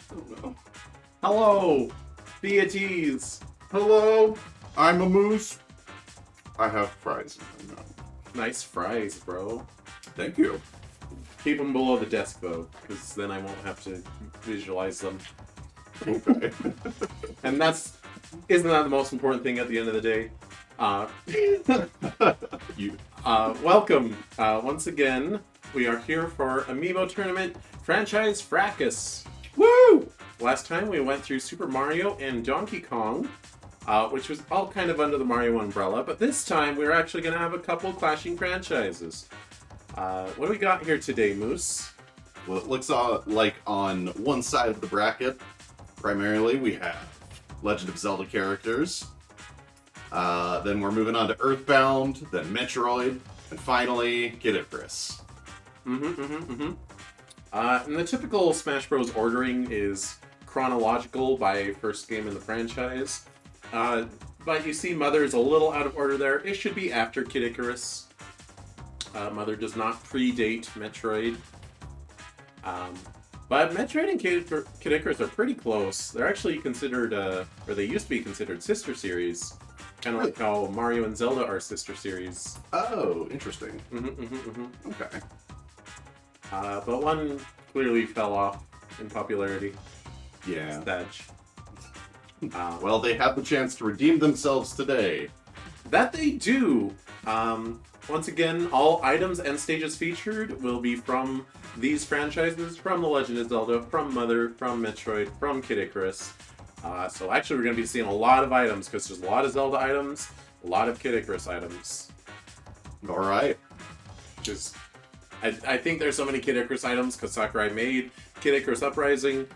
don't know. Hello, be at ease. Hello, I'm a moose. I have fries in my mouth. Nice fries, bro. Thank you. Keep them below the desk, though, because then I won't have to visualize them. Okay. And isn't that the most important thing at the end of the day? Welcome. Once again, we are here for Amiibo Tournament Franchise Fracas. Woo! Last time we went through Super Mario and Donkey Kong, which was all kind of under the Mario umbrella, but this time we're actually going to have a couple clashing franchises. What do we got here today, Moose? Well, it looks like on one side of the bracket, primarily, we have Legend of Zelda characters. Then we're moving on to Earthbound, then Metroid, and finally, Kid Icarus. And the typical Smash Bros. Ordering is chronological by first game in the franchise. But you see Mother's a little out of order there. It should be after Kid Icarus. Mother does not predate Metroid. But Metroid and Kid Icarus are pretty close. They're actually considered, or they used to be considered sister series. Kind of like how Mario and Zelda are sister series. Oh, interesting. Okay. But one clearly fell off in popularity. Yeah. Stage. Well, they have the chance to redeem themselves today. That they do. Once again, all items and stages featured will be from these franchises, from The Legend of Zelda, from Mother, from Metroid, from Kid Icarus. So actually we're going to be seeing a lot of items, because there's a lot of Zelda items, a lot of Kid Icarus items. Alright. Just, I think there's so many Kid Icarus items, because Sakurai made Kid Icarus Uprising.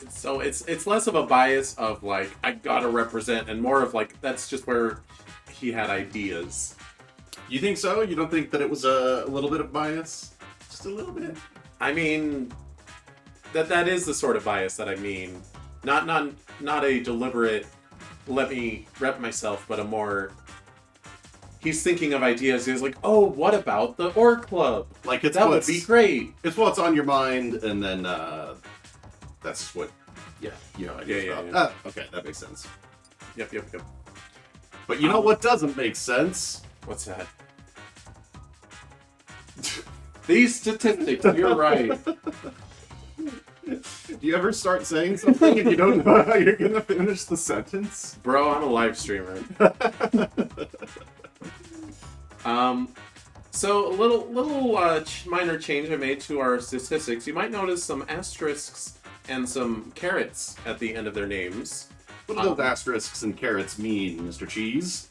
So it's less of a bias of, like, I gotta represent, and more of, like, that's just where he had ideas. You think so? You don't think that it was a little bit of bias? Just a little bit? I mean, that is the sort of bias that I mean. Not a deliberate, let me rep myself, but a more... He's thinking of ideas. He's like, oh, what about the Orc Club? Like, it's that would be great. It's what's on your mind, and then that's what... Yeah, you know ideas about. Yeah. Okay, that makes sense. Yep. But you know what doesn't make sense? What's that? These statistics, you're right. Do you ever start saying something and you don't know how you're gonna finish the sentence? Bro, I'm a live streamer. So a little minor change I made to our statistics. You might notice some asterisks and some carrots at the end of their names. What do those asterisks and carrots mean, Mr. Cheese?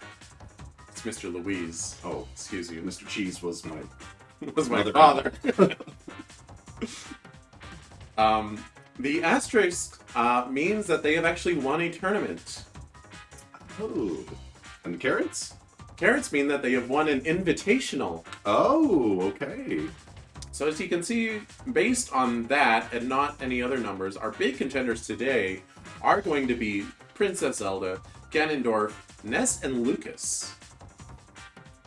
It's Mr. Louise. Oh, Excuse you. Mr. Cheese was my father. The asterisk means that they have actually won a tournament. Oh. And carrots? Carrots mean that they have won an invitational. Oh, okay. So as you can see, based on that and not any other numbers, our big contenders today are going to be Princess Zelda, Ganondorf, Ness, and Lucas.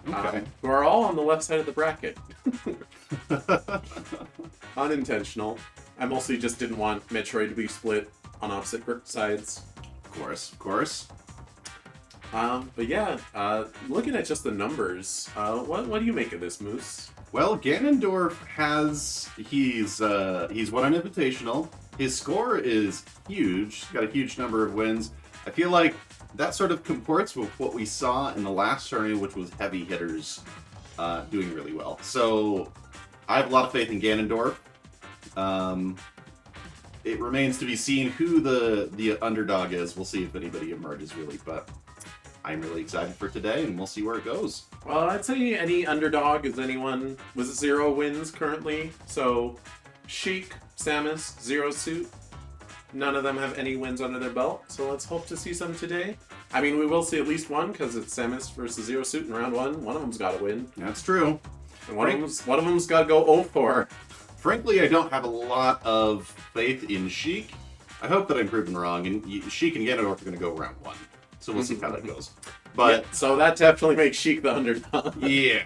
Okay. Who are all on the left side of the bracket. Unintentional. I mostly just didn't want Metroid to be split on opposite sides. Of course. But yeah, looking at just the numbers, what do you make of this, Moose? Well, Ganondorf he's won an invitational. His score is huge. He's got a huge number of wins. I feel like that sort of comports with what we saw in the last tourney, which was heavy hitters doing really well. So I have a lot of faith in Ganondorf. It remains to be seen who the underdog is. We'll see if anybody emerges, really. But I'm really excited for today, and we'll see where it goes. Well, I'd say any underdog is anyone with 0 wins currently. So Sheik, Samus, Zero Suit. None of them have any wins under their belt, so let's hope to see some today. I mean, we will see at least one, because it's Samus versus Zero Suit in round 1. One of them's got to win. That's true. And one of them's got to go 0-4. Frankly, I don't have a lot of faith in Sheik. I hope that I'm proven wrong, and Sheik and Ganondorf are going to go round 1. So we'll see how that goes. But yeah, so that definitely makes Sheik the underdog. Yeah.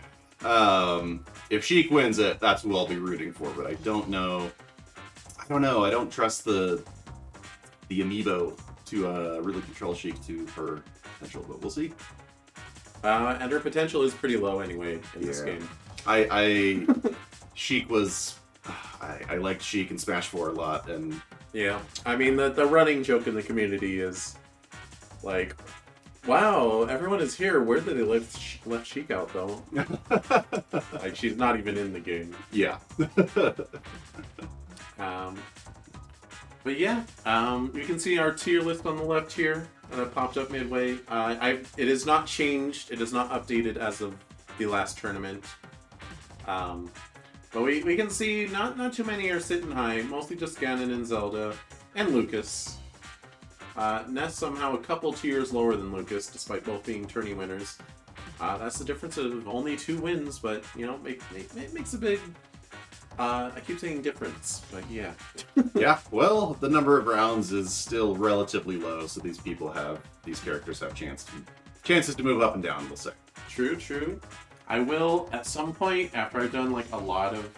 If Sheik wins it, that's who I'll be rooting for, but I don't know. I don't trust the the amiibo to really control Sheik to her potential, but we'll see. And her potential is pretty low anyway in this game. Sheik was... I liked Sheik in Smash 4 a lot, and... Yeah, I mean, the running joke in the community is, like, wow, everyone is here, where did they left Sheik out, though? Like, she's not even in the game. Yeah. But yeah, you can see our tier list on the left here that popped up midway. It is not changed, it is not updated as of the last tournament. But we can see not too many are sitting high, mostly just Ganon and Zelda, and Lucas. Ness somehow a couple tiers lower than Lucas, despite both being tourney winners. That's the difference of only 2 wins, but, you know, it makes a big... I keep saying difference, but yeah. Yeah, well, the number of rounds is still relatively low, so these characters have chances to move up and down, we'll say. True. I will, at some point, after I've done, like, a lot of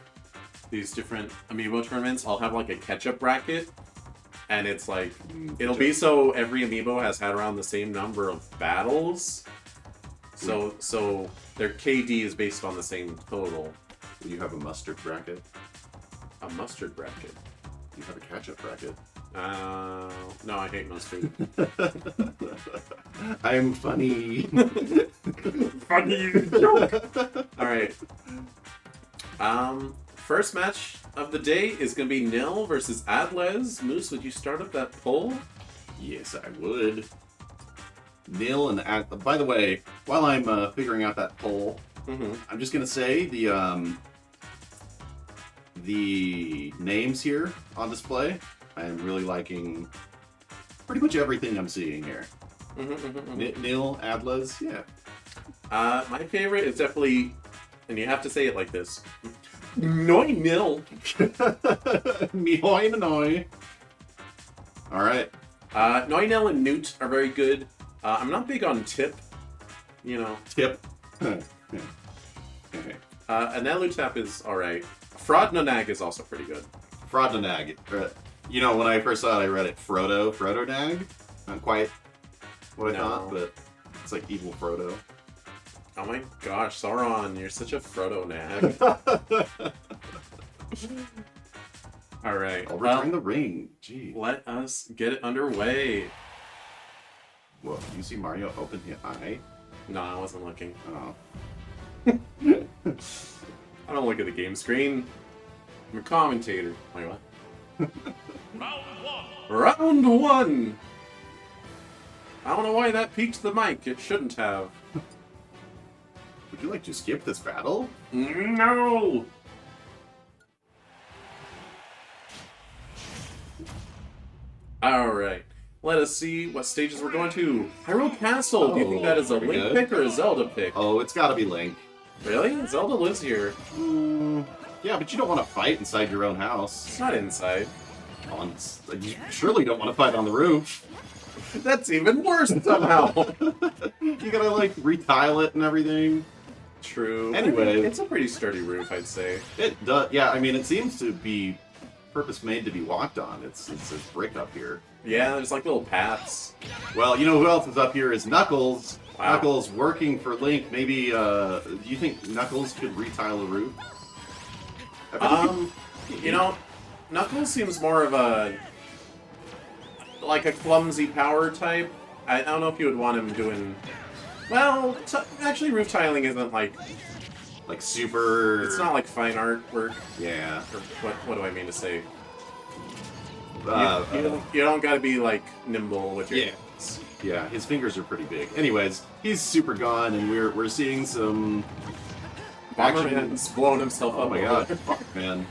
these different amiibo tournaments, I'll have, like, a catch-up bracket. And it's, like, it'll be so every amiibo has had around the same number of battles. So their KD is based on the same total. Will you have a mustard bracket? A mustard bracket? You have a catch-up bracket. No, I hate mustard. I'm funny. Funny joke. Alright. First match of the day is going to be Nil versus Adles. Moose, would you start up that poll? Yes, I would. Nil and Adles. By the way, while I'm figuring out that poll, I'm just going to say the names here on display. I am really liking pretty much everything I'm seeing here. Nil, Adles, yeah. My favorite is definitely, and you have to say it like this, Noi Nil. Mihoi Nanoi. Alright. Noi Nil and Newt are very good. I'm not big on Tip, you know. Tip. And Nelutap is alright. Frodnonag is also pretty good. Frodnonag. You know, when I first saw it, I read it Frodonag. Not quite what I thought, but it's like evil Frodo. Oh my gosh, Sauron, you're such a Frodonag. Alright. I'll return the ring. Gee. Let us get it underway. Whoa, you see Mario open his eye? No, I wasn't looking. Oh. I don't look at the game screen. I'm a commentator. Wait, what? Round one! I don't know why that peaked the mic. It shouldn't have. Would you like to skip this battle? No! Alright. Let us see what stages we're going to. Hyrule Castle! Do you think that is a Link pick or a Zelda pick? Oh, it's gotta be Link. Really? Zelda lives here. Yeah, but you don't want to fight inside your own house. It's not inside. You surely don't want to fight on the roof. That's even worse somehow. You gotta, like, retile it and everything. True. Anyway. It's a pretty sturdy roof, I'd say. It does. Yeah, I mean, it seems to be purpose-made to be walked on. It's a brick up here. Yeah, there's like little paths. Well, you know who else is up here is Knuckles. Wow. Knuckles working for Link. Maybe, do you think Knuckles could retile a roof? You know, Knuckles seems more of a clumsy power type. I don't know if you would want him doing... Well, actually roof tiling isn't like super... It's not like fine art work. Yeah. Or what do I mean to say? You don't gotta be like nimble with your hands. Yeah, his fingers are pretty big. Anyways, he's super gone, and we're seeing some Bomberman's blowing himself up. Oh my god, fuck, man.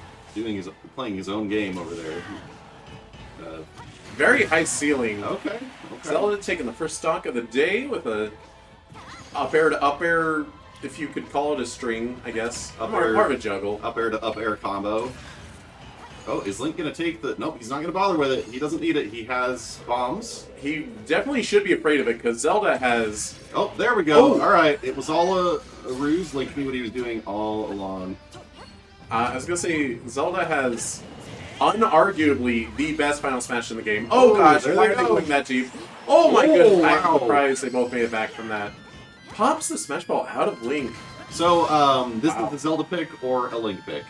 Playing his own game over there. Very high ceiling. Okay. Zelda taking the first stock of the day with a up air to up air, if you could call it a string, I guess. More of a juggle. Up air to up air combo. Oh, is Link gonna take the... Nope, he's not gonna bother with it. He doesn't need it. He has bombs. He definitely should be afraid of it, because Zelda has... Oh, there we go. Oh. Alright, it was all a ruse. Link knew what he was doing all along. I was gonna say, Zelda has unarguably the best Final Smash in the game. Oh gosh, there why they are they go. going that deep? Oh my Oh, goodness, wow. I'm surprised they both made it back from that. Pops the Smash Ball out of Link. So, this Wow. is the Zelda pick or a Link pick?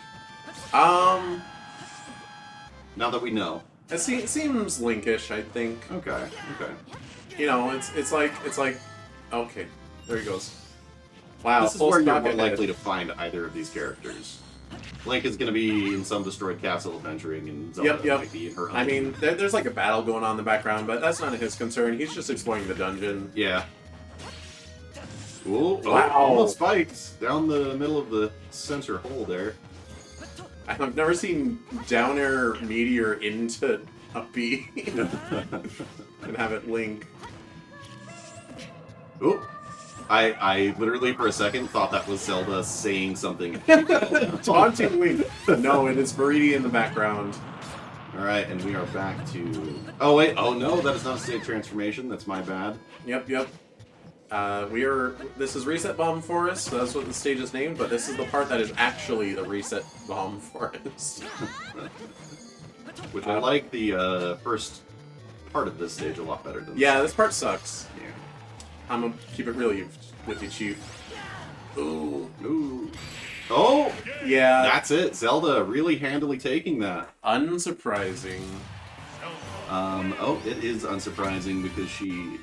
Now that we know. It seems Linkish, I think. Okay, okay. You know, it's like, okay, there he goes. Wow, This is full where you're stock more ahead. likely to find either of these characters. Link is going to be in some destroyed castle adventuring, and Zelda Yep. might be in her own. I mean, there's like a battle going on in the background, but that's not his concern. He's just exploring the dungeon. Yeah. Ooh, Wow. almost spiked down the middle of the center hole there. I've never seen down air meteor into a bee and have it link. Ooh. I literally for a second thought that was Zelda saying something. Taunting Link. No, it is Veridi in the background. Alright, and we are back to... Oh wait, oh no, that is not a state transformation, that's my bad. Yep. This is Reset Bomb Forest, so that's what the stage is named, but this is the part that is actually the Reset Bomb Forest. Which I like the first part of this stage a lot better than Yeah, this part sucks. Yeah. I'm gonna keep it really with you, Chief. Ooh. Ooh. Oh! Yeah. That's it. Zelda really handily taking that. Unsurprising. Oh, it is unsurprising because she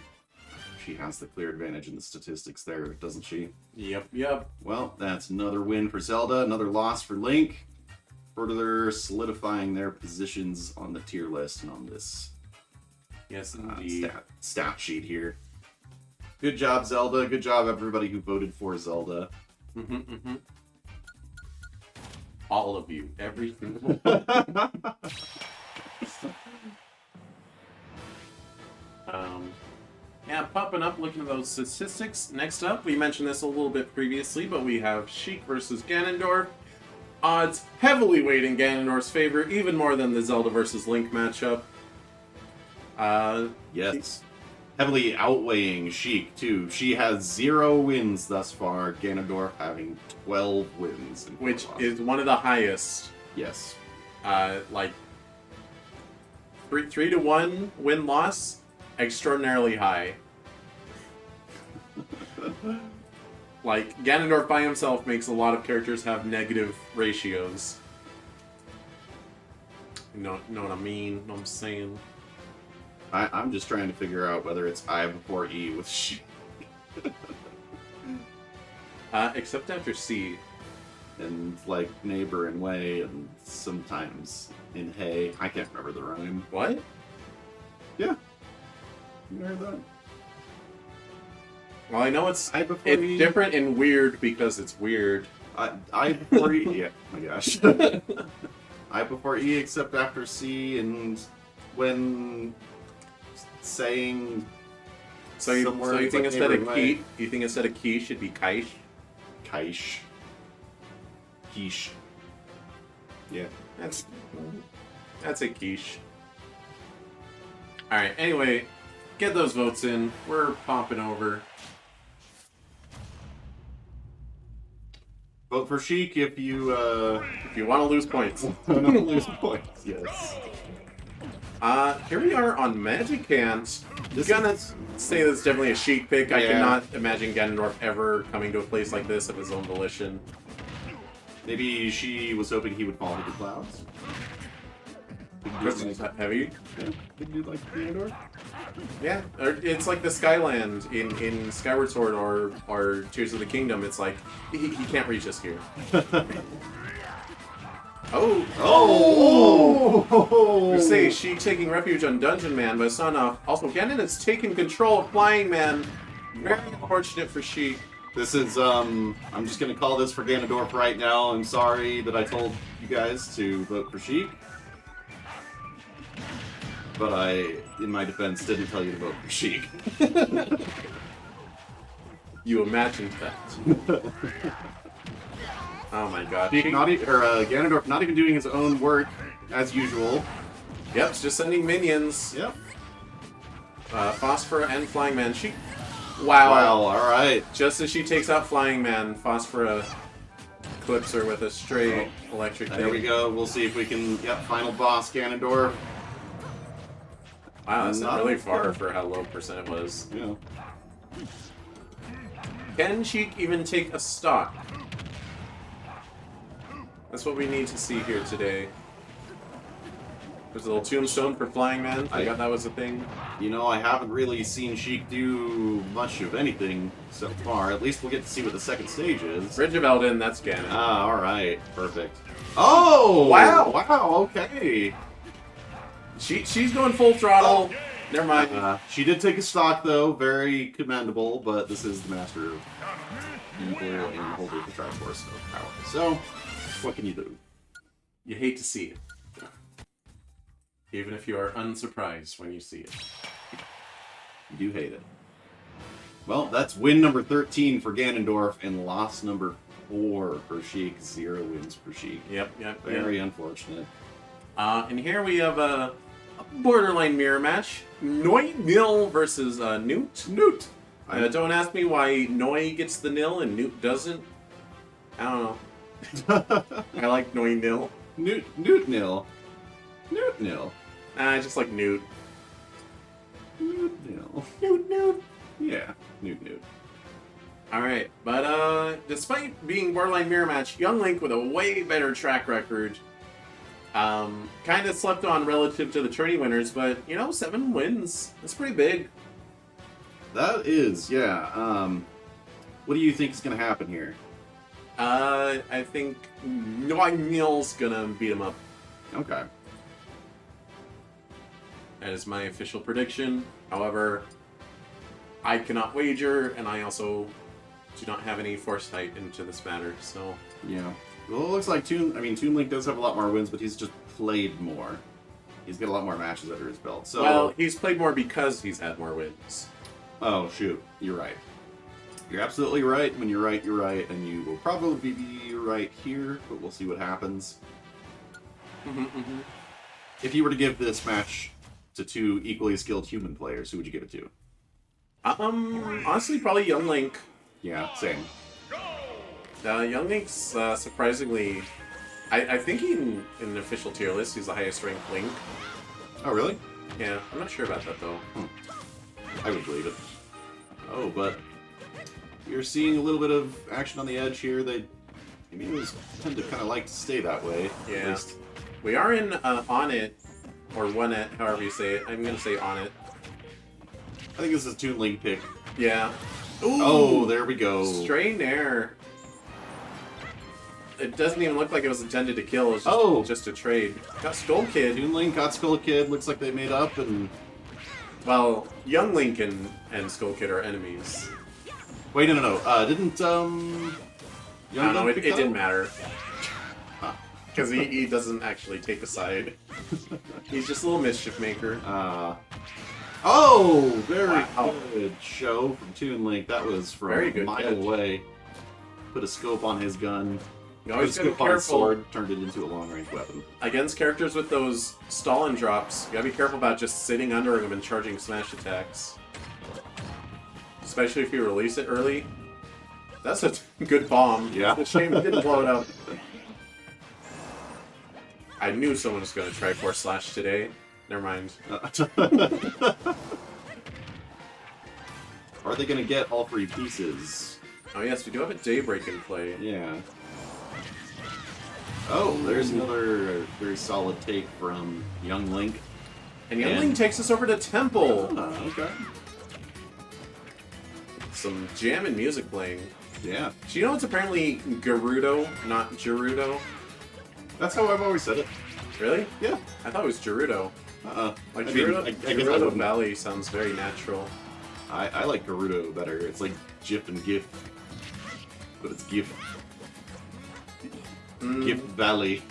has the clear advantage in the statistics there, doesn't she? Yep. Well, that's another win for Zelda, another loss for Link. Further solidifying their positions on the tier list and on this Yes, indeed. stat sheet here. Good job, Zelda. Good job, everybody who voted for Zelda. All of you. Every single one. Yeah, popping up, looking at those statistics. Next up, we mentioned this a little bit previously, but we have Sheik versus Ganondorf. Odds heavily weighed in Ganondorf's favor, even more than the Zelda versus Link matchup. Yes. Heavily outweighing Sheik, too. She has 0 wins thus far, Ganondorf having 12 wins. Which is one of the highest. Yes. Like, 3 to 1 win-loss, extraordinarily high. Like, Ganondorf by himself makes a lot of characters have negative ratios. You know what I mean? Know what I'm saying? I'm just trying to figure out whether it's I before E with Sheik. Except after C. And, like, neighbor and way, and sometimes in hey. I can't remember the rhyme. What? Yeah. You heard that? Well, I know it's I before E. different and weird because it's weird. I before E. Yeah, oh my gosh. I before E except after C, and when saying So you somewhere think like instead of neighbor key, way. you think instead of key should be kaish? Kaish. Quiche. Yeah. That's a quiche. Alright, anyway, get those votes in. We're popping over. Vote for Sheik if you If you want to lose points. don't lose points. Yes. Here we are on Magic Hands. This Gonna is- say that's definitely a Sheik pick. I Yeah. cannot imagine Ganondorf ever coming to a place like this of his own volition. Maybe she was hoping he would fall into the clouds. Crystal's heavy. Yeah, big dude like Theodore. Yeah, or it's like the Skyland in Skyward Sword or Tears of the Kingdom. It's like, he can't reach us here. Oh! Oh! You say Sheik taking refuge on Dungeon Man, but it's not enough. Also, Ganon has taken control of Flying Man. Very unfortunate for Sheik. This is, I'm just gonna call this for Ganondorf right now. I'm sorry that I told you guys to vote for Sheik. But I, in my defense, didn't tell you to vote for Sheik. You imagined that. Oh my god. Sheik Ganondorf not even doing his own work, as usual. Yep, it's just sending minions. Yep. Phosphora and Flying Man. Sheik. Wow. Wow, alright. Just as she takes out Flying Man, Phosphora clips her with a straight electric There we go. We'll see if we can... Yep, final boss, Ganondorf. Wow, that's Not really far. far for how low percent it was. Yeah. Can Sheik even take a stock? That's what we need to see here today. There's a little tombstone for Flying Man. I forgot that was a thing. You know, I haven't really seen Sheik do much of anything so far. At least we'll get to see what the second stage is. Bridge of Eldin, that's Ganon. Ah, alright. Perfect. Oh! Wow! Wow, okay. She's going full throttle. Never mind. She did take a stock, though. Very commendable, but this is the master of evil and holder of the Triforce of power. So, what can you do? You hate to see it. Even if you are unsurprised when you see it. You do hate it. Well, that's win number 13 for Ganondorf and loss number 4 for Sheik. 0 wins for Sheik. Yep. Very unfortunate. And here we have a borderline mirror match. Noi Nil versus Newt. Newt! Don't ask me why Noi gets the nil and Newt doesn't. I don't know. I like Noi Nil. Newt nil. Newt nil. I just like Newt. Newt nil. Newt. Yeah, Newt. Alright, but despite being borderline mirror match, Young Link with a way better track record kind of slept on relative to the Tourney winners, but, you know, 7 wins. That's pretty big. That is, yeah. What do you think is going to happen here? I think Noinil's gonna beat him up. Okay. That is my official prediction. However, I cannot wager, and I also do not have any foresight into this matter, so... Yeah. Well, it looks like Toon Link does have a lot more wins, but he's just played more. He's got a lot more matches under his belt, so... Well, he's played more because he's had more wins. Oh, shoot. You're right. You're absolutely right. When you're right, and you will probably be right here, but we'll see what happens. If you were to give this match to 2 equally skilled human players, who would you give it to? Honestly, probably Young Link. Yeah, same. Young Link's surprisingly... I think in an official tier list, he's the highest ranked Link. Oh, really? Yeah, I'm not sure about that, though. I would believe it. Oh, but you're seeing a little bit of action on the edge here. Amiibos tend to kind of like to stay that way. Yeah. At least. We are in On It, or One It, however you say it. I'm going to say On It. I think this is a Toon Link pick. Yeah. Ooh, oh, there we go. Strain Air. It doesn't even look like it was intended to kill. It's just a trade. Got Skull Kid. Toon Link got Skull Kid. Looks like they made up and... Well, Young Link and Skull Kid are enemies. Wait, no. Didn't, I don't know, it didn't matter. Because he doesn't actually take a side. He's just a little mischief maker. Oh, very good show from Toon Link. That was from a mile away. Put a scope on his gun. You always gotta be on his careful. sword, turned it into a long-range weapon. Against characters with those stall and drops, you gotta be careful about just sitting under them and charging smash attacks. Especially if you release it early. That's a good bomb. Yeah. It's a shame it didn't blow it up. I knew someone was gonna try Force Slash today. Never mind. Are they gonna get all 3 pieces? Oh yes, we do have a Daybreak in play. Yeah. Oh, there's another very solid take from Young Link. And Young Link takes us over to Temple. Oh, okay. Some jam and music playing. Yeah. Do you know it's apparently Gerudo, not Gerudo? That's how I've always said it. Really? Yeah. I thought it was Gerudo. Like Gerudo, I guess Gerudo Valley sounds very natural. I like Gerudo better. It's like Jip and Gif. But it's Gif. Gif Valley.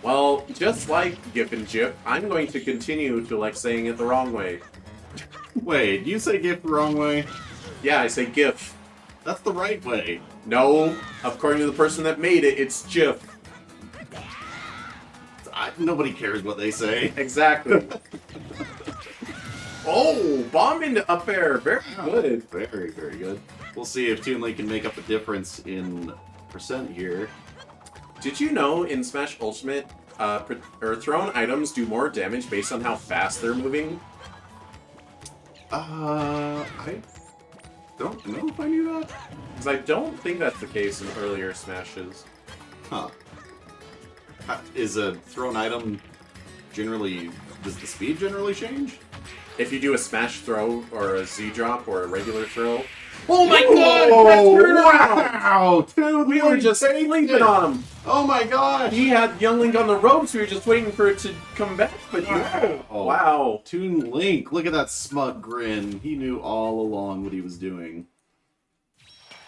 Well, just like Gif and Jip, I'm going to continue to like saying it the wrong way. Wait, you say Gif the wrong way? Yeah, I say GIF. That's the right way. No, according to the person that made it, it's GIF. Nobody cares what they say. Exactly. Oh, bomb into up air. Very good. Very, very good. We'll see if Toon can make up the difference in percent here. Did you know in Smash Ultimate, thrown items do more damage based on how fast they're moving? I don't know if I knew that. Because I don't think that's the case in earlier Smashes. Huh. Is a thrown item generally... Does the speed generally change? If you do a smash throw or a Z drop or a regular throw. Oh my god! Wow! Dude, We were just sleeping on him. Oh my god! He had Young Link on the ropes. We were just waiting for it to come back. But wow! Toon Link, look at that smug grin. He knew all along what he was doing.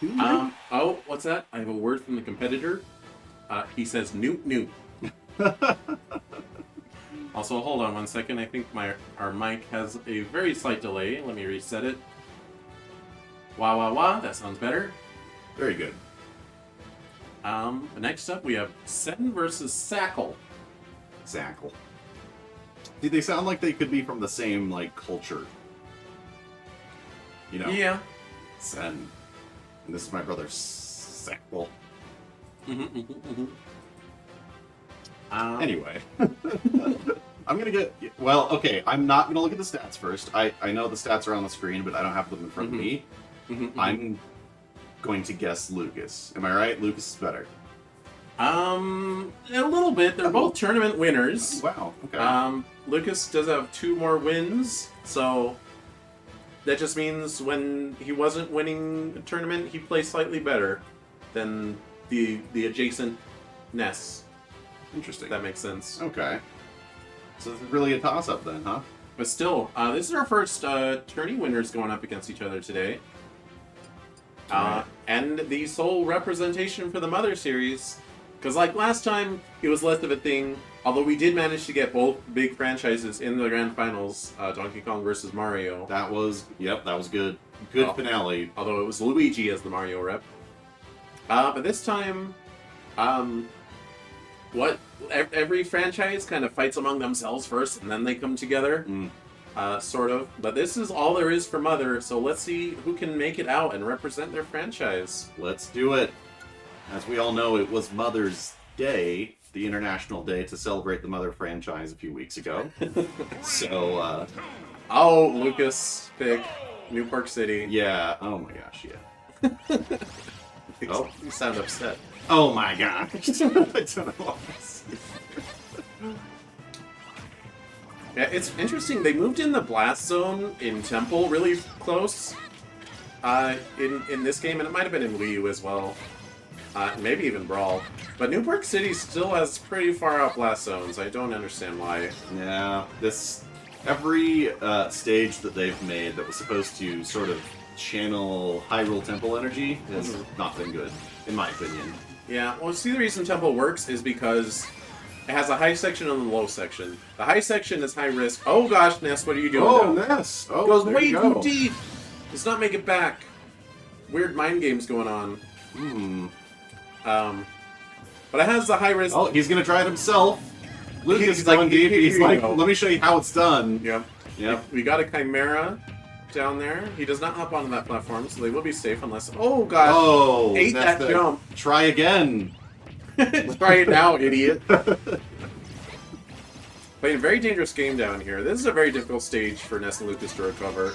Oh, what's that? I have a word from the competitor. He says newt newt. Also, hold on one second. I think our mic has a very slight delay. Let me reset it. Wah wah wah. That sounds better. Very good. Next up, we have Sen versus Sackle. Sackle. See, they sound like they could be from the same, like, culture. You know? Yeah. Sen. And this is my brother, Sackle. Anyway. I'm gonna get... Well, okay, I'm not gonna look at the stats first. I know the stats are on the screen, but I don't have them in front of me. I'm going to guess Lucas. Am I right? Lucas is better. A little bit. They're both tournament winners. Wow, okay. Lucas does have 2 more wins, so that just means when he wasn't winning a tournament, he plays slightly better than the adjacent Ness. Interesting. That makes sense. Okay. So this is really a toss-up then, huh? But still, this is our first tourney winners going up against each other today. Right. And the sole representation for the Mother series. Because like last time, it was less of a thing. Although we did manage to get both big franchises in the grand finals. Donkey Kong versus Mario. That was, yep, that was good. Good finale. Although it was Luigi as the Mario rep. But this time, every franchise kind of fights among themselves first, and then they come together. Sort of. But this is all there is for Mother, so let's see who can make it out and represent their franchise. Let's do it. As we all know, it was Mother's Day, the international day to celebrate the Mother franchise a few weeks ago. So, Oh, Lucas pick New Park City. yeah. Oh my gosh, yeah. Oh, you sound upset. Oh my gosh. I don't know what this is. Yeah, it's interesting. They moved in the blast zone in Temple really close in this game, and it might have been in Wii U as well. Maybe even Brawl. But New Park City still has pretty far out blast zones. I don't understand why. Yeah, every stage that they've made that was supposed to sort of channel Hyrule Temple energy has not been good, in my opinion. Yeah, well, see, the reason Temple works is because it has a high section and a low section. The high section is high risk. Oh gosh, Ness, what are you doing? Oh, now? Ness! Oh, It goes there way you go. too deep! Does not make it back. Weird mind games going on. But it has the high risk. Oh, he's gonna try it himself. Lucas He's is like, going deep. here He's you like, go. let me show you how it's done. Yep. Yep. We got a Chimera down there. He does not hop onto that platform, so they will be safe unless... Oh, gosh. Oh, Ate that's that the- jump. Try again. Try it now, idiot. Playing a very dangerous game down here. This is a very difficult stage for Ness and Lucas to recover.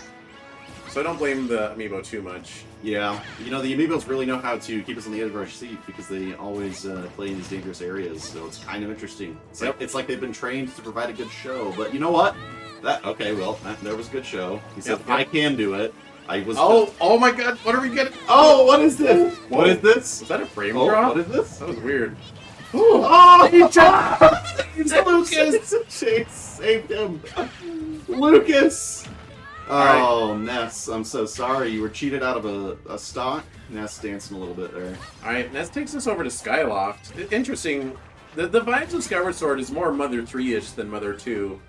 So I don't blame the amiibo too much. Yeah, you know, the amiibos really know how to keep us on the edge of our seat because they always play in these dangerous areas, so it's kind of interesting. It's like they've been trained to provide a good show, but you know what? There was a good show. He said, Yep. I can do it. I was... Oh my god, what are we getting? Oh, what is this? What is this? Was that a frame Oh, drop? what is this? That was weird. Oh, he It's Lucas! Chase saved him! Lucas! Alright. Oh, Ness, I'm so sorry. You were cheated out of a stock. Ness dancing a little bit there. Alright, Ness takes us over to Skyloft. Interesting. The vibes of Skyward Sword is more Mother 3-ish than Mother 2.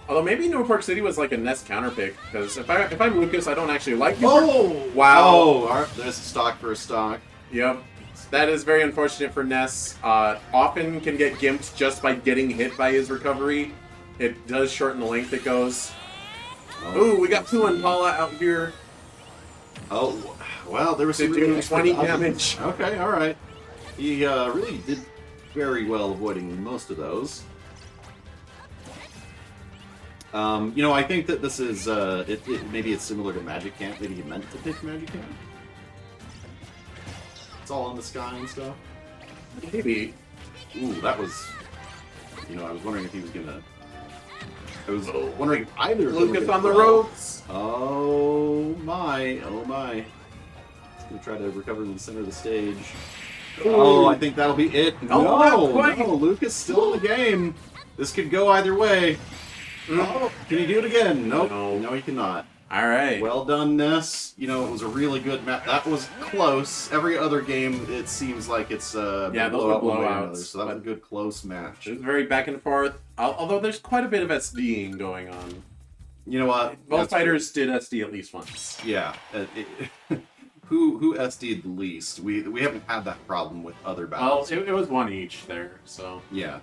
Although maybe New Park City was like a Ness counterpick, because if I'm Lucas, I don't actually like New Park. Oh! Wow. Oh, all right, there's a stock for a stock. Yep. That is very unfortunate for Ness. Often can get gimped just by getting hit by his recovery. It does shorten the length it goes. Oh. Ooh, we got Pooh and Paula out here. Oh, well, there was some Doing really 20 damage. Okay, all right. He really did very well avoiding most of those. I think that this is, maybe it's similar to Magic Camp. Maybe he meant to pick Magic Camp. It's all in the sky and stuff. Maybe. Ooh, that was... I was wondering if he was gonna... I was wondering if either of them were Lucas gonna on the fall. ropes. Oh my, oh my. He's gonna try to recover in the center of the stage. Ooh. Oh, I think that'll be it. Oh, not quite. No, Lucas still in the game. This could go either way. Oh, can he do it again? Nope. No, he cannot. All right. Well done, Ness. It was a really good match. That was close. Every other game, it seems like it's those were blowouts. So that was but- a good close match. It was very back and forth. Although there's quite a bit of SDing going on. You know what? Both That's fighters did SD at least once. Yeah. Who SD'd the least? We haven't had that problem with other Well, battles. it was one each there, so. Yeah.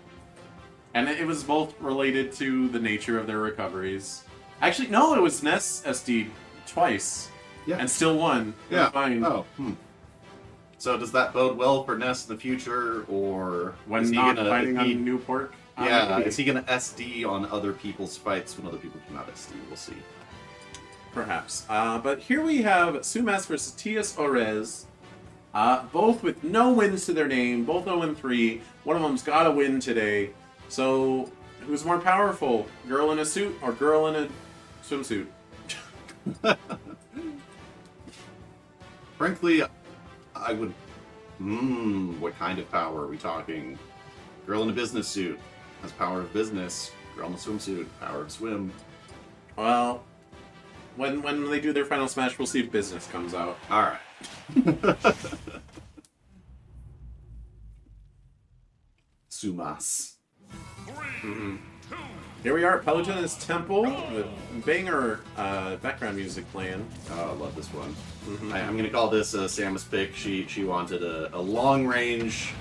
And it was both related to the nature of their recoveries. Actually, no, it was Ness SD'd twice. Yeah. And still won. It was Yeah. fine. Oh. So does that bode well for Ness in the future, or When is he not gonna? fighting on Newport. Yeah. Maybe. Is he gonna SD on other people's fights when other people cannot SD? We'll see. Perhaps. But here we have Sumas versus Tias Orez. Both with no wins to their name, both 0-3. One of them's got to win today. So, who's more powerful? Girl in a suit or girl in a swimsuit? Frankly, I would. What kind of power are we talking? Girl in a business suit has power of business. Girl in a swimsuit, power of swim. Well, when they do their final smash, we'll see if business comes out. All right. Sumas. Here we are at Palutena's temple with banger background music playing. Oh, I love this one. I'm going to call this a Samus pick. She wanted a long range,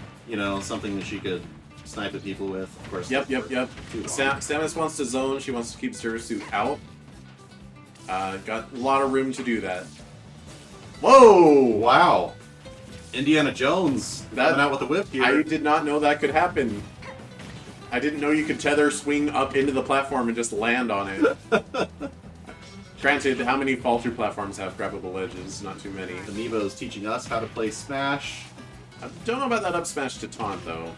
something that she could snipe at people with. Of course. Yep. too long. Samus wants to zone. She wants to keep Zero-Suit out. Got a lot of room to do that. Whoa! Wow. Indiana Jones coming out with a whip here. I did not know that could happen. I didn't know you could tether swing up into the platform and just land on it. Granted, how many fall-through platforms have grabbable ledges? Not too many. Amiibo's teaching us how to play Smash. I don't know about that up smash to taunt, though.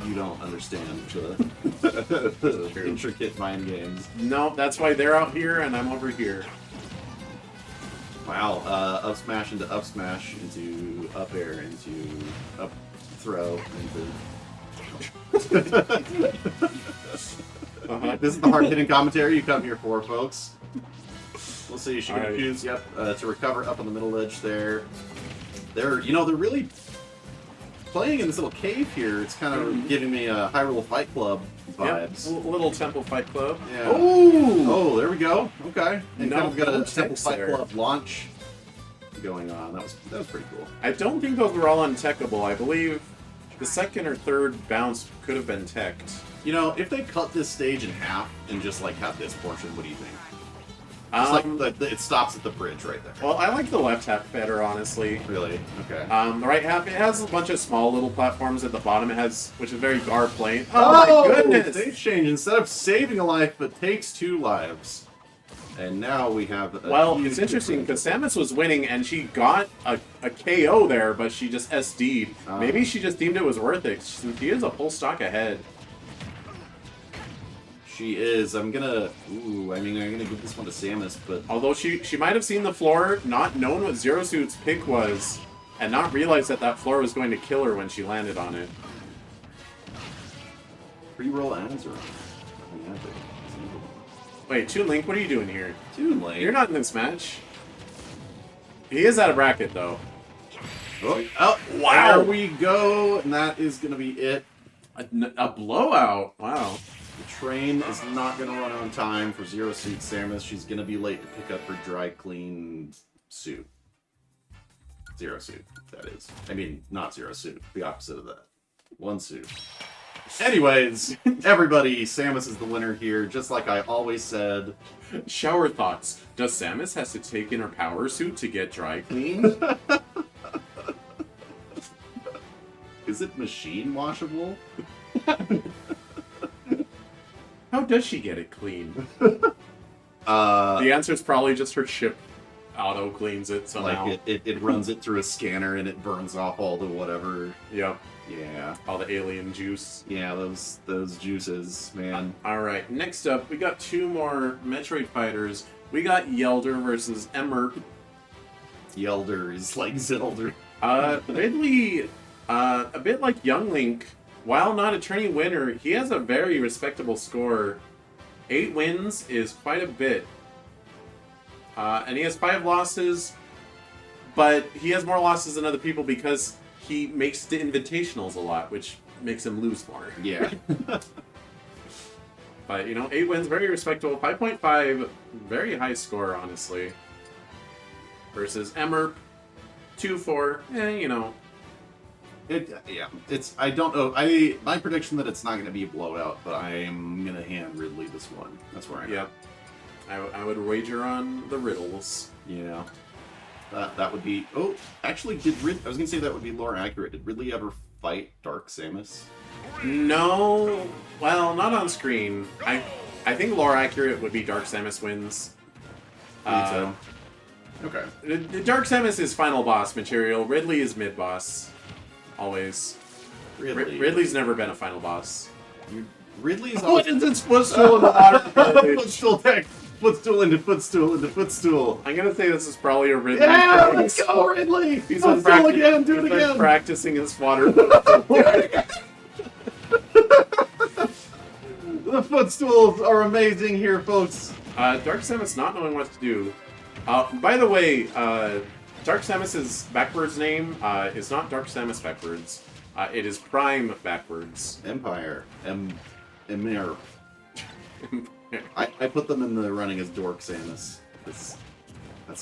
You don't understand the intricate mind games. No, that's why they're out here and I'm over here. Wow, up smash into up smash into up air into up throw into. This is the hard hitting commentary you come here for, folks. We'll see. She can choose. Yep, to recover up on the middle edge there. They're really playing in this little cave here. It's kind of giving me a Hyrule Fight Club vibes. Yep, little Temple Fight Club. Yeah. Ooh! Oh, there we go. Okay. And kind of got a no Temple techs Fight there. Club launch going on. That was pretty cool. I don't think those were all untechable. I believe the second or third bounce could have been teched. If they cut this stage in half and just have this portion, what do you think? Just it stops at the bridge right there. Well, I like the left half better, honestly. Really? Okay. The right half, it has a bunch of small little platforms at the bottom. It has, which is very Gar plane. Oh my goodness! Stage change. Instead of saving a life, it takes 2 lives. And now we have. It's interesting because Samus was winning and she got a KO there, but she just SD'd. Maybe she just deemed it was worth it. She is a full stock ahead. She is. I'm gonna give this one to Samus, but Although she might have seen the floor, not known what Zero Suit's pick was, and not realized that floor was going to kill her when she landed on it. pre-roll answer. Wait, Toon Link, what are you doing here? Toon Link. You're not in this match. He is out of bracket though. Oh, wow! There we go, and that is gonna be it. A blowout. Wow. The train is not going to run on time for Zero Suit Samus. She's going to be late to pick up her dry cleaned suit. Zero Suit, that is. I mean, not Zero Suit. The opposite of that. One suit. Anyways, everybody, Samus is the winner here, just like I always said. Shower thoughts. Does Samus has to take in her power suit to get dry cleaned? Is it machine washable? How does she get it clean? The The answer is probably just her chip auto cleans it somehow. Like it runs it through a scanner and it burns off all the whatever. Yep. Yeah. All the alien juice. Yeah, those juices, man. Alright, next up, we got two more Metroid fighters. We got Yelder versus Emmer. Yelder is like Zelda. Ridley, a bit like Young Link, while not a Tourney winner, he has a very respectable score. 8 wins is quite a bit. And he has 5 losses, but he has more losses than other people because he makes the invitationals a lot, which makes him lose more. Yeah. But, 8 wins, very respectable. 5.5, very high score, honestly. Versus Emmer, 2-4, I don't know. My prediction that it's not going to be a blowout, but I'm going to hand Ridley this one. That's where I'm Yep. I would wager on the riddles. Yeah. That would be... Oh, actually, I was going to say that would be lore accurate. Did Ridley ever fight Dark Samus? No, well, not on screen. I think lore accurate would be Dark Samus wins. So. Okay. The Dark Samus is final boss material. Ridley is mid boss, always. Ridley's never been a final boss. Ridley's What always... is this footstool in the water? Footstool tech! Footstool into footstool into footstool. I'm gonna say this is probably a Ridley. Yeah, thing. let's go, Ridley! He's Footstool again, do it he's been again! practicing his water. The footstools are amazing here, folks. Dark Samus not knowing what to do. By the way, Dark Samus's backwards name is not Dark Samus backwards. It is Prime backwards. Empire. Emir. I put them in the running as Dork Samus. That's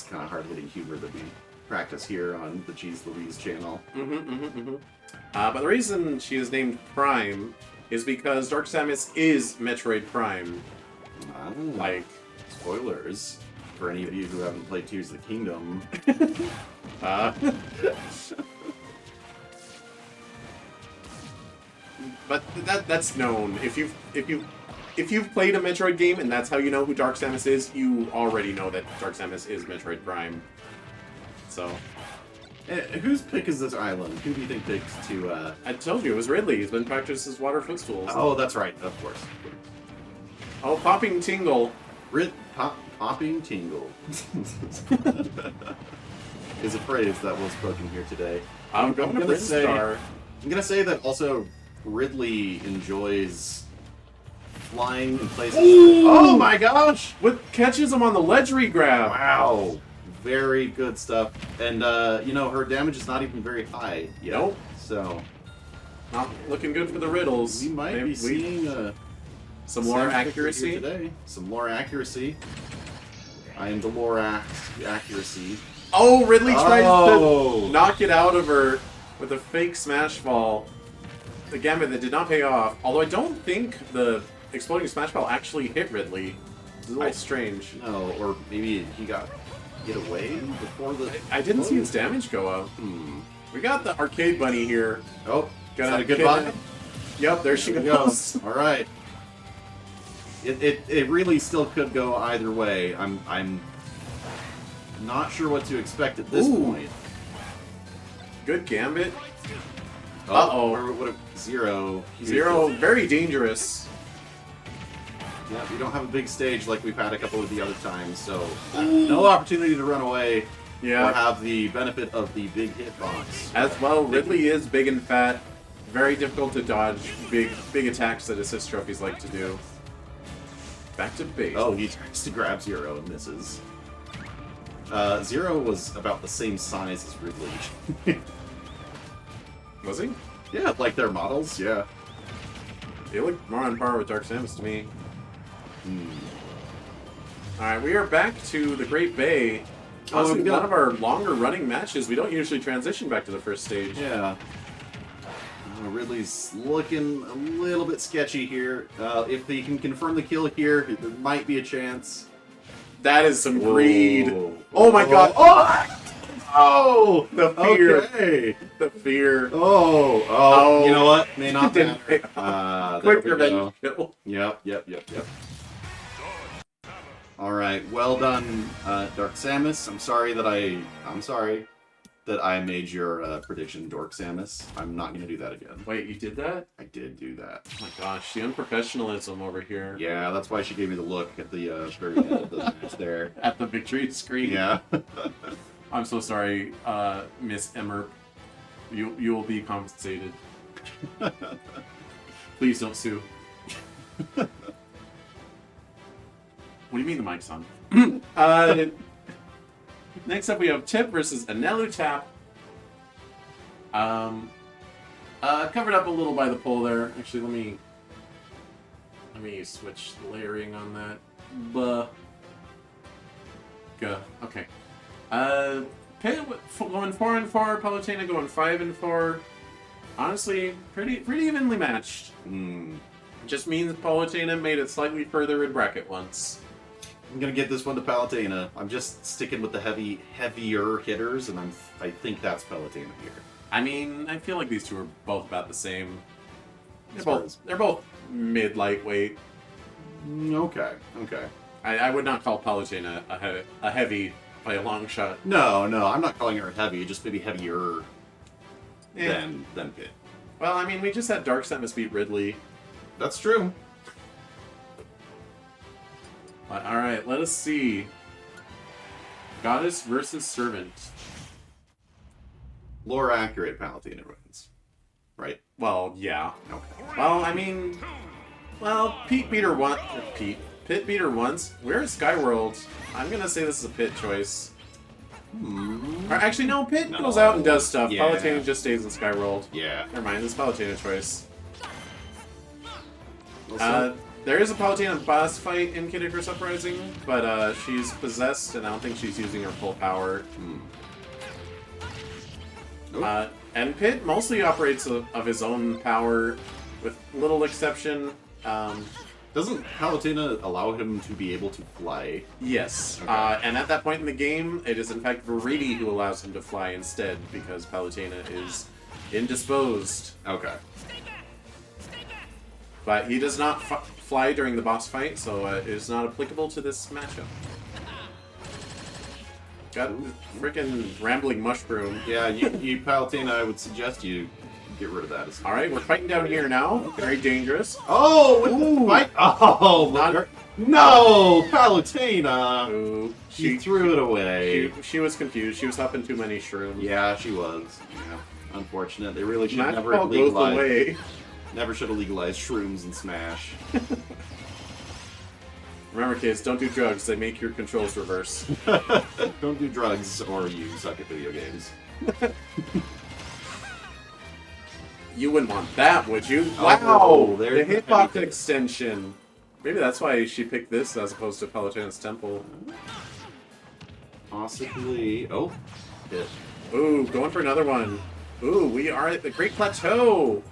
kind of hard-hitting humor that we practice here on the Cheese Louise channel. But the reason she is named Prime is because Dark Samus is Metroid Prime. Like, spoilers for any of you who haven't played Tears of the Kingdom. But that's known. If you've played a Metroid game and that's how you know who Dark Samus is, you already know that Dark Samus is Metroid Prime. So, Whose pick is this island? Who do you think picked to... I told you, it was Ridley. He's been practicing his water footstools. Oh, that's right. Of course. Oh, Popping Tingle. Popping Tingle. is a phrase that was spoken here today. I'm going to Brinstar. I'm going to say that also Ridley enjoys flying in places... Ooh! Oh my gosh! What catches him on the ledge regrab? Wow. Very good stuff. And, her damage is not even very high yet. Nope. So... Not looking good for the riddles. We might be seeing some lore accuracy today. Some lore accuracy. I am the lore accuracy. Oh, Ridley tries to knock it out of her with a fake smash fall. The gambit that did not pay off. Although I don't think the exploding smash ball actually hit Ridley. It's a little strange. No, or maybe he got hit away before the... I didn't see his damage go up. We got the arcade bunny here. Oh, got a good button. Yep, there she goes. All right. It really still could go either way. I'm not sure what to expect at this point. Good gambit. Uh-oh. What a Zero. Zero, very dangerous. Yeah, we don't have a big stage like we've had a couple of the other times, so no opportunity to run away or have the benefit of the big hitbox. As well, Ridley is big and fat. Very difficult to dodge big attacks that assist trophies like to do. Back to base. Oh, he tries to grab Zero and misses. Zero was about the same size as Ridley. Was he? Yeah, like their models, yeah. He looked more on par with Dark Samus to me. Alright, we are back to the Great Bay. Honestly, one of our longer running matches. We don't usually transition back to the first stage. Yeah. Ridley's looking a little bit sketchy here. If he can confirm the kill here, there might be a chance. That is some Whoa. greed. Oh my god. Oh! The fear. Okay. The fear. Oh. You know what? May not Didn't matter. Quick There we go. revenge kill. Yep. All right, well done, Dark Samus. I'm sorry that I made your prediction, Dork Samus. I'm not gonna do that again. Wait, you did that? I did do that. Oh my gosh, the unprofessionalism over here. Yeah, that's why she gave me the look at the very end of the match there. At the victory screen. Yeah. I'm so sorry, Miss Emmer. You will be compensated. Please don't sue. What do you mean the mic's on? Next up we have Tip versus Anelu Tap. Covered up a little by the pole there. Actually, let me switch the layering on that. Okay. Pit going 4-4. Palutena going 5-4. Honestly, pretty evenly matched. Just means Palutena made it slightly further in bracket once. I'm gonna get this one to Palutena. I'm just sticking with the heavier hitters, and I think that's Palutena here. I mean, I feel like these two are both about the same. They're both mid-lightweight. Okay. I would not call Palutena a heavy by a long shot. No, I'm not calling her heavy. Just maybe heavier than Pit. Well, I mean, we just had Dark Samus beat Ridley. That's true. Alright, let us see. Goddess versus Servant. Lore accurate Palutena wins. Right? Well, yeah. Okay. Well, I mean... Well, Pit beat her once. We're at Skyworld. I'm gonna say this is a Pit choice. Or actually, no, Pit goes out and does stuff. Yeah. Palutena just stays in Skyworld. Yeah. Never mind, this is Palutena choice. Well, There is a Palutena boss fight in Kid Icarus Uprising, but she's possessed, and I don't think she's using her full power. And Pit mostly operates of his own power, with little exception. doesn't Palutena allow him to be able to fly? Yes, Okay. and at that point in the game, it is in fact Frigate who allows him to fly instead, because Palutena is indisposed. Okay. But he does not fly during the boss fight, so it is not applicable to this matchup. Got freaking Rambling Mushroom. Yeah, you Palutena, I would suggest you get rid of that. Alright, we're fighting down here now. Okay. Very dangerous. Oh, with the fight! Oh, no! Palutena! Ooh, She threw it away. She was confused. She was hopping too many shrooms. Yeah, she was. Yeah. Unfortunate. They really should Match never ball have goes legalized. away. Never should have legalized shrooms in Smash. Remember, kids, don't do drugs. They make your controls reverse. Don't do drugs or you suck at video games. You wouldn't want that, would you? Oh, Wow! there's The the hitbox heavy extension. Maybe that's why she picked this as opposed to Palutena's Temple. Possibly. Oh, hit. Ooh, going for another one. Ooh, we are at the Great Plateau!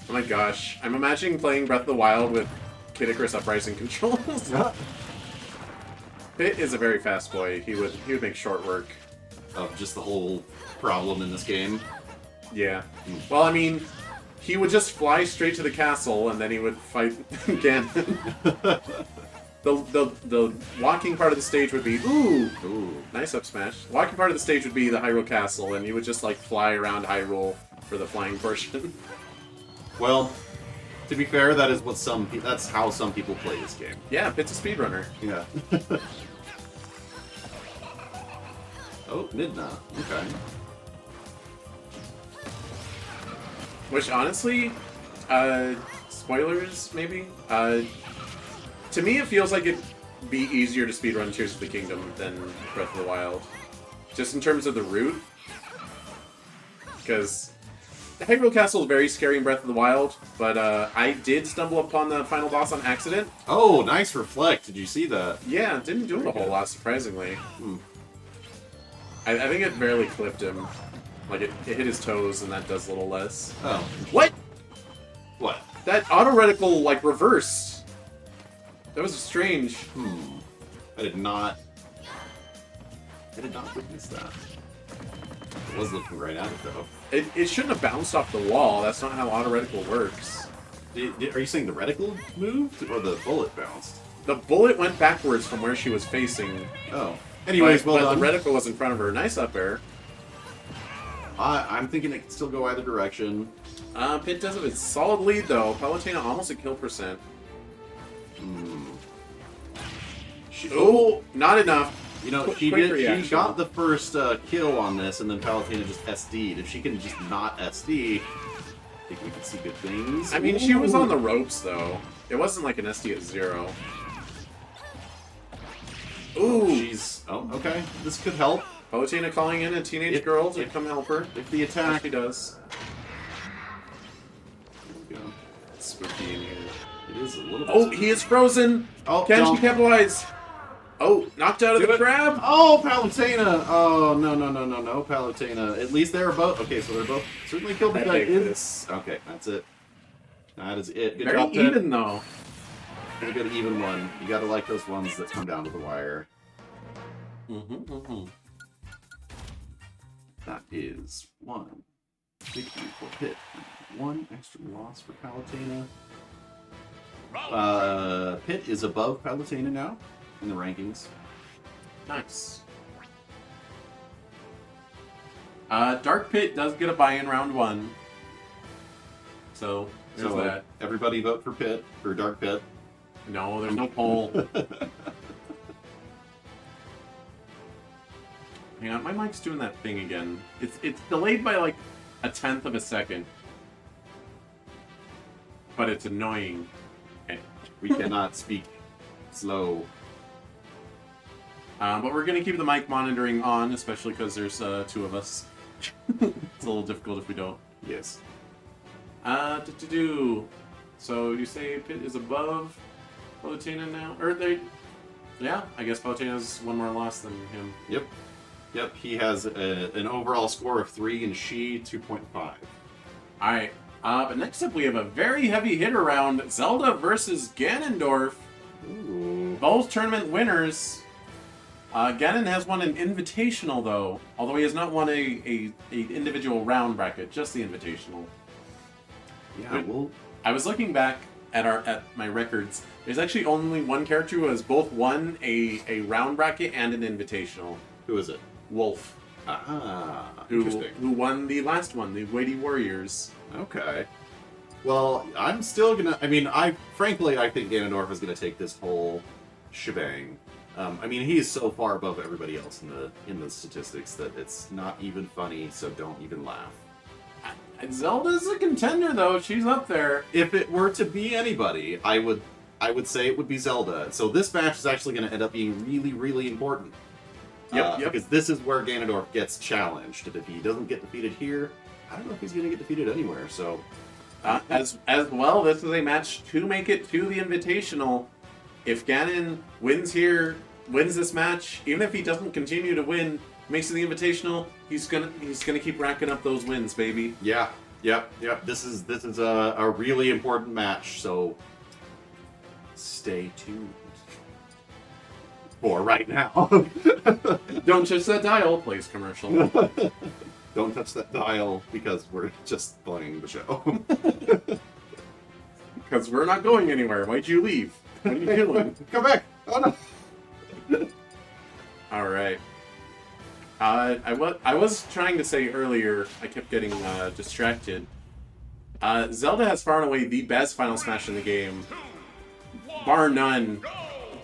Oh my gosh. I'm imagining playing Breath of the Wild with Kid Icarus Uprising controls. Pit is a very fast boy. He would make short work. Of just the whole problem in this game. Yeah. Well, I mean, he would just fly straight to the castle and then he would fight Ganon. The walking part of the stage would be ooh, nice up smash. Walking part of the stage would be the Hyrule Castle, and you would just like fly around Hyrule for the flying portion. Well, to be fair, that is what that's how some people play this game. Yeah, Pit's a speedrunner. Yeah. Oh, Midna. Okay. Which honestly, spoilers maybe. To me, it feels like it'd be easier to speedrun Tears of the Kingdom than Breath of the Wild, just in terms of the route. Because the Hyrule Castle is very scary in Breath of the Wild, but I did stumble upon the final boss on accident. Oh, nice reflect. Did you see that? Yeah, didn't do it a whole lot, surprisingly. I think it barely clipped him. Like, it hit his toes, and that does a little less. Oh. What? What? That auto reticle, like, reversed. That was strange. I did not witness that. I was looking right at it, though. It shouldn't have bounced off the wall. That's not how auto reticle works. Are you saying the reticle moved, or the bullet bounced? The bullet went backwards from where she was facing. Oh. Anyways, but well done. the reticle was in front of her. Nice up air. I'm thinking it can still go either direction. Pit does have a solid lead, though. Palutena almost a kill percent. Oh, not enough. You know, Quick she reaction. got the first kill on this, and then Palutena just SD'd. If she can just not SD, I think we can see good things. I mean, she was on the ropes, though. It wasn't like an SD at 0. Ooh! She's... Oh, okay. This could help. Palutena calling in a teenage girl to come help her. If the attack... She does. There we go. It's spooky in here. It is a little bit... Oh, he is frozen! Oh, Can don't. she capitalize? Oh, knocked out of the crab! Oh, Palutena! Oh, no, Palutena. At least they're both... Okay, so they're both certainly killed. I take this. Okay, that's it. That is it. Good Very job, Pit. even, though. Pretty good even one. You gotta like those ones that come down to the wire. That is one victory for Pit. One extra loss for Palutena. Pit is above Palutena now in the rankings. Nice. Dark Pit does get a buy-in round 1. So, there's that. Everybody vote for Pit, for Dark Pit. No, there's no poll. Hang on, my mic's doing that thing again. It's delayed by like 1/10 of a second. But it's annoying. Okay. We cannot speak slow. But we're going to keep the mic monitoring on, especially because there's 2 of us. It's a little difficult if we don't. Yes. So you say Pit is above Palutena now? Or they... Yeah, I guess Palutena has 1 more loss than him. Yep, he has an overall score of 3 and she 2.5. Alright, but next up we have a very heavy hitter round. Zelda versus Ganondorf. Ooh. Both tournament winners. Ganon has won an invitational though, although he has not won a individual round bracket, just the invitational. Yeah, well... I was looking back at my records. There's actually only one character who has both won a round bracket and an invitational. Who is it? Wolf. Ah, Who interesting. won the last one, the Weighty Warriors. Okay. Well, I'm still gonna... I mean, frankly, I think Ganondorf is gonna take this whole shebang. I mean, he is so far above everybody else in the statistics that it's not even funny, so don't even laugh. Zelda's a contender, though. She's up there. If it were to be anybody, I would say it would be Zelda. So this match is actually going to end up being really, really important. Yep. Because this is where Ganondorf gets challenged. And if he doesn't get defeated here, I don't know if he's going to get defeated anywhere. So, As well, this is a match to make it to the Invitational. If Ganon wins here, wins this match, even if he doesn't continue to win, makes it the Invitational, he's gonna keep racking up those wins, baby. yeah. Yep. This is a really important match. So stay tuned. For right now. Don't touch that dial, plays commercial. Don't touch that dial because we're just playing the show. Because we're not going anywhere. Why'd you leave? What are you doing? Come back! Oh no! Alright. I was trying to say earlier, I kept getting distracted. Zelda has far and away the best Final Smash in the game. Bar none.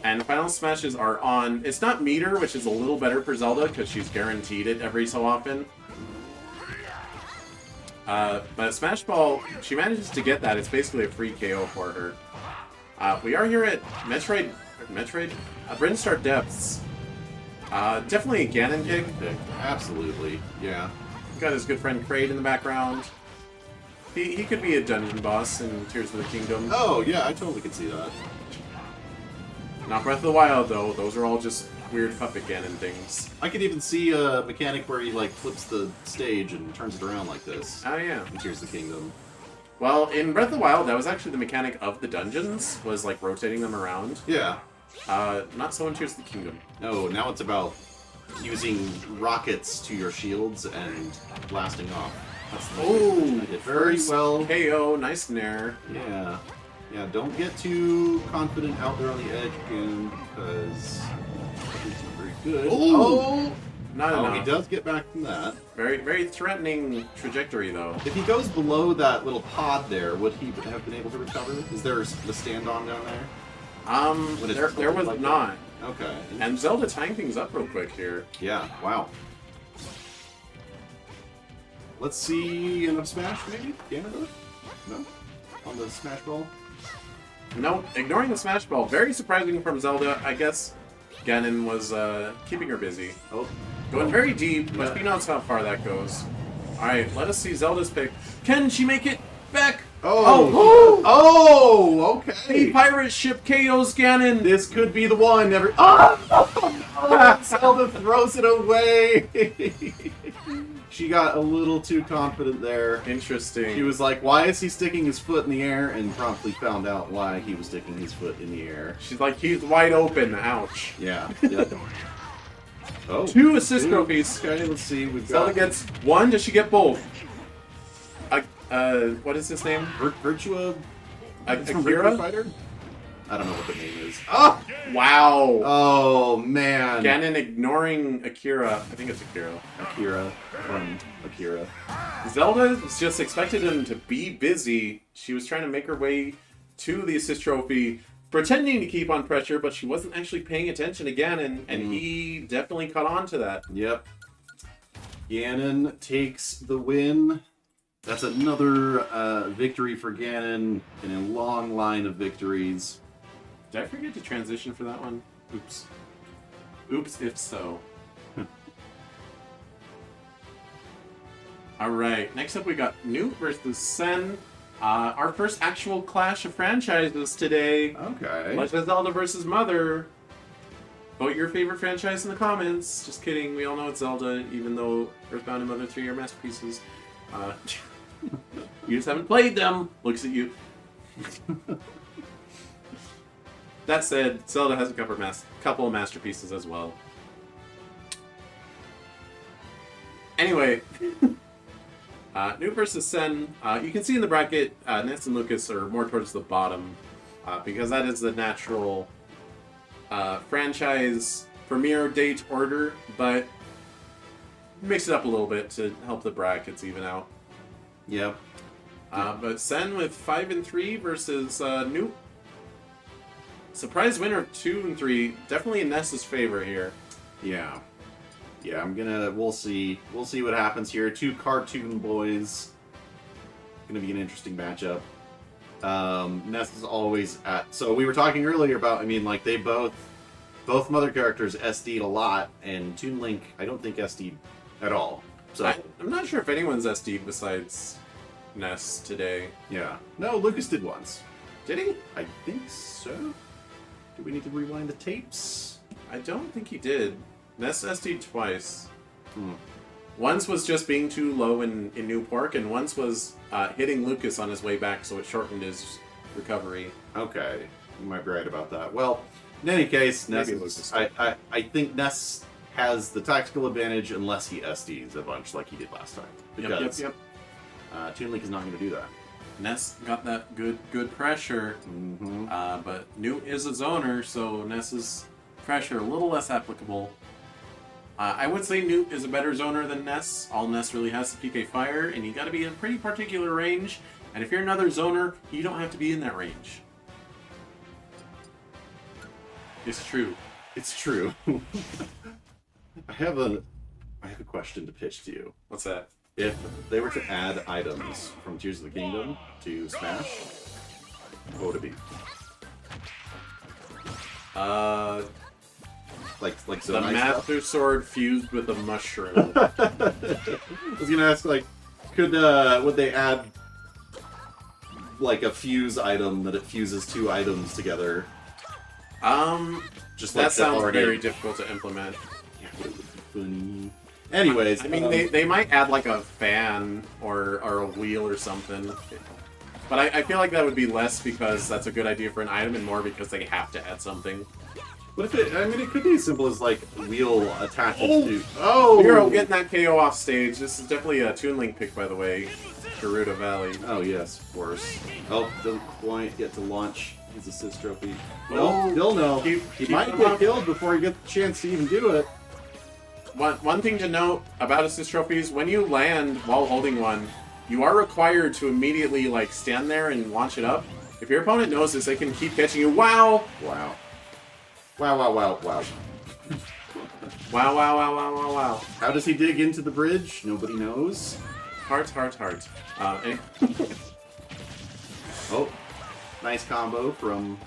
And Final Smashes are on... It's not meter, which is a little better for Zelda, because she's guaranteed it every so often. But Smash Ball, she manages to get that. It's basically a free KO for her. We are here at Metroid? Brinstar Depths. Definitely a Ganon kick. Absolutely, yeah. Got his good friend Kraid in the background. He could be a dungeon boss in Tears of the Kingdom. Oh, yeah, I totally could see that. Not Breath of the Wild, though. Those are all just weird puppet Ganon things. I could even see a mechanic where he like flips the stage and turns it around like this. Oh yeah. In Tears of the Kingdom. Well, in Breath of the Wild, that was actually the mechanic of the dungeons, was like rotating them around. Yeah. Not so in Tears of the Kingdom. No, now it's about using rockets to your shields and blasting off. That's the Oh, I did very well. KO, nice nair. Yeah. Yeah, don't get too confident out there on the edge again, because it's not very good. Oh! Not Oh, enough. he does get back from that. Very, very threatening trajectory, though. If he goes below that little pod there, would he have been able to recover? Is there the stand-on down there? There was like not. that? Okay. And Zelda tying things up real quick here. Yeah, wow. Let's see an up smash, maybe? Ganondorf? No? On the smash ball? No, ignoring the Smash Ball. Very surprising from Zelda. I guess Ganon was keeping her busy. Oh. Going very deep, but Yeah. who knows how far that goes. Alright, let us see Zelda's pick. Can she make it back? Oh! Oh! The Okay! pirate ship KOs Ganon! This could be the one. Oh! Zelda throws it away! She got a little too confident there. Interesting. She was like, why is he sticking his foot in the air? And promptly found out why he was sticking his foot in the air. She's like, he's wide open. Ouch. Yeah. Yeah. Oh. 2 assist trophies. Okay, let's see. We've Zelda got gets 1. Does she get both? What is his name? Virtua Akira? Fighter? I don't know what the name is. Oh! Wow. Oh, man. Ganon ignoring Akira. I think it's Akira. Akira from Akira. Zelda just expected him to be busy. She was trying to make her way to the assist trophy, pretending to keep on pressure, but she wasn't actually paying attention to Ganon, and he definitely caught on to that. Yep. Ganon takes the win. That's another victory for Ganon in a long line of victories. Did I forget to transition for that one? Oops. Oops, if so. Alright, next up we got Newt versus Sen. Our first actual clash of franchises today. Okay. Legend of Zelda versus Mother. Vote your favorite franchise in the comments. Just kidding, we all know it's Zelda, even though Earthbound and Mother 3 are masterpieces. You just haven't played them. Looks at you. That said, Zelda has a couple of masterpieces as well. Anyway, Newt versus Sen. You can see in the bracket, Ness and Lucas are more towards the bottom, because that is the natural franchise premiere date order, but mix it up a little bit to help the brackets even out. Yep. But Sen with 5 and 3 versus Newt. Surprise winner of 2 and 3. Definitely in Ness's favor here. Yeah. Yeah, we'll see. We'll see what happens here. 2 cartoon boys. Gonna be an interesting matchup. Ness is always at... So we were talking earlier about, I mean, like, they both mother characters SD'd a lot, and Toon Link, I don't think SD'd at all. So I'm not sure if anyone's SD'd besides Ness today. yeah. No, Lucas did once. Did he? I think so. Do we need to rewind the tapes? I don't think he did. Ness SD'd twice. Hmm. Once was just being too low in New Pork, and once was hitting Lucas on his way back, so it shortened his recovery. Okay. You might be right about that. Well, in any case, Ness Maybe is, Lucas. I think Ness has the tactical advantage unless he SDs a bunch like he did last time. Because Yep. Toon Link is not going to do that. Ness got that good pressure, Mm-hmm. but Newt is a zoner, so Ness's pressure a little less applicable. I would say Newt is a better zoner than Ness. All Ness really has is PK Fire, and you got to be in a pretty particular range. And if you're another zoner, you don't have to be in that range. It's true. It's true. I have a question to pitch to you. What's that? If they were to add items from Tears of the Kingdom to Smash, what would it be? Like The Zonai Master Sword fused with a mushroom. stuff? I was gonna ask, like, would they add like a fuse item that it fuses 2 items together? Just That like sounds already... very difficult to implement. Anyways, I mean, they might add like a fan or a wheel or something. But I feel like that would be less because that's a good idea for an item and more because they have to add something. what if it? I mean, it could be as simple as like wheel attaches to. Oh, Hero getting that KO off stage. This is definitely a Toon Link pick, by the way. Gerudo Valley. Oh yes, of course. Oh, doesn't quite get to launch his assist trophy. Oh, No, still no. keep He might him get up. killed before he gets the chance to even do it. One thing to note about assist trophies, when you land while holding one, you are required to immediately like stand there and launch it up. If your opponent knows this, they can keep catching you. Wow! Wow. Wow, wow, wow, wow. Wow, wow, wow, wow, wow, wow. How does he dig into the bridge? Nobody knows. Heart, heart, heart. Oh, nice combo from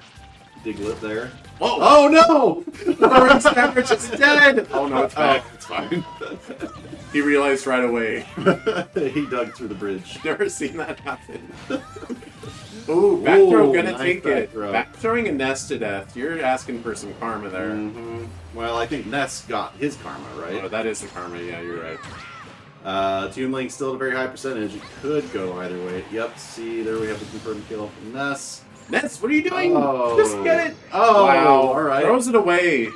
Diglett there. Whoa! Oh no! The Ring Average is dead! Oh no, it's back. It's fine. He realized right away. He dug through the bridge. Never seen that happen. Ooh, back throw gonna nice take back it. throw. Back throwing a Ness to death. You're asking for some karma there. Mhm. Well, I think Ness got his karma, right? Oh, that is the karma. Yeah, you're right. Toon Link still at a very high percentage. It could go either way. Yep, see, there we have the confirmed kill from Ness. Ness, what are you doing? Oh. Just get it. Oh, Wow. alright. Throws it away. I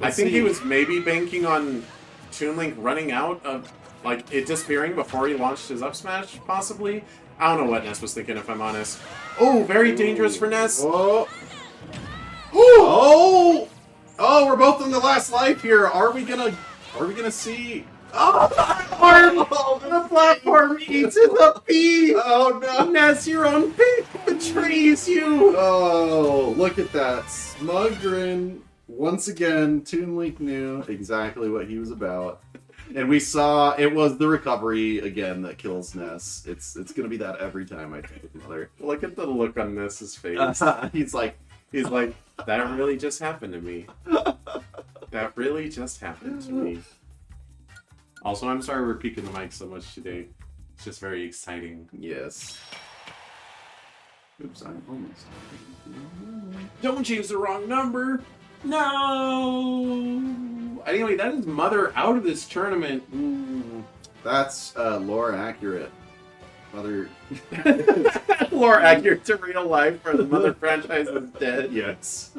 Let's think see. he was maybe banking on Toon Link running out of, like, it disappearing before he launched his up smash, possibly. I don't know what Ness was thinking, if I'm honest. Oh, very dangerous for Ness. Oh. Oh! Oh, we're both in the last life here. Are we gonna see? Oh, the platform! The platform eats in the pea! Oh no! Ness, your own pick betrays you! Oh, look at that. Smug grin. Once again, Toon Link knew exactly what he was about. And we saw it was the recovery again that kills Ness. It's gonna be that every time I think with Mother. Look at the look on Ness's face. He's like, That really just happened to me. That really just happened to me. Also, I'm sorry we're peeking the mic so much today. It's just very exciting. yes. Oops, I'm almost. Don't choose the wrong number! No! Anyway, that is Mother out of this tournament. That's lore accurate. Mother. More accurate to real life, where the Mother franchise is dead. Yes.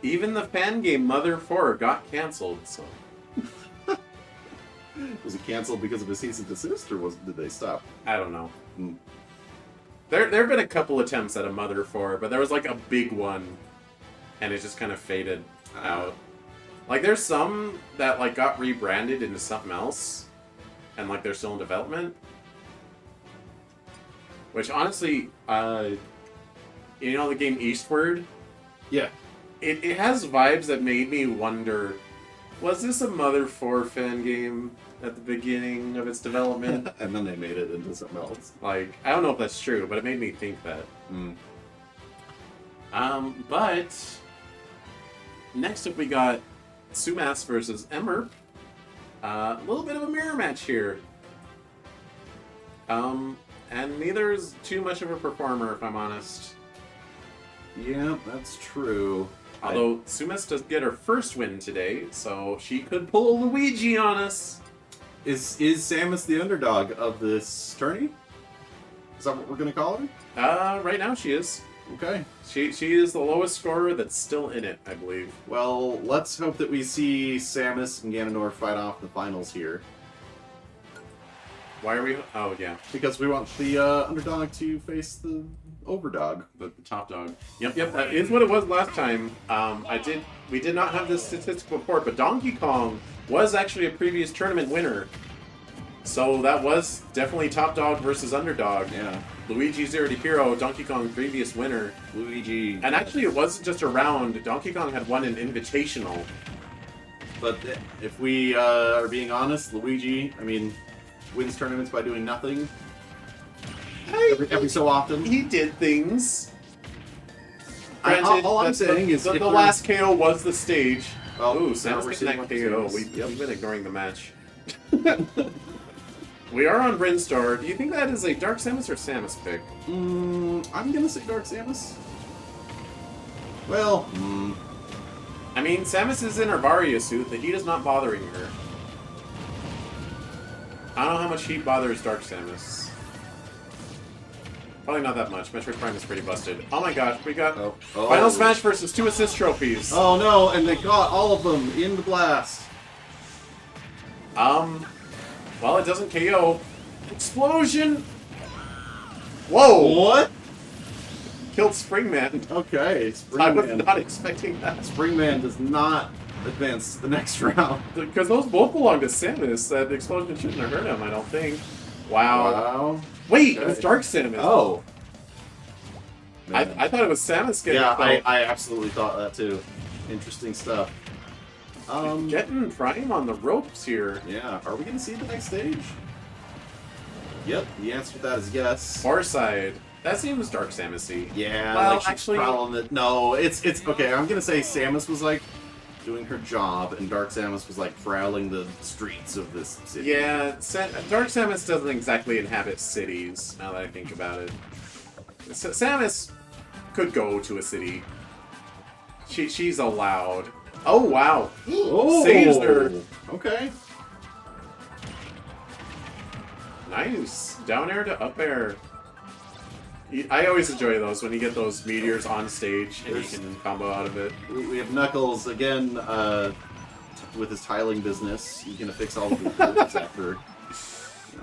Even the fan game Mother 4 got cancelled, so... Was it canceled because of a cease and desist, or did they stop? I don't know. Hmm. There have been a couple attempts at a Mother 4, but there was like a big one, and it just kind of faded out. Like, there's some that like got rebranded into something else, and like they're still in development. Which honestly, you know the game Eastward? Yeah. It has vibes that made me wonder, was this a Mother 4 fan game at the beginning of its development? And then they made it into something else. Like, I don't know if that's true, but it made me think that. Mm. But next up we got Samus versus Emmer. A little bit of a mirror match here. And neither is too much of a performer, if I'm honest. Yeah, that's true. Although Samus does get her first win today, so she could pull Luigi on us. Is Samus the underdog of this tourney? Is that what we're gonna call her? Right now she is. Okay. She is the lowest scorer that's still in it, I believe. Well, let's hope that we see Samus and Ganondorf fight off the finals here. Why are we? Oh yeah, Because we want the underdog to face the overdog. the top dog. Yep, that is what it was last time. We did not have this statistical report, but Donkey Kong was actually a previous tournament winner. So that was definitely top dog versus underdog. Yeah. Luigi Zero to Hero, Donkey Kong previous winner. Luigi. And actually it wasn't just a round, Donkey Kong had won an invitational. But if we are being honest, Luigi, I mean, wins tournaments by doing nothing every so often. He did things. Granted, All I'm saying is the if we're- last KO was the stage. Well, Ooh, now Samus we're getting seeing that what KO. Samus- We've been ignoring the match. We are on Brinstar. Do you think that is a Dark Samus or Samus pick? I'm gonna say Dark Samus. Well, I mean, Samus is in her Varia suit. The heat is not bothering her. I don't know how much heat bothers Dark Samus. Probably not that much. Metroid Prime is pretty busted. Oh my gosh, we got Final Smash versus 2 assist trophies. Oh no, and they got all of them in the blast. Well, it doesn't KO. Explosion! Whoa! What? Killed Springman. Okay, I was Springman. not expecting that. Springman does not advance to the next round. Because those both belong to Samus. That explosion shouldn't have hurt him, I don't think. Wow. Wow. Wait, Okay. it was Dark Samus. Oh. I thought it was Samus getting Yeah, killed. I absolutely thought that too. Interesting stuff. Getting Prime on the ropes here. Yeah, are we going to see the next stage? Yep, the answer to that is yes. Far side. That seems Dark Samus-y. Yeah, Well, like she's actually- prowling it. No, it's okay. I'm gonna say Samus was like doing her job, and Dark Samus was like prowling the streets of this city. Yeah, Dark Samus doesn't exactly inhabit cities, now that I think about it. Samus could go to a city. She's allowed. Oh, wow. Oh, Saves her. Okay. Nice. Down air to up air. I always enjoy those when you get those meteors on stage and you can combo out of it. We have Knuckles again with his tiling business. He's gonna fix all of the buildings after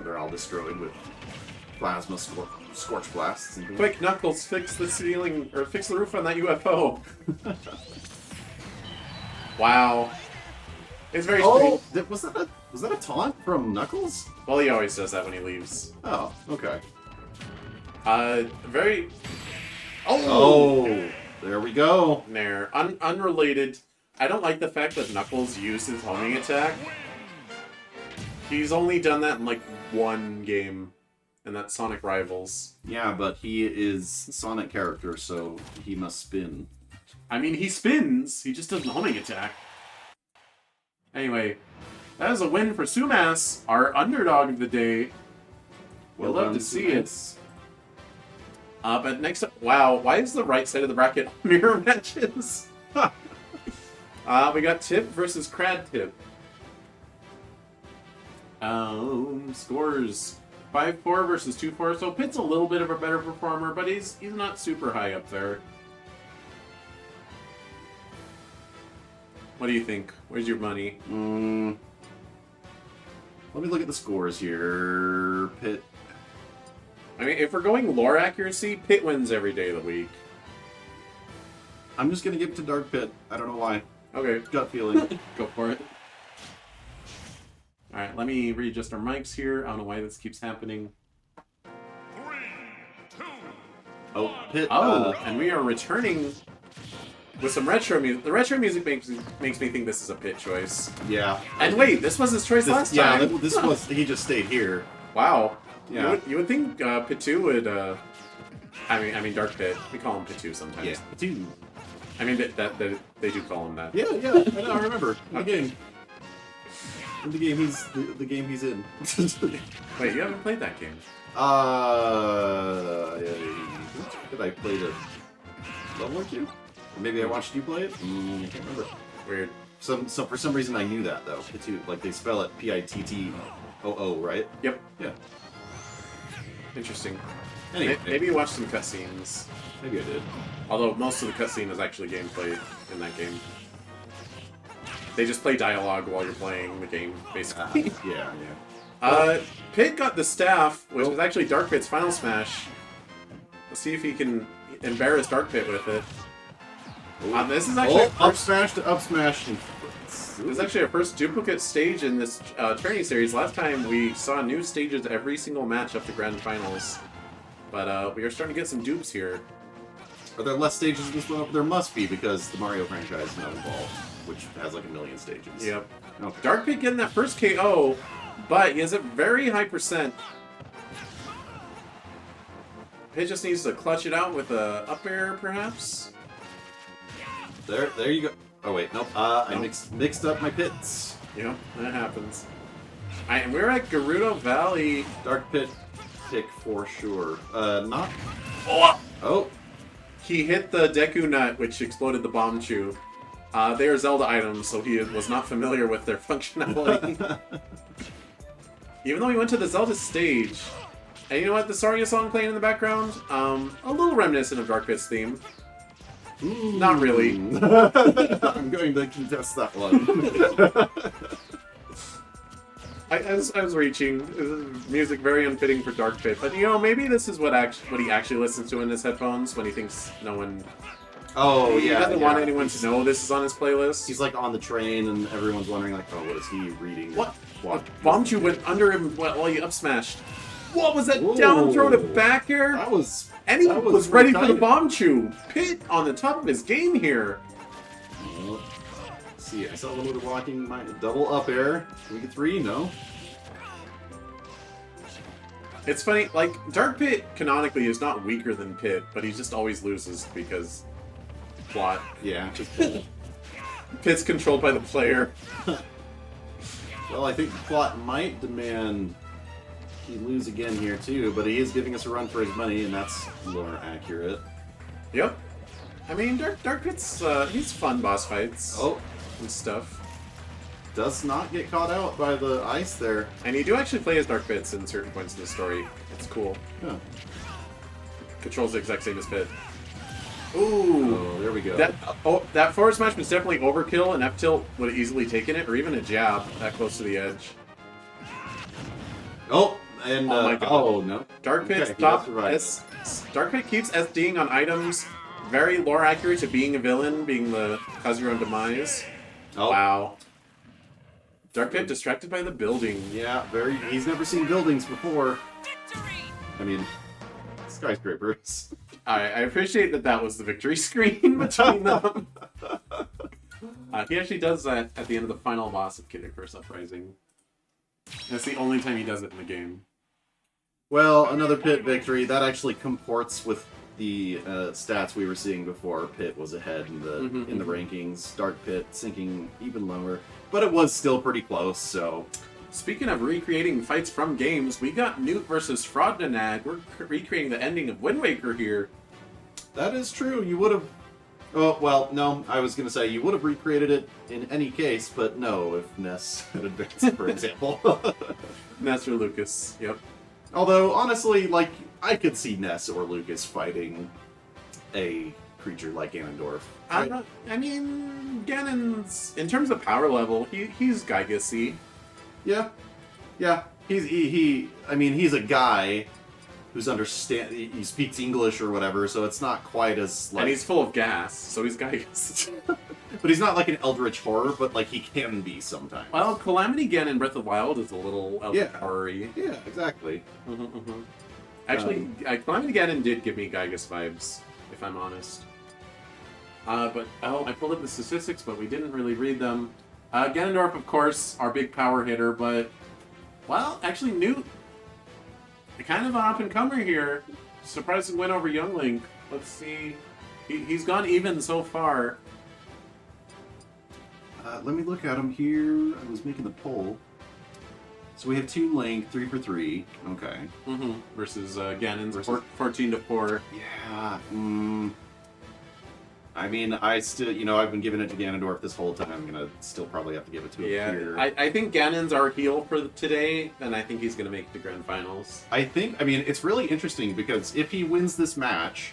they're all destroyed with plasma scorch blasts. And things. Quick, Knuckles, fix the ceiling or fix the roof on that UFO. Wow. It's very Oh, strange. was that a taunt from Knuckles? Well, he always does that when he leaves. Oh, okay. Very. Oh, there we go. Nair. Unrelated. I don't like the fact that Knuckles used his homing attack. He's only done that in like one game, and that's Sonic Rivals. Yeah, but he is Sonic character, so he must spin. I mean, he spins. He just doesn't homing attack. Anyway, that is a win for Sumas, our underdog of the day. We'll love to see it. But next up, wow, why is the right side of the bracket mirror matches? We got Tip versus Crad Tip. Scores 5-4 versus 2-4. So Pit's a little bit of a better performer, but he's not super high up there. What do you think? Where's your money? Let me look at the scores here. Pit. I mean, if we're going lore accuracy, Pit wins every day of the week. I'm just gonna give it to Dark Pit. I don't know why. Okay, Gut feeling. go for it. Alright, let me readjust our mics here. I don't know why this keeps happening. 3, 2, Oh, Pit. And we are returning with some retro music. The retro music makes me think this is a Pit choice. Yeah. And wait, this was his choice last Yeah, time. this was. He just stayed here. Wow. Yeah. You would think Pitu would. I mean Dark Pit. We call him Pitu sometimes. Yeah. Dude. I mean that they do call him that. Yeah. I know. I remember. In the game. In the game he's in. Wait, you haven't played that game? Did I play the level or two? Or maybe I watched you play it. I can't remember. Weird. So for some reason I knew that though. Pitu, like they spell it Pittoo, right? Yep. Yeah. Interesting. Anyway, Maybe you watched some cutscenes. maybe I did. Although most of the cutscene is actually gameplay in that game. They just play dialogue while you're playing the game, basically. Yeah. Pit got the staff, which was actually Dark Pit's final smash. Let's see if he can embarrass Dark Pit with it. This is actually up smash to up smash. This is actually our first duplicate stage in this Tourney series. Last time we saw new stages every single match up to Grand Finals. But we are starting to get some dupes here. Are there less stages in this one? There must be, because the Mario franchise is now involved, which has like 1 million stages. Yep. Okay. Dark Pit getting that first KO, but he has a very high percent. Pit just needs to clutch it out with a up air, perhaps? There you go. Oh wait, nope. I mixed up my pits. Yep, that happens. And we're at Gerudo Valley. Dark Pit pick for sure. Not. Oh! Oh. he hit the Deku nut, which exploded the Bombchu. They are Zelda items, so he was not familiar with their functionality. Even though he went to the Zelda stage. And you know what? The Saria song playing in the background? A little reminiscent of Dark Pit's theme. Not really. I'm going to contest that one. I was reaching. Music very unfitting for Dark Pit. But, you know, maybe this is what he actually listens to in his headphones when he thinks no one... Oh, he doesn't want anyone to know this is on his playlist. He's like on the train and everyone's wondering like, oh, what is he reading? What? Bombchu went under him while he up smashed. What was that down throw to back air? That was... And he was ready for the Bombchu. Pit on the top of his game here. Well, let's see, I saw a little bit of blocking my double up air. Can we get 3? No. It's funny, like, Dark Pit canonically is not weaker than Pit, but he just always loses because... plot. Yeah, just Pit's controlled by the player. Well, I think the plot might demand he lose again here too, but he is giving us a run for his money, and that's more accurate. Yep. I mean, Dark Pit's, he's fun boss fights. Oh. And stuff. Does not get caught out by the ice there. And you do actually play as Dark Pits in certain points in the story. It's cool. Yeah. Controls the exact same as Pit. Ooh. Oh, there we go. That forward smash was definitely overkill, and F-tilt would have easily taken it, or even a jab that close to the edge. Oh, and oh my God. Oh no. Dark Pit Okay, Dark Pit keeps SDing on items very lore accurate to being a villain, being the cause your own demise. Oh. Wow. Dark Pit distracted by the building. Yeah, he's never seen buildings before. I mean, skyscrapers. I appreciate that was the victory screen between them. He actually does that at the end of the final boss of Kid Icarus Uprising. That's the only time he does it in the game. Well, another Pit victory. That actually comports with the stats we were seeing before. Pit was ahead in the rankings. Dark Pit sinking even lower. But it was still pretty close, so... Speaking of recreating fights from games, we got Newt versus Frodnanag. We're recreating the ending of Wind Waker here. That is true. You would have... Oh, well, no. I was going to say you would have recreated it in any case, but no, if Ness had advanced, for example. Ness or Lucas, yep. Although, honestly, like, I could see Ness or Lucas fighting a creature like Ganondorf. I mean, Ganon's, in terms of power level, he's Gygus-y. Yeah. Yeah. I mean, he's a guy who's he speaks English or whatever, so it's not quite as like... And he's full of gas, so he's Gygus. But he's not like an eldritch horror, but like he can be sometimes. Well, Calamity Ganon in Breath of the Wild is a little eldritch horror-y. Yeah, exactly. Actually, Calamity Ganon did give me Gygus vibes, if I'm honest. But I pulled up the statistics, but we didn't really read them. Ganondorf, of course, our big power hitter, but... Well, actually, Newt, kind of an up-and-comer here. Surprised to win over Young Link. Let's see. He's gone even so far. Let me look at him here. I was making the poll. So we have Toon Link, 3 for 3. Okay. Versus Ganon's 14 to 4. Yeah. I mean, I still, I've been giving it to Ganondorf this whole time. I'm gonna still probably have to give it to him here. I think Ganon's our heel for today, and I think he's gonna make the grand finals. I mean, it's really interesting because if he wins this match,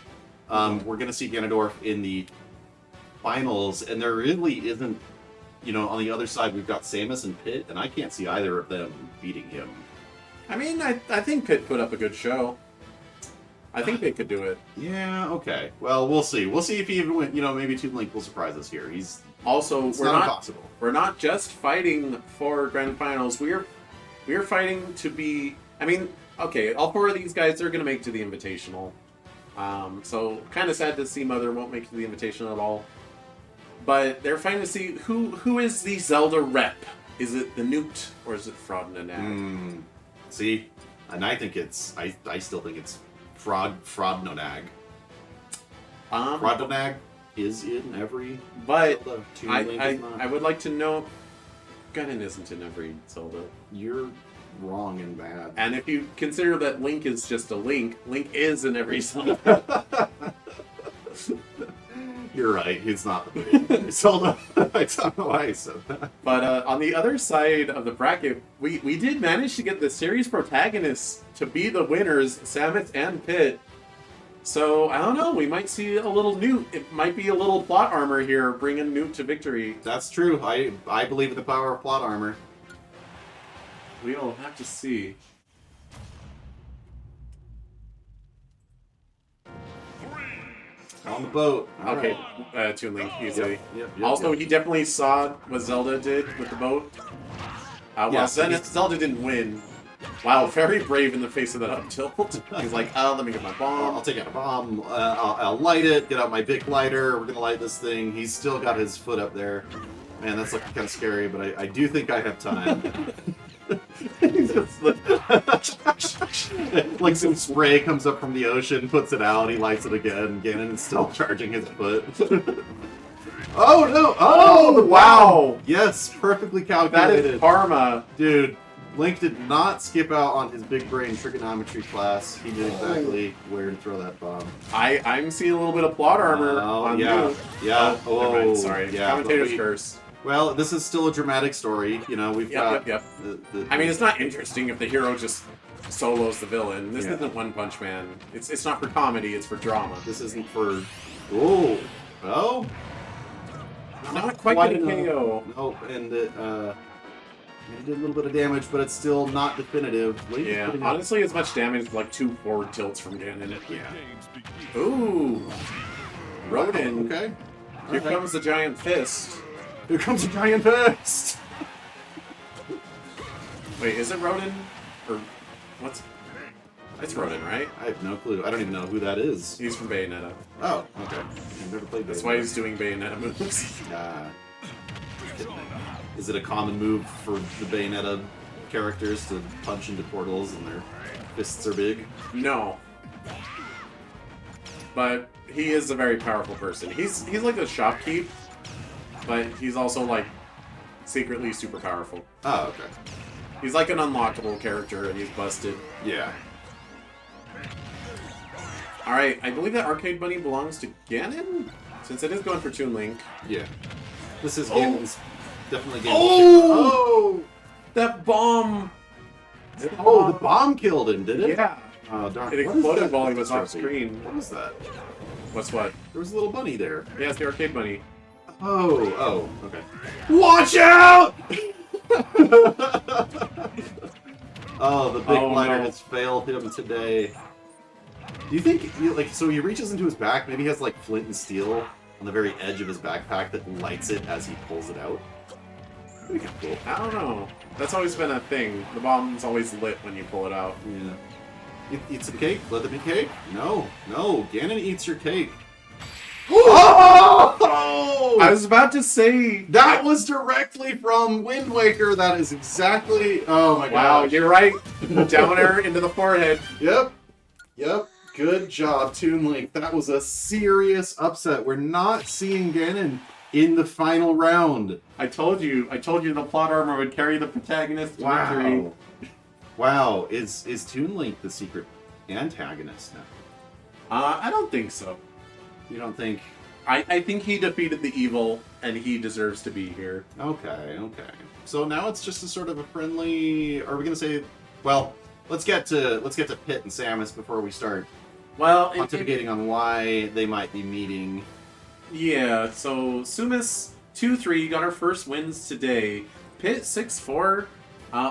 we're gonna see Ganondorf in the finals, and there really isn't, on the other side we've got Samus and Pit, and I can't see either of them beating him. I mean, I think Pit put up a good show. I think they could do it. Yeah, okay. Well, we'll see. We'll see if he even wins. Maybe Toon Link will surprise us here. It's not impossible. We're not just fighting for grand finals. We're fighting to be. I mean, okay, all 4 of these guys are going to make to the Invitational. So kind of sad to see Mother won't make it to the Invitational at all. But they're fighting to see who is the Zelda rep. Is it the Newt or is it Frodnanag? See, and I think I still think it's Frodnanag. Frodnanag is in every Zelda. But I would like to know Ganon isn't in every Zelda. You're wrong and bad. And if you consider that Link is just a Link is in every Zelda. You're right. He's not the main Zelda. I don't know why I said that. But on the other side of the bracket, we did manage to get the series protagonists to be the winners, Samus and Pit. So, I don't know, we might see a little Newt. It might be a little plot armor here, bringing Newt to victory. That's true. I believe in the power of plot armor. We'll have to see. On the boat. All Okay, right. Toon Link, easily. Yep, Also, yep. he definitely saw what Zelda did with the boat. Well, Yeah, so he's- Zelda didn't win. Wow, very brave in the face of that up tilt. He's like, oh, let me get my bomb. I'll take out a bomb. I'll light it. Get out my big lighter. We're gonna light this thing. He's still got his foot up there. Man, that's looking kind of scary, but I do think I have time. He's just like some spray comes up from the ocean, puts it out. He lights it again. Ganon is still charging his foot. Oh no! Oh wow! Yes, perfectly That calculated. is karma. Dude, Link did not skip out on his big brain trigonometry class. He knew exactly where to throw that bomb. I'm seeing a little bit of plot armor on yeah, Newt. yeah. Oh, never mind, Oh, sorry. yeah. Commentator's but curse. well, this is still a dramatic story. You know, we've got. Yep. The, I mean, it's not interesting if the hero just solos the villain. This Yeah. isn't One Punch Man. It's not for comedy. It's for drama. This isn't for. Oh, oh. Not quite quite gonna enough. KO. Nope, and it did a little bit of damage, but it's still not definitive. Link is Yeah, putting up- honestly, as much damage as like 2 forward tilts from Ganon. Yeah. Games begin. Ooh, Rodin. Okay. Here Alright. comes the giant fist. Here comes a giant fist. Wait, is it Rodin? Or what's? It's Rodin, right? I have no clue. I don't even know who that is. He's from Bayonetta. Oh, okay. I've never played That's Bayonetta. why he's doing Bayonetta moves. Is it a common move for the Bayonetta characters to punch into portals and their fists are big? No. But he is a very powerful person. He's like a shopkeep, but he's also like secretly super powerful. Oh, okay. He's like an unlockable character and he's busted. Yeah. Alright, I believe that Arcade Bunny belongs to Ganon? Since it is going for Toon Link. Yeah. This is Oh. Ganon's definitely Ganon's. Oh! That bomb! Oh, the bomb killed him, did it? Yeah. Oh, darn. It What is exploded that? while he was off Trophy? screen. What was that? What's what? There was a little bunny there. Yeah, it's the Arcade Bunny. Oh, okay. Watch out! Oh, the big Oh, lighter no. has failed him today. Do you think, so he reaches into his back, maybe he has like flint and steel on the very edge of his backpack that lights it as he pulls it out? That'd be kind of cool. I don't know. That's always been a thing. The bomb's always lit when you pull it out. Yeah. Eat some cake? Let it be cake? No, Ganon eats your cake. Oh! I was about to say That was directly from Wind Waker. That is exactly. Oh my Wow, god. you're right. Downer into the forehead. Yep. Good job, Toon Link. That was a serious upset. We're not seeing Ganon in the final round. I told you the plot armor would carry the protagonist to victory. Wow. Is Toon Link the secret antagonist now? I don't think so. You don't think? I think he defeated the evil, and he deserves to be here. Okay. So now it's just a sort of a friendly. Are we gonna say? Well, let's get to Pit and Samus before we start Well, pontificating on why they might be meeting. yeah. So Sumis 2-3 got our first wins today. Pit 6-4,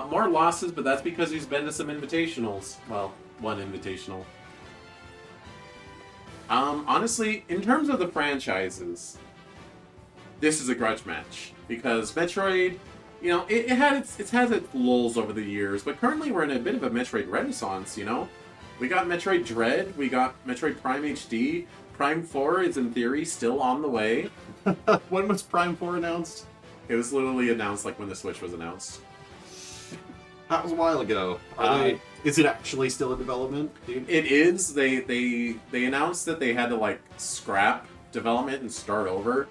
more losses, but that's because he's been to some invitationals. Well, one invitational. Honestly, in terms of the franchises, this is a grudge match because Metroid, you know, it has its lulls over the years, but currently we're in a bit of a Metroid renaissance. You know, we got Metroid Dread, we got Metroid Prime HD, Prime 4 is in theory still on the way. When was Prime 4 announced? It was literally announced like when the Switch was announced. That was a while ago. Is it actually still in development, dude? It is. They announced that they had to like scrap development and start over.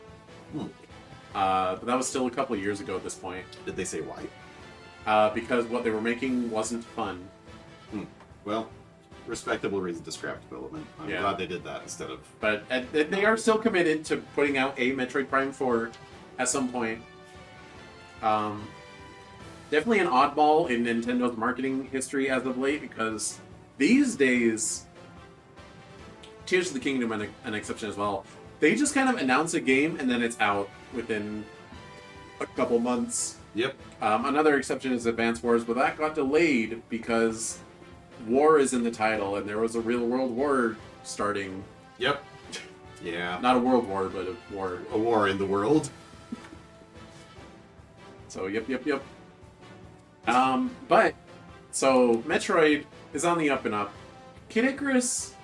But that was still a couple of years ago at this point. Did they say why? Because what they were making wasn't fun. Well, respectable reason to scrap development. I'm Yeah. glad they did that instead of. But they are still committed to putting out a Metroid Prime 4 at some point. Definitely an oddball in Nintendo's marketing history as of late, because these days, Tears of the Kingdom an exception as well, they just kind of announce a game and then it's out within a couple months. Yep. Another exception is Advance Wars, but that got delayed because war is in the title and there was a real world war starting. Yep. Yeah. Not a world war, but a war. A war in the world. So, yep. But, so, Metroid is on the up and up. Kid Icarus,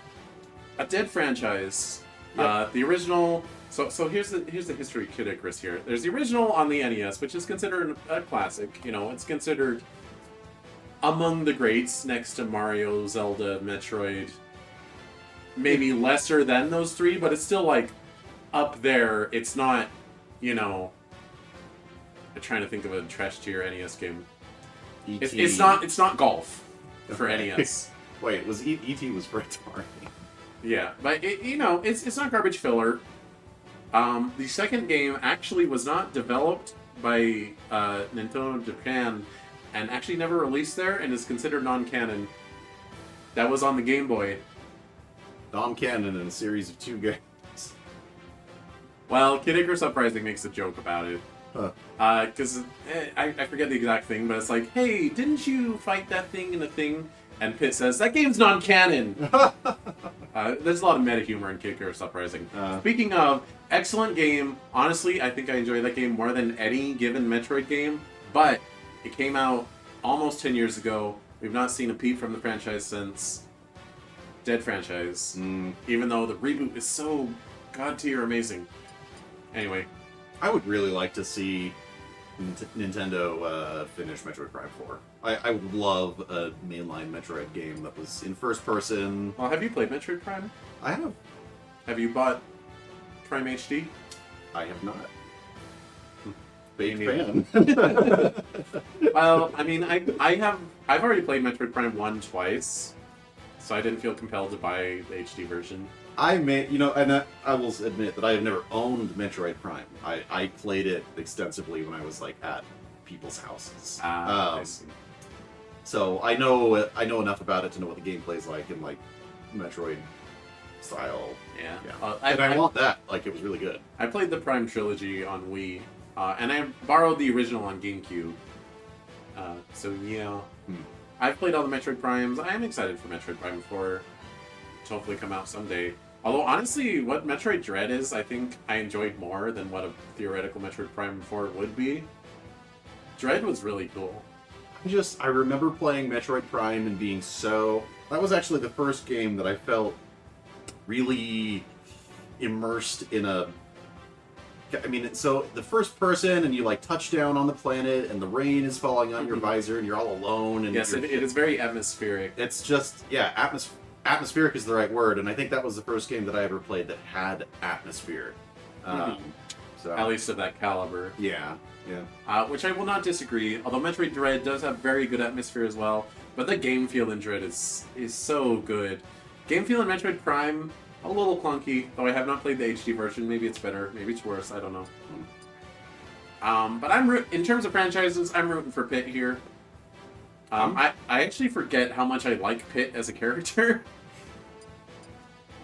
a dead franchise. Yep. The original... So here's the history of Kid Icarus here. There's the original on the NES, which is considered a classic. You know, it's considered among the greats next to Mario, Zelda, Metroid. Maybe lesser than those three, but it's still, like, up there. It's not, you know... I'm trying to think of a trash tier NES game. E.T. It's not golf for Okay. NES. Wait, was E.T. was for Atari? Yeah, but it's not garbage filler. The second game actually was not developed by Nintendo Japan, and actually never released there, and is considered non-canon. That was on the Game Boy. Non-canon in a series of 2 games. Well, Kid Icarus Uprising makes a joke about it. Huh. Because I forget the exact thing, but it's like, hey, didn't you fight that thing in a thing? And Pit says, that game's non-canon! There's a lot of meta humor in Kid Icarus Uprising. Speaking of, excellent game. Honestly, I think I enjoyed that game more than any given Metroid game, but it came out almost 10 years ago. We've not seen a peep from the franchise since. Dead franchise. Even though the reboot is so god-tier amazing. Anyway. I would really like to see Nintendo finish Metroid Prime 4. I would love a mainline Metroid game that was in first person. Well, have you played Metroid Prime? I have. Have you bought Prime HD? I have not. Big Me fan. Well, I mean, I've already played Metroid Prime 1 twice, so I didn't feel compelled to buy the HD version. I will admit that I have never owned Metroid Prime. I played it extensively when I was like at people's houses. I see. So I know enough about it to know what the gameplay's like in like Metroid style. Yeah. I want that. Like, it was really good. I played the Prime trilogy on Wii, and I borrowed the original on GameCube. So yeah, I've played all the Metroid Primes. I am excited for Metroid Prime 4 to hopefully come out someday. Although honestly, what Metroid Dread is, I think I enjoyed more than what a theoretical Metroid Prime 4 would be. Dread was really cool. I remember playing Metroid Prime and being so... That was actually the first game that I felt really immersed in a... I mean, so the first person, and you like touch down on the planet, and the rain is falling on your visor, and you're all alone. And Yes, it is very atmospheric. It's just, yeah, atmospheric is the right word, and I think that was the first game that I ever played that had atmosphere. So At least of that caliber. yeah. Which I will not disagree, although Metroid Dread does have very good atmosphere as well, but the game feel in Dread is so good. Game feel in Metroid Prime, a little clunky, though I have not played the HD version. Maybe it's better, maybe it's worse, I don't know. But in terms of franchises, I'm rooting for Pit here. I actually forget how much I like Pit as a character.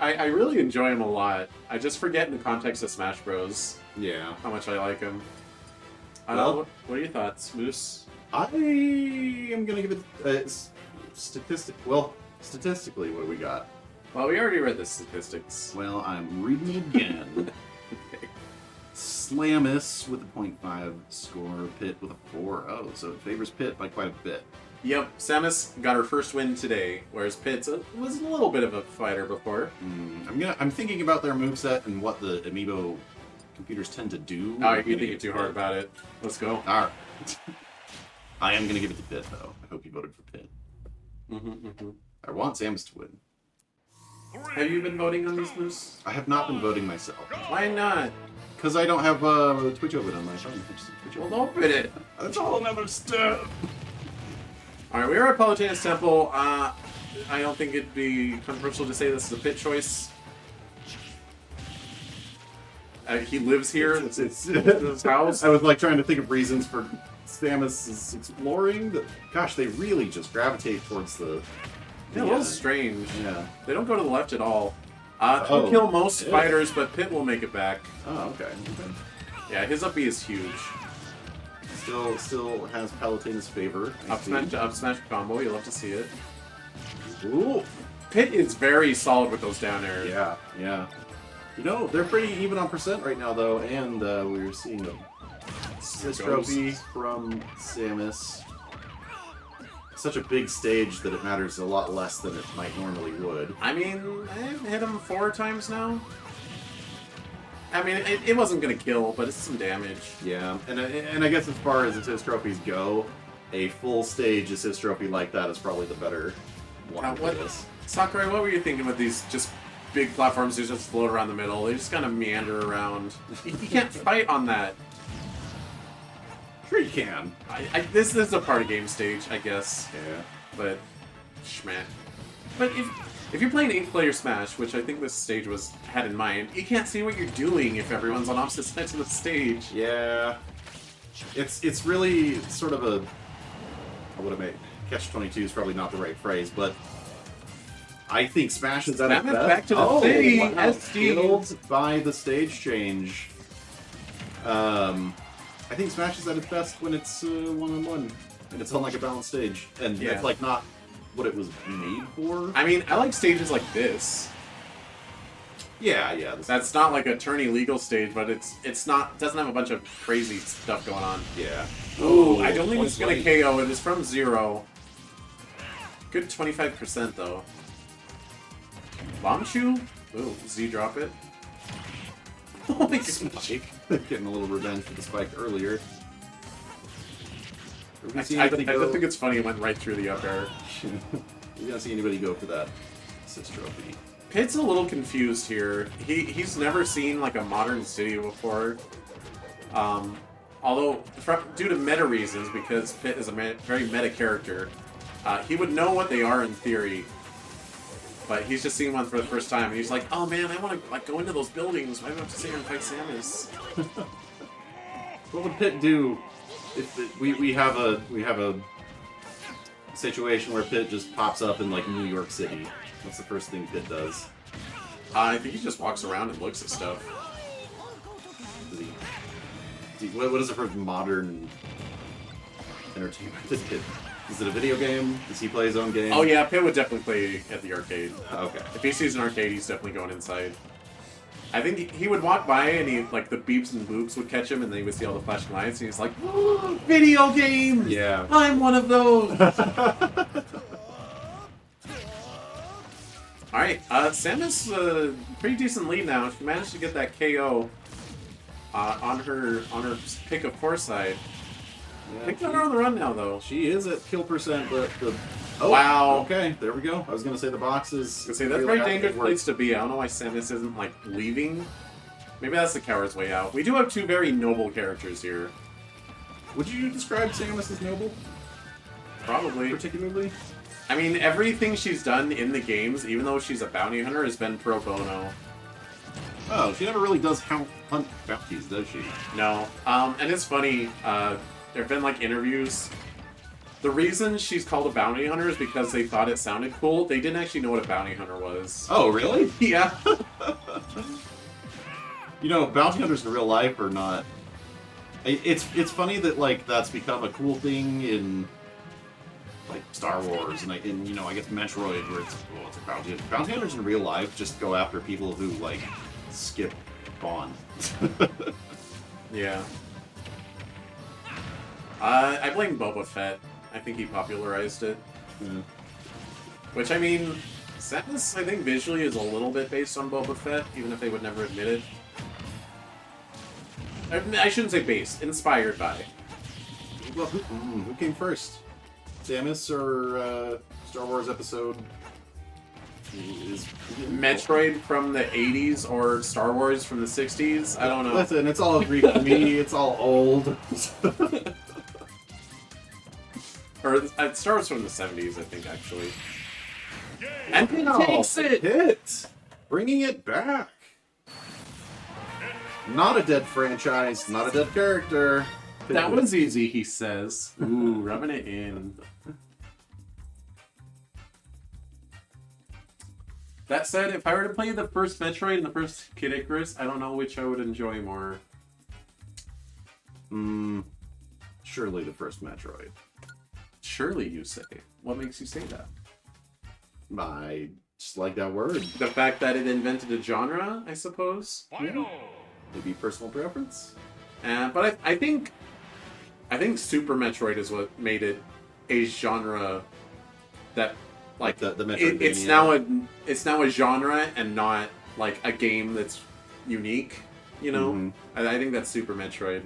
I really enjoy him a lot. I just forget in the context of Smash Bros. Yeah. How much I like him. Well, what are your thoughts, Moose? I am gonna give it statistically, what do we got? Well, we already read the statistics. Well, I'm reading it again. Okay. Slamus with a 0.5 score, Pit with a 4. Oh, so it favors Pit by quite a bit. Yep, Samus got her first win today, whereas Pit was a little bit of a fighter before. I'm thinking about their moveset and what the amiibo computers tend to do. Oh, you're thinking too hard about it. Let's go. Alright. I am gonna give it to Pit, though. I hope you voted for Pit. I want Samus to win. Have you been voting on these, Moose? I have not been voting myself. Why not? Because I don't have Twitch open on my phone. Twitch Well, open it. That's all another step. Alright, we are at Palutena's Temple. I don't think it'd be controversial to say this is a Pit choice. He lives here. It's his house. I was like trying to think of reasons for Samus's exploring. But gosh, they really just gravitate towards the. Yeah, a little strange. Yeah. They don't go to the left at all. He'll kill most spiders, but Pit will make it back. Oh, okay. Yeah, his up B is huge. Still has Palutena's favor. Up smash to up smash combo. You'll love to see it. Ooh. Pit is very solid with those down airs. Yeah, yeah. You know, they're pretty even on percent right now, though, and we're seeing a assist trophy from Samus. Such a big stage that it matters a lot less than it might normally would. I mean, I've hit him 4 times now. I mean, it wasn't going to kill, but it's some damage. Yeah, and I guess as far as assist trophies go, a full stage assist trophy like that is probably the better one for this. Sakurai, what were you thinking with these just big platforms that just float around the middle? They just kind of meander around. You can't fight on that. Sure you can. This is a party game stage, I guess. Yeah. But, schmeh. But if you're playing 8-player Smash, which I think this stage had in mind, you can't see what you're doing if everyone's on opposite sides of the stage. Yeah. It's really sort of a... What am I... Catch-22 is probably not the right phrase, but... I think Smash is at its best. Back to the city! Wow. SD. Killed by the stage change. I think Smash is at its best when it's one-on-one. And it's on like a balanced stage. And it's like not what it was made for. I mean, I like stages like this. Yeah, yeah. That's not like a Tourney legal stage, but it's not doesn't have a bunch of crazy stuff going on. Yeah. Ooh, I don't think it's gonna KO. It is from 0. Good 25% though. Bombchu? Ooh, Z drop it. Oh my god. Getting a little revenge for the spike earlier. I don't think it's funny it went right through the up air. You don't see anybody go for that assist trophy. Pit's a little confused here. He's never seen like a modern city before. Although, due to meta reasons, because Pit is a very meta character, he would know what they are in theory. But he's just seen one for the first time, and he's like, "Oh man, I want to like go into those buildings. Why do I have to sit here and fight Samus?" What would Pit do if we have a situation where Pit just pops up in like New York City? What's the first thing Pit does? I think he just walks around and looks at stuff. What is the first modern entertainment that Pit? Is it a video game? Does he play his own game? Oh yeah, Pit would definitely play at the arcade. Okay. If he sees an arcade, he's definitely going inside. I think he would walk by and he like the beeps and boops would catch him, and then he would see all the flashing lights, and he's like, "Oh, video games! Yeah. I'm one of those." All right, Samus, pretty decent lead now. She managed to get that KO on her pick of Foresight. Yeah, I think they're on the run now, though. She is at kill percent, but Wow. Okay, there we go. I was gonna say the box is. I was gonna say, that's a very dangerous place to be. I don't know why Samus isn't like leaving. Maybe that's the coward's way out. We do have 2 very noble characters here. Would you describe Samus as noble? Probably. Particularly? I mean, everything she's done in the games, even though she's a bounty hunter, has been pro bono. Oh, she never really does hunt bounties, does she? No. And it's funny, there have been like interviews. The reason she's called a bounty hunter is because they thought it sounded cool. They didn't actually know what a bounty hunter was. Oh, really? Yeah. You know, bounty hunters in real life are not... It's funny that, like, that's become a cool thing in, like, Star Wars and you know, I guess Metroid, where it's a bounty hunter. Bounty hunters in real life just go after people who, like, skip Bond. Yeah. I blame Boba Fett. I think he popularized it. Yeah. Which, I mean, Samus, I think, visually is a little bit based on Boba Fett, even if they would never admit it. I shouldn't say based, inspired by. Well, who came first? Samus or Star Wars episode? Metroid from the 80s or Star Wars from the 60s? I don't know. Listen, it's all Greek to me. It's all old. Or Star Wars from the 70s, I think, actually. And Pit takes it! Hit! Bringing it back. Not a dead franchise, not a dead character. That was easy, he says. Ooh, rubbing it in. That said, if I were to play the first Metroid and the first Kid Icarus, I don't know which I would enjoy more. Surely the first Metroid. Surely, you say. What makes you say that? I just like that word. The fact that it invented a genre, I suppose. Final. Maybe personal preference? But I think Super Metroid is what made it a genre that, like, the Metroidvania. it's now a genre and not like a game that's unique. You know, Mm-hmm. I think that's Super Metroid.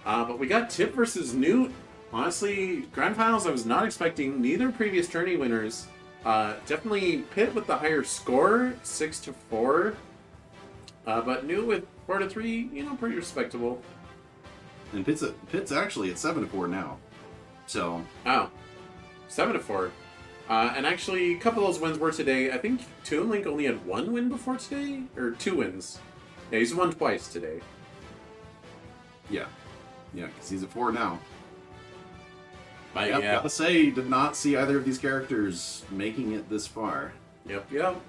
But we got Tip versus Newt. Honestly, Grand Finals I was not expecting. Neither previous tourney winners. Definitely Pit with the higher score, 6-4. But Newt with 4-3, you know, pretty respectable. And Pitt's actually at 7-4 now. So. Oh, 7-4. And actually, a couple of those wins were today. I think Toon Link only had one win before today? Or 2 wins. Yeah, he's won twice today. Yeah. Yeah, because he's at 4 now. But Yep, yeah. gotta say, did not see either of these characters making it this far. Yep.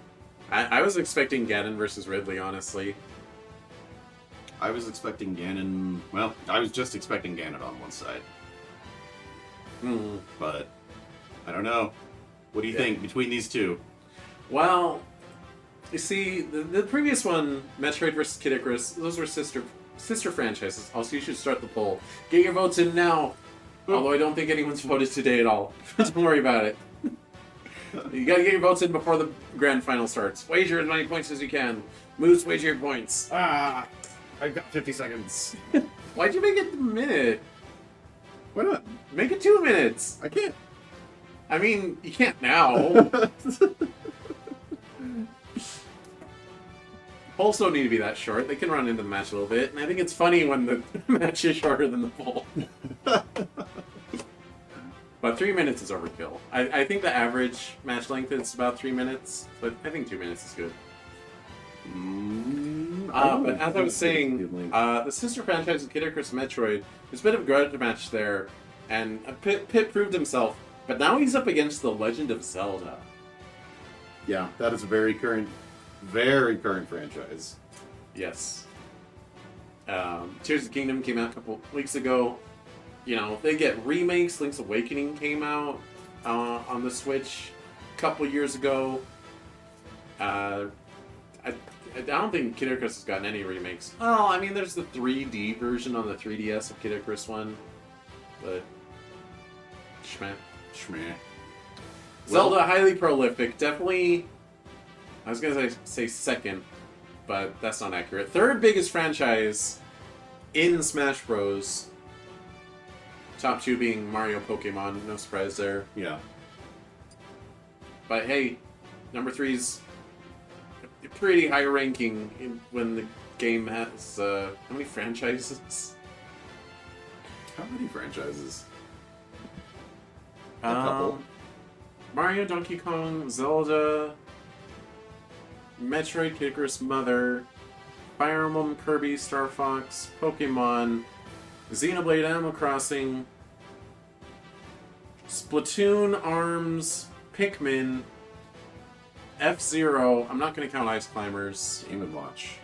I was expecting Ganon versus Ridley, honestly. I was expecting Ganon. Well, I was just expecting Ganon on one side. But I don't know. What do you think between these two? Well, you see, the previous one, Metroid versus Kid Icarus, those were sister franchises. Also, you should start the poll. Get your votes in now. Although I don't think anyone's voted today at all. Don't worry about it. You gotta get your votes in before the grand final starts. Wager as many points as you can. Moose, wager your points. I've got 50 seconds. Why'd you make it a minute? Why not? Make it 2 minutes. I can't. I mean, you can't now. Polls don't need to be that short. They can run into the match a little bit. And I think it's funny when the match is shorter than the poll. But 3 minutes is overkill. I think the average match length is about 3 minutes. But I think 2 minutes is good. But as I was saying, the sister franchise of Kid Icarus and Metroid, there's a bit of a grudge match there. And Pit proved himself. But now he's up against The Legend of Zelda. Yeah, that is a very current franchise. Yes. Tears of the Kingdom came out a couple weeks ago. You know, they get remakes. Link's Awakening came out on the Switch a couple years ago. I don't think Kid Icarus has gotten any remakes. Oh, I mean, there's the 3D version on the 3DS of Kid Icarus 1. But... Schmeh. Zelda, highly prolific. Definitely... I was going to say second, but that's not accurate. Third biggest franchise in Smash Bros. Top 2 being Mario, Pokemon. No surprise there. Yeah. But hey, number 3's a pretty high ranking when the game has... how many franchises? How many franchises? A couple. Mario, Donkey Kong, Zelda... Metroid, Kid Icarus, Mother, Fire Emblem, Kirby, Star Fox, Pokemon, Xenoblade, Animal Crossing, Splatoon, ARMS, Pikmin, F-Zero. I'm not going to count Ice Climbers. Game & Watch.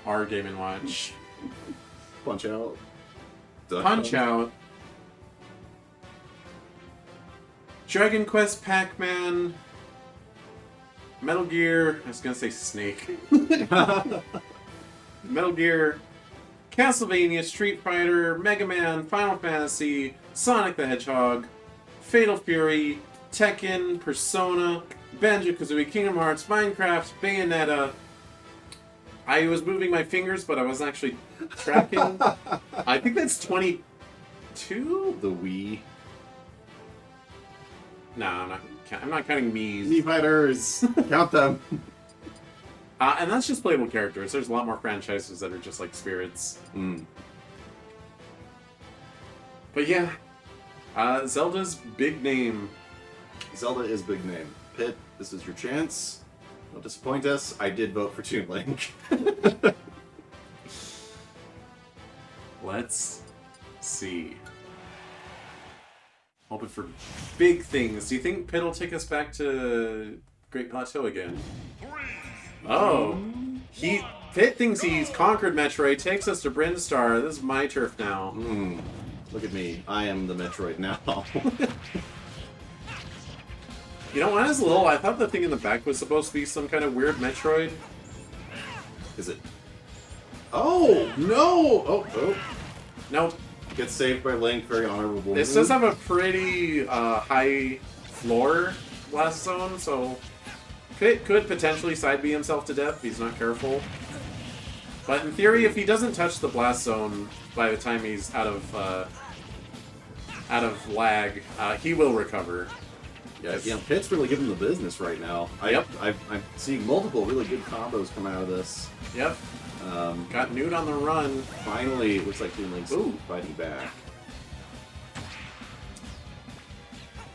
Our Game & Watch. Punch Out. Punch Out. Dragon Quest, Pac-Man, Metal Gear, I was gonna say Snake. Metal Gear, Castlevania, Street Fighter, Mega Man, Final Fantasy, Sonic the Hedgehog, Fatal Fury, Tekken, Persona, Banjo-Kazooie, Kingdom Hearts, Minecraft, Bayonetta. I was moving my fingers, but I wasn't actually tracking. I think that's 22? The Wii. No, I'm not counting Mii's. Mii Fighters. Count them. And that's just playable characters. There's a lot more franchises that are just like spirits. But yeah, Zelda's big name. Zelda is big name. Pit, this is your chance. Don't disappoint us. I did vote for Toon Link. Let's see. Hoping for big things. Do you think Pit will take us back to Great Plateau again? Oh. Pit thinks he's conquered Metroid, takes us to Brinstar. This is my turf now. Look at me. I am the Metroid now. You know, when I was little, I thought the thing in the back was supposed to be some kind of weird Metroid. Is it? Oh, no! Oh. Nope. Gets saved by Link. Very honorable This does have a pretty high floor blast zone, so Pit could potentially side B himself to death if he's not careful. But in theory, if he doesn't touch the blast zone by the time he's out of lag, he will recover. Yeah, Pit's really giving the business right now. Yep. I'm seeing multiple really good combos come out of this. Yep. Got Newt on the run. Finally, it looks like Toon Link's fighting back.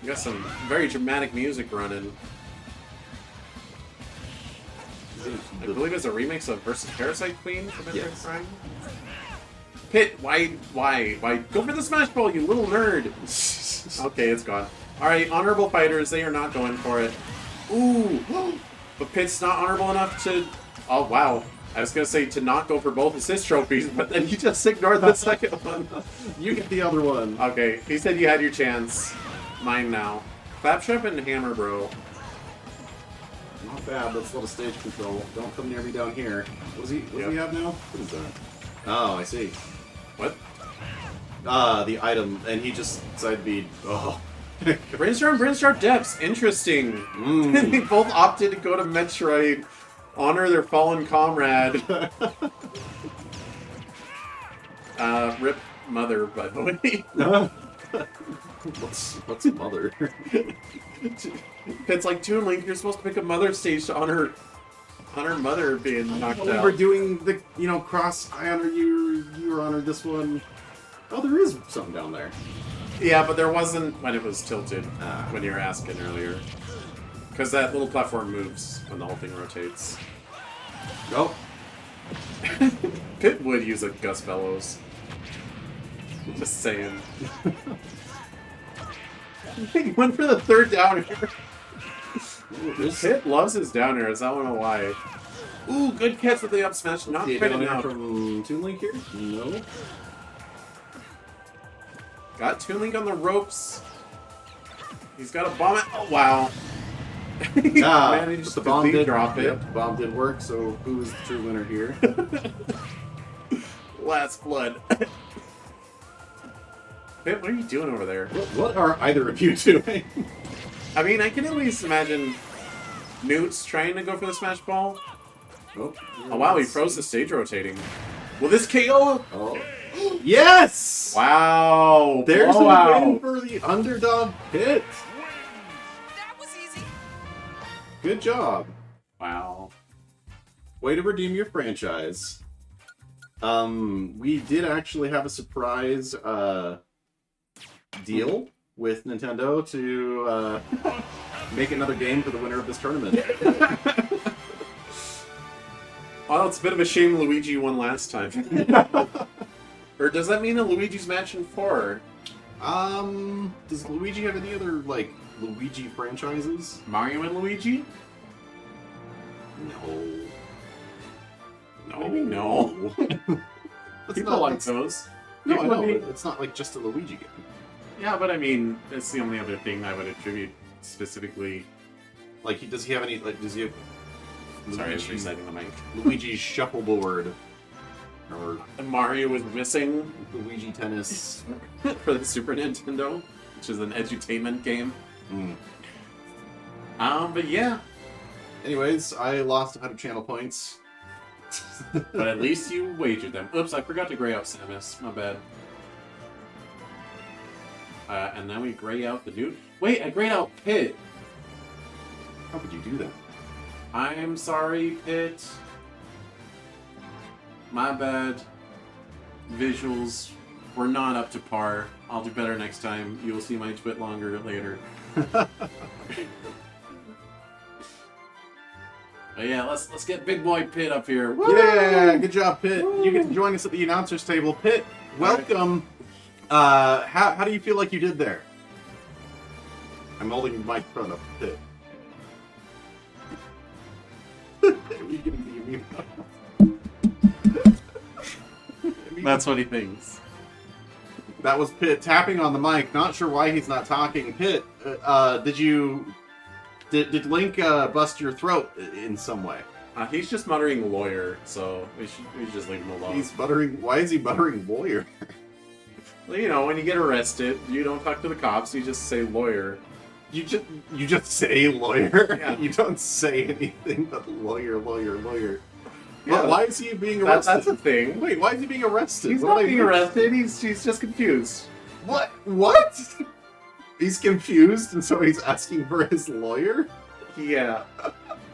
We got some very dramatic music running. I believe it's a remix of Versus Parasite Queen from Metroid Prime. Pit, why? Go for the Smash Ball, you little nerd! Okay, it's gone. Alright, honorable fighters, they are not going for it. Ooh! But Pit's not honorable enough to... Oh, wow. I was going to say to not go for both assist trophies, but then you just ignored the second one. You get the other one. Okay, he said you had your chance. Mine now. Claptrap and Hammer Bro. Not bad, that's a lot of stage control. Don't come near me down here. What does he have now? What is that? Oh, I see. What? The item, and he just side beat. Oh. Brinstar and Brinstar Depths. Interesting. They both opted to go to Metroid. Honor their fallen comrade. Rip Mother, by the way. What's Mother? It's like Toon Link, you're supposed to pick a Mother stage to honor Mother being knocked out. We're doing the, cross, I honor you, you honor this one. Oh, there is something down there. Yeah, but there wasn't when it was tilted, when you were asking earlier. Because that little platform moves when the whole thing rotates. Oh. Pit would use a Gust Bellows. Just saying. He went for the third down here. Pit loves his down airs, I don't know why. Ooh, good catch with the up smash. Not quite enough. From Toon Link here? No. Got Toon Link on the ropes. He's got a bomb. Oh, wow. He managed the to bomb did drop it. Yep, the bomb did work, so who is the true winner here? Last blood. Pit, what are you doing over there? What are either of you doing? I mean, I can at least imagine Newt's trying to go for the Smash Ball. Oh Wow, he froze the stage rotating. Will this KO? Oh. Yes! Wow! There's a blowout. win for the underdog Pit. That was easy. Good job. Wow. Way to redeem your franchise. We did actually have a surprise deal with Nintendo to make another game for the winner of this tournament. Well, it's a bit of a shame Luigi won last time. Or does that mean a Luigi's match in 4? Does Luigi have any other, Luigi franchises? Mario and Luigi? No. Maybe no. People like those. No, I People know, would be- but it's not just a Luigi game. Yeah, but I mean, that's the only other thing I would attribute specifically. Does he have any, does he have... Sorry, I was resetting the mic. Luigi's shuffleboard. Or And Mario was missing Luigi Tennis. for the Super Nintendo, which is an edutainment game. But yeah. Anyways, I lost 100 channel points. But at least you wagered them. Oops, I forgot to gray out Samus. My bad. And now we gray out the Newt. Wait, I grayed out Pit. How could you do that? I'm sorry, Pit. My bad. Visuals were not up to par. I'll do better next time. You will see my twit longer later. But yeah, let's get Big Boy Pit up here. Woo! Yeah, good job, Pitt. Woo! You get to join us at the announcers table. Pitt, welcome. How do you feel like you did there? I'm holding the microphone up to Pitt. Are we getting the amiibo? That's what he thinks. That was Pitt tapping on the mic. Not sure why he's not talking. Pitt, did Link bust your throat in some way? He's just muttering lawyer, so we should just leave him alone. He's muttering. Why is he muttering lawyer? Well, you know, when you get arrested, you don't talk to the cops, you just say lawyer. You just say lawyer. Yeah. You don't say anything but lawyer. Yeah, Why is he being arrested? that's a thing. Wait, why is he being arrested? He's What not did I being do? arrested, he's just confused. What? What? He's confused, and so he's asking for his lawyer? Yeah.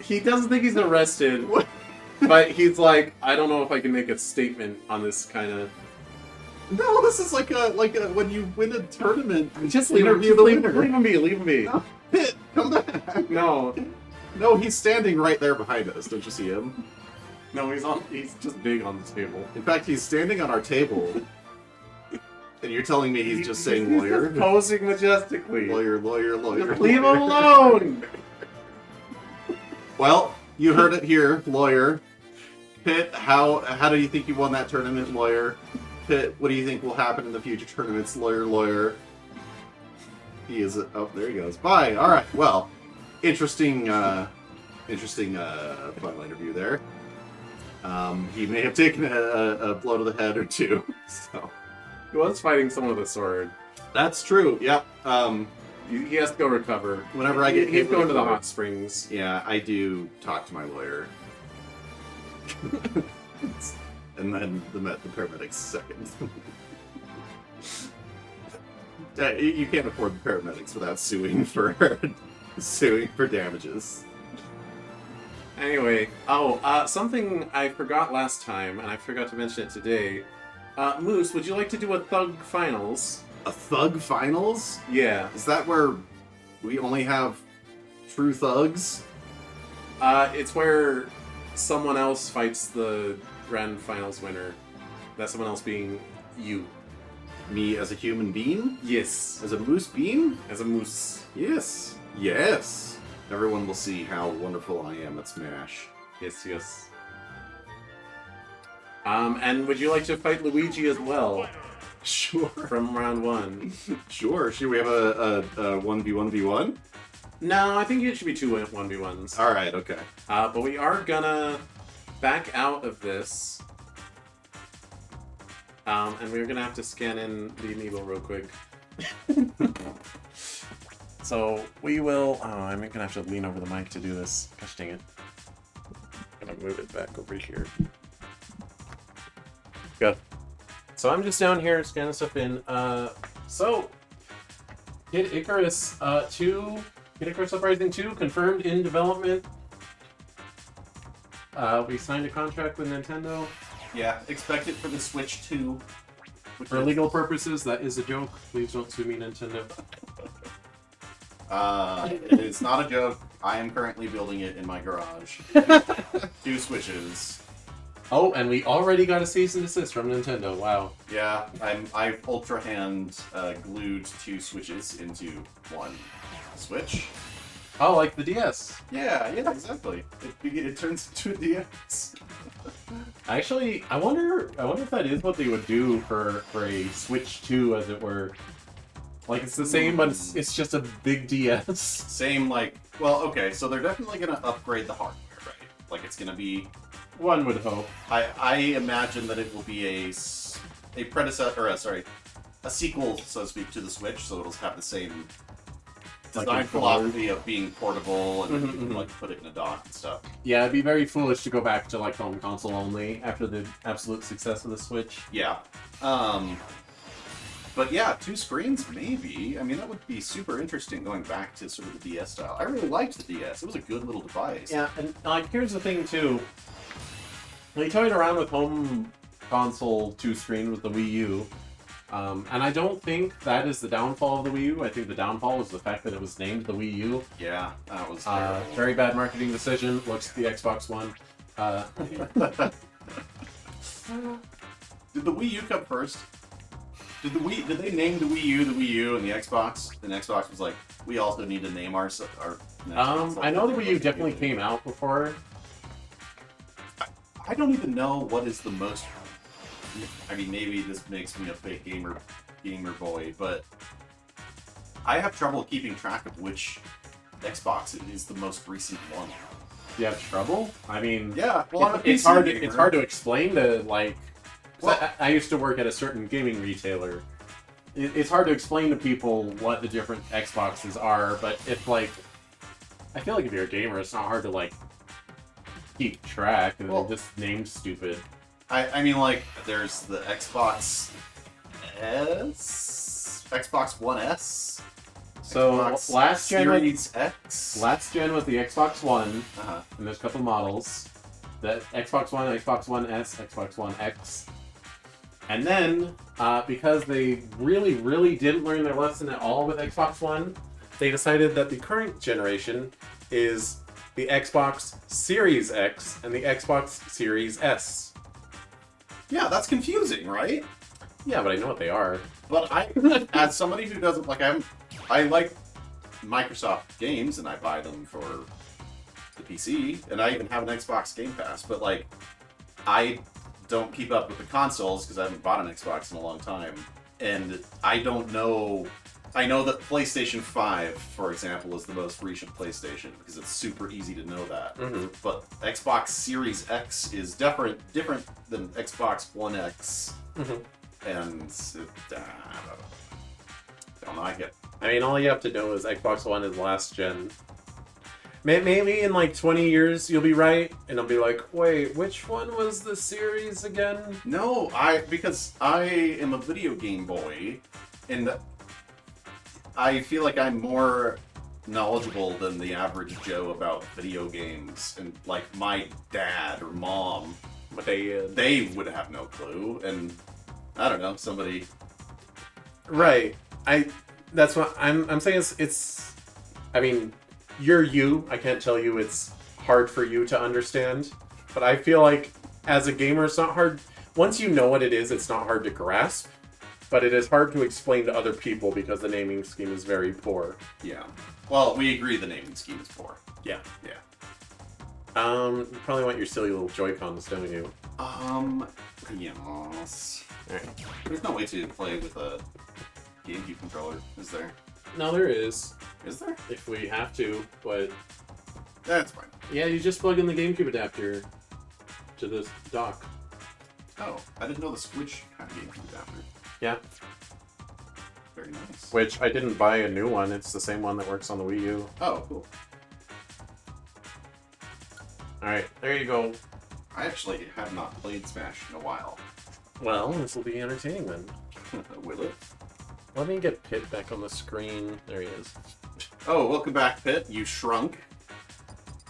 He doesn't think he's arrested, What? but he's like, I don't know if I can make a statement on this kind of... No, this is like a when you win a tournament. Just leave him, interview the leave winner. him be, leave him be. No, Pitt, come back. No, No, he's standing right there behind us. Don't you see him? no, he's just big on the table. In fact, he's standing on our table. And you're telling me he's just saying lawyer? Just posing majestically. Lawyer. Just leave him alone! Well, you heard it here, lawyer. Pitt, how do you think you won that tournament, lawyer? Pitt, what do you think will happen in the future tournaments, lawyer? He is... Oh, there he goes. Bye! Alright, well, interesting final interview there. He may have taken a blow to the head or two, so... He was fighting someone with a sword. That's true, yep. He has to go recover. Whenever I get He's hit with going to the a sword. hot springs. Yeah, I do talk to my lawyer. And then the paramedics second. You can't afford the paramedics without suing for damages. Anyway, something I forgot last time, and I forgot to mention it today. Moose, would you like to do a Thug Finals? A thug finals? Yeah. Is that where we only have true thugs? It's where someone else fights the grand finals winner. That someone else being you. Me as a human being? Yes. As a moose being? As a moose. Yes. Yes. Everyone will see how wonderful I am at Smash. Yes. And would you like to fight Luigi as well? Sure. From round 1. Sure. Should we have a 1v1v1? No, I think it should be 2 1v1s. Alright, okay. But we are gonna back out of this. And we're gonna have to scan in the amiibo real quick. So we will... Oh, I'm gonna have to lean over the mic to do this. Gosh dang it. I'm gonna move it back over here. Go. So I'm just down here scanning stuff in. So Kid Icarus 2, Kid Icarus Uprising 2 confirmed in development. We signed a contract with Nintendo. Yeah, expect it for the Switch 2. For legal purposes, that is a joke. Please don't sue me, Nintendo. It's not a joke. I am currently building it in my garage. 2 Switches. Oh, and we already got a cease and desist from Nintendo. Wow. Yeah, I've Ultra Hand glued 2 Switches into 1 Switch. Oh, like the DS. Yeah, exactly. It turns into a DS. Actually, I wonder if that is what they would do for a Switch 2, as it were. Like, it's the same, but it's just a big DS. Same, like, well, okay, so they're definitely gonna upgrade the hardware, right? Like, it's gonna be... One would hope. I imagine that it will be a predecessor, a sequel, so to speak, to the Switch, so it'll have the same design philosophy of being portable and you can like put it in a dock and stuff. Yeah, it'd be very foolish to go back to like home console only after the absolute success of the Switch. Yeah. But yeah, 2 screens, maybe. I mean, that would be super interesting going back to sort of the DS style. I really liked the DS. It was a good little device. Yeah, and like here's the thing too. When you toyed around with home console 2 screen with the Wii U, And I don't think that is the downfall of the Wii U. I think the downfall was the fact that it was named the Wii U. Yeah, that was terrible. Very bad marketing decision. Looks at the Xbox One. Did the Wii U come first? Did they name the Wii U, and the Xbox? And Xbox was like, we also need to name our next console. I know the Wii U definitely came out before. I don't even know what is the most. I mean, maybe this makes me a fake gamer boy, but I have trouble keeping track of which Xbox is the most recent one. You have trouble? I mean, Yeah, well, it's hard to explain to like. I used to work at a certain gaming retailer. It's hard to explain to people what the different Xboxes are, but if like, I feel like if you're a gamer, it's not hard to like keep track. And Well, they're just named stupid. I mean, like, there's the Xbox S, Xbox One S. So Xbox last gen Series X. Last gen was the Xbox One, Uh-huh. and there's a couple models. The Xbox One, Xbox One S, Xbox One X. And then, because they really, really didn't learn their lesson at all with Xbox One, they decided that the current generation is the Xbox Series X and the Xbox Series S. Yeah, that's confusing, right? Yeah, but I know what they are. But as somebody who doesn't like, I like Microsoft games and I buy them for the PC, and I even have an Xbox Game Pass. But like, I don't keep up with the consoles because I haven't bought an Xbox in a long time, and I don't know. I know that PlayStation 5, for example, is the most recent PlayStation because it's super easy to know that. Mm-hmm. But Xbox Series X is different than Xbox One X, Mm-hmm. and I don't like it. I mean, all you have to know is Xbox One is last gen. Maybe in like 20 years you'll be right, and I'll be like, wait, which one was the series again? No, because I am a video game boy, and I feel like I'm more knowledgeable than the average Joe about video games, and like my dad or mom, they would have no clue, and I don't know, somebody. Right. That's what I'm saying. It's. I mean, you're you. I can't tell you it's hard for you to understand, but I feel like as a gamer, it's not hard. Once you know what it is, it's not hard to grasp, but it is hard to explain to other people because the naming scheme is very poor. Yeah. Well, we agree the naming scheme is poor. Yeah. Yeah. You probably want your silly little Joy-Cons, don't you? Yes. Alright. There's no way to play with a GameCube controller, is there? No, there is. Is there? If we have to, but That's fine. yeah, you just plug in the GameCube adapter to this dock. Oh, I didn't know the Switch had a GameCube adapter. Yeah. Very nice. Which I didn't buy a new one. It's the same one that works on the Wii U. Oh, cool. Alright, there you go. I actually have not played Smash in a while. Well, this will be entertaining then. Will it? Let me get Pit back on the screen. There he is. Oh, welcome back, Pit. You shrunk.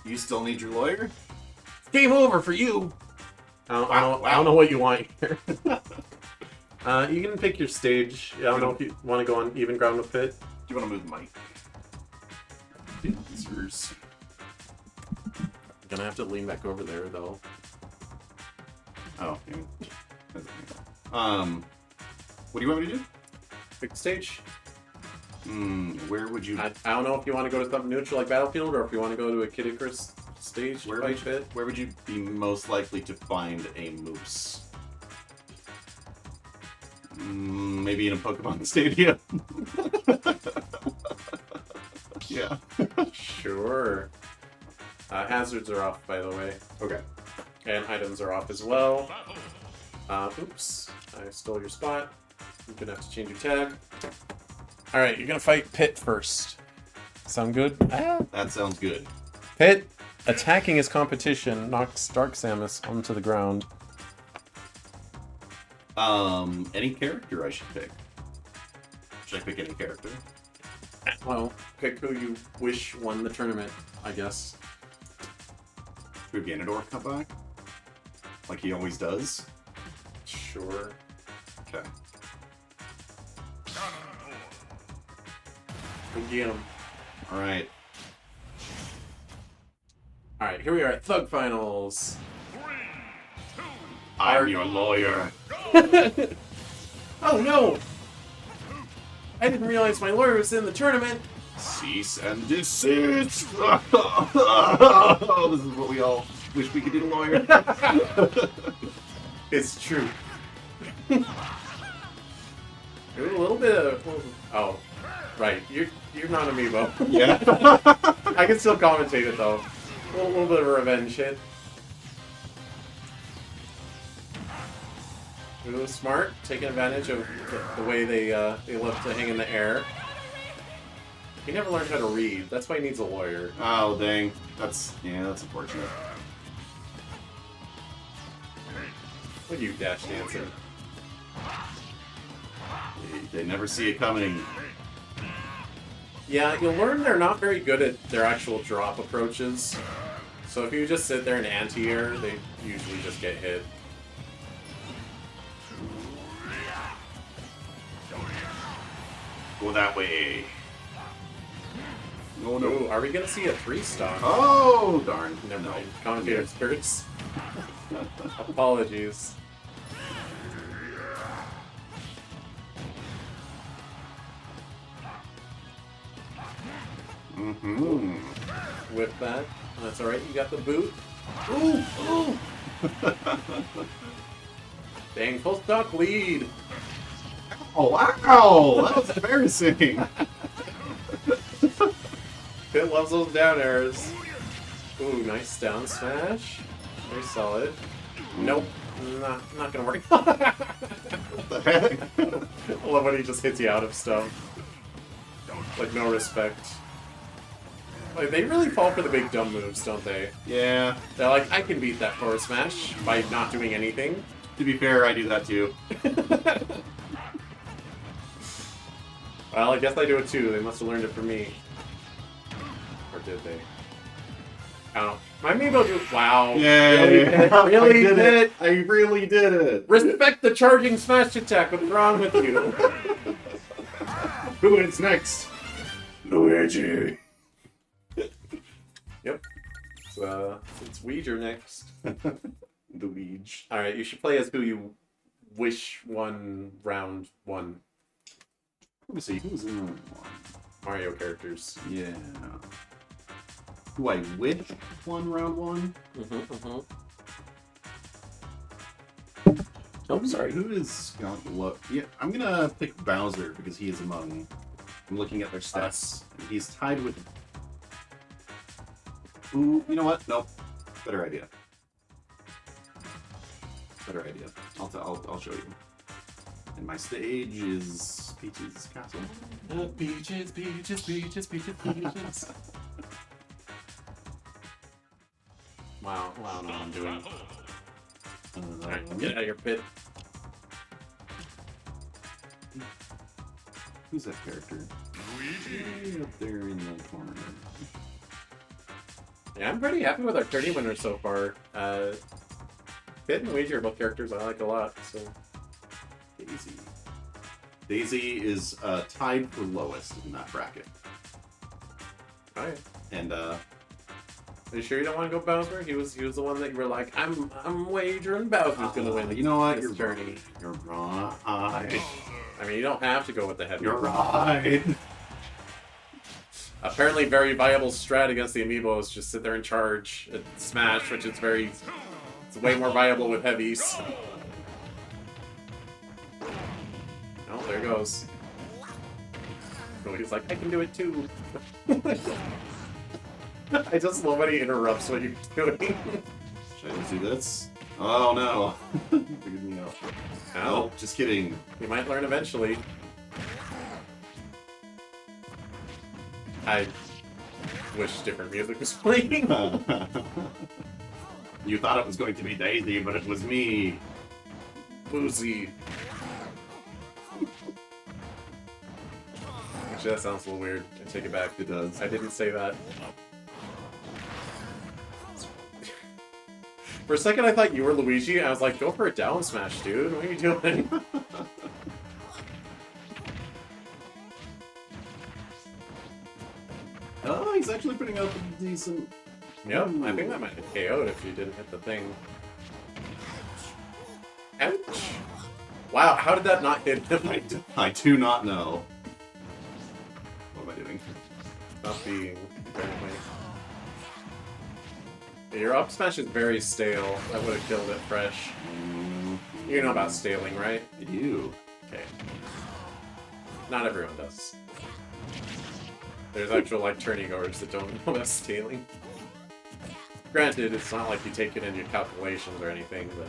You still need your lawyer? Game over for you! I don't know what you want here. You can pick your stage. I don't know if you want to go on even ground with Pit. Do you want to move the mic? Answers. Gonna have to lean back over there though. Oh, yeah. What do you want me to do? Pick stage. Where would you... I don't know if you want to go to something neutral like Battlefield or if you want to go to a Kid Icarus stage. Where would you be most likely to find a moose? Maybe in a Pokemon Stadium. Yeah. Sure. Hazards are off, by the way. Okay. And items are off as well. Oops. I stole your spot. You're gonna have to change your tag. Alright, you're gonna fight Pit first. Sound good? That sounds good. Pit, attacking his competition, knocks Dark Samus onto the ground. Any character I should pick? Should I pick any character? Well, pick who you wish won the tournament, I guess. Should Ganondorf come back? Like he always does? Sure. Okay. Go get him. Alright. Alright, here we are at Thug Finals. I'm your lawyer. Oh no! I didn't realize my lawyer was in the tournament. Cease and desist! Oh, this is what we all wish we could do to lawyer. It's true. There's a little bit of... Oh, right. You're not amiibo. Yeah. I can still commentate it though. A little bit of revenge hit. Ooh, smart. Taking advantage of the way they love to hang in the air. He never learned how to read. That's why he needs a lawyer. Oh, dang. That's unfortunate. Look at you dash dancing. They never see it coming. Yeah, you'll learn they're not very good at their actual drop approaches. So if you just sit there in anti-air, they usually just get hit. Go that way. Oh no, ooh, are we gonna see a 3-stock? Oh, darn. Never No. mind. Commentator spirits. Apologies. Mm-hmm. Whip that. That's alright, you got the boot. Ooh! Ooh! Dang, full stock lead! Oh, wow! That was embarrassing. Pit loves those down airs. Ooh, nice down smash. Very solid. Nope. Not gonna work. What the heck? I love when he just hits you out of stuff. Like, no respect. Like, they really fall for the big dumb moves, don't they? Yeah. They're like, I can beat that forward smash by not doing anything. To be fair, I do that too. Well, I guess I do it too. They must have learned it from me. Or did they? I don't know. My amiibo do. Wow. Yeah. Really did it. I really did it. Respect the charging smash attack. What's wrong with you? Who is next? Luigi. Yep. So, it's Ouija next. Luigi. Alright, you should play as who you wish won round 1. Let me see. Who's in round 1? Mario characters. Yeah. Who I wish won round 1? Oh, sorry. Who is going to look? Yeah, I'm gonna pick Bowser because he is among. I'm looking at their stats. He's tied with. Ooh, you know what? Nope. Better idea. Better idea. I'll show you. And my stage is Peach's castle. Peaches, peaches, peaches, peaches, peaches. Wow, I don't know what I'm doing. Alright, get out of your pit. Who's that character? Way up there in the corner. Yeah, I'm pretty happy with our Tourney winners so far. Pit and Ouija are both characters I like a lot, so... Daisy. Daisy is tied for lowest in that bracket. Alright. And Are you sure you don't want to go Bowser? He was the one that you were like, I'm wagering Bowser's gonna win. You know what? This You're Tourney. You're right. I mean, you don't have to go with the heavy. You're right. Apparently, very viable strat against the amiibos. Just sit there and charge at Smash, which is it's way more viable with heavies. Oh, there goes. Oh, he's like, I can do it too. I just love when he interrupts what you're doing. Should I do this? Oh no. Figured me out. Ow. Just kidding. You might learn eventually. I wish different music was playing. You thought it was going to be Daisy, but it was me. Boozy. Actually, that sounds a little weird. I take it back. It does. I didn't say that. For a second, I thought you were Luigi. I was like, go for a down smash, dude. What are you doing? actually putting up a decent... Yep, I think that might have KO'd if you didn't hit the thing. Ouch! Wow, how did that not hit him? I do not know. What am I doing? Not being, apparently. Your up smash is very stale. I would have killed it fresh. You know about staling, right? I do. Okay. Not everyone does. There's actual, like, tourney goers that don't know about staling. Granted, it's not like you take it in your calculations or anything, but...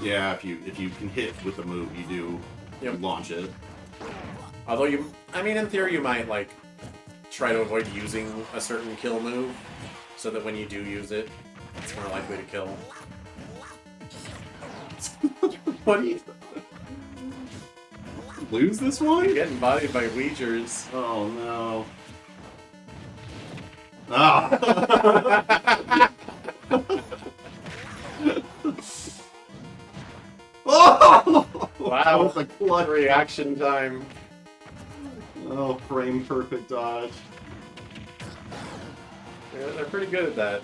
Yeah, if you can hit with a move, you do launch it. Although I mean, in theory, you might, like, try to avoid using a certain kill move, so that when you do use it, it's more likely to kill. What do you... Lose this one? You're getting bodied by Ouijers. Oh no. Ah! Oh! Wow, That was a clutch reaction time. Oh, frame perfect dodge. Yeah, they're pretty good at that.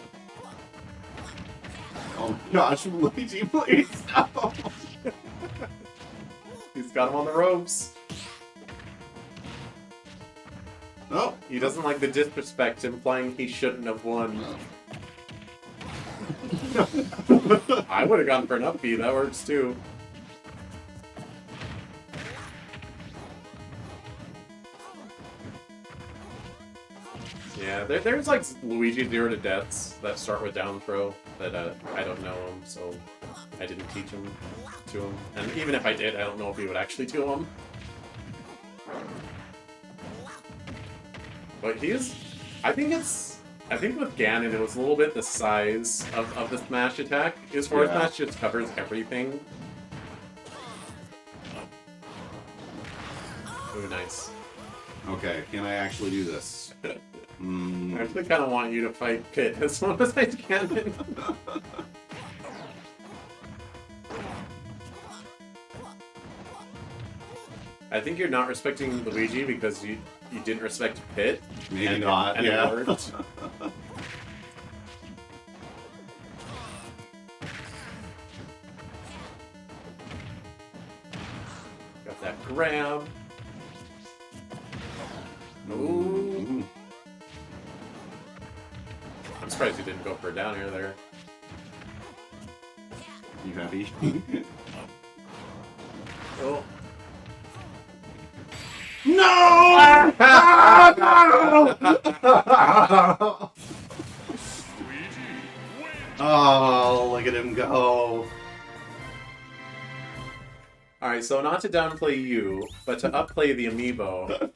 Oh my gosh, Luigi, please no! He's got him on the ropes. Oh, He doesn't like the disrespect, implying he shouldn't have won. I would have gone for an up B, that works too. Yeah, there's like Luigi 0 to deaths that start with down throw that I don't know him, so I didn't teach him to him. And even if I did, I don't know if he would actually do him. But he is... I think with Ganon, it was a little bit the size of the smash attack. His forward smash just covers everything. Ooh, nice. okay, can I actually do this? I actually kind of want you to fight Pit as long as I can. I think you're not respecting Luigi because you didn't respect Pit. Maybe not, and yeah. It worked. Got that grab. Ooh. I'm surprised you didn't go for a down air there. You happy? Oh. No! Oh, look at him go. Alright, so not to downplay you, but to upplay the amiibo.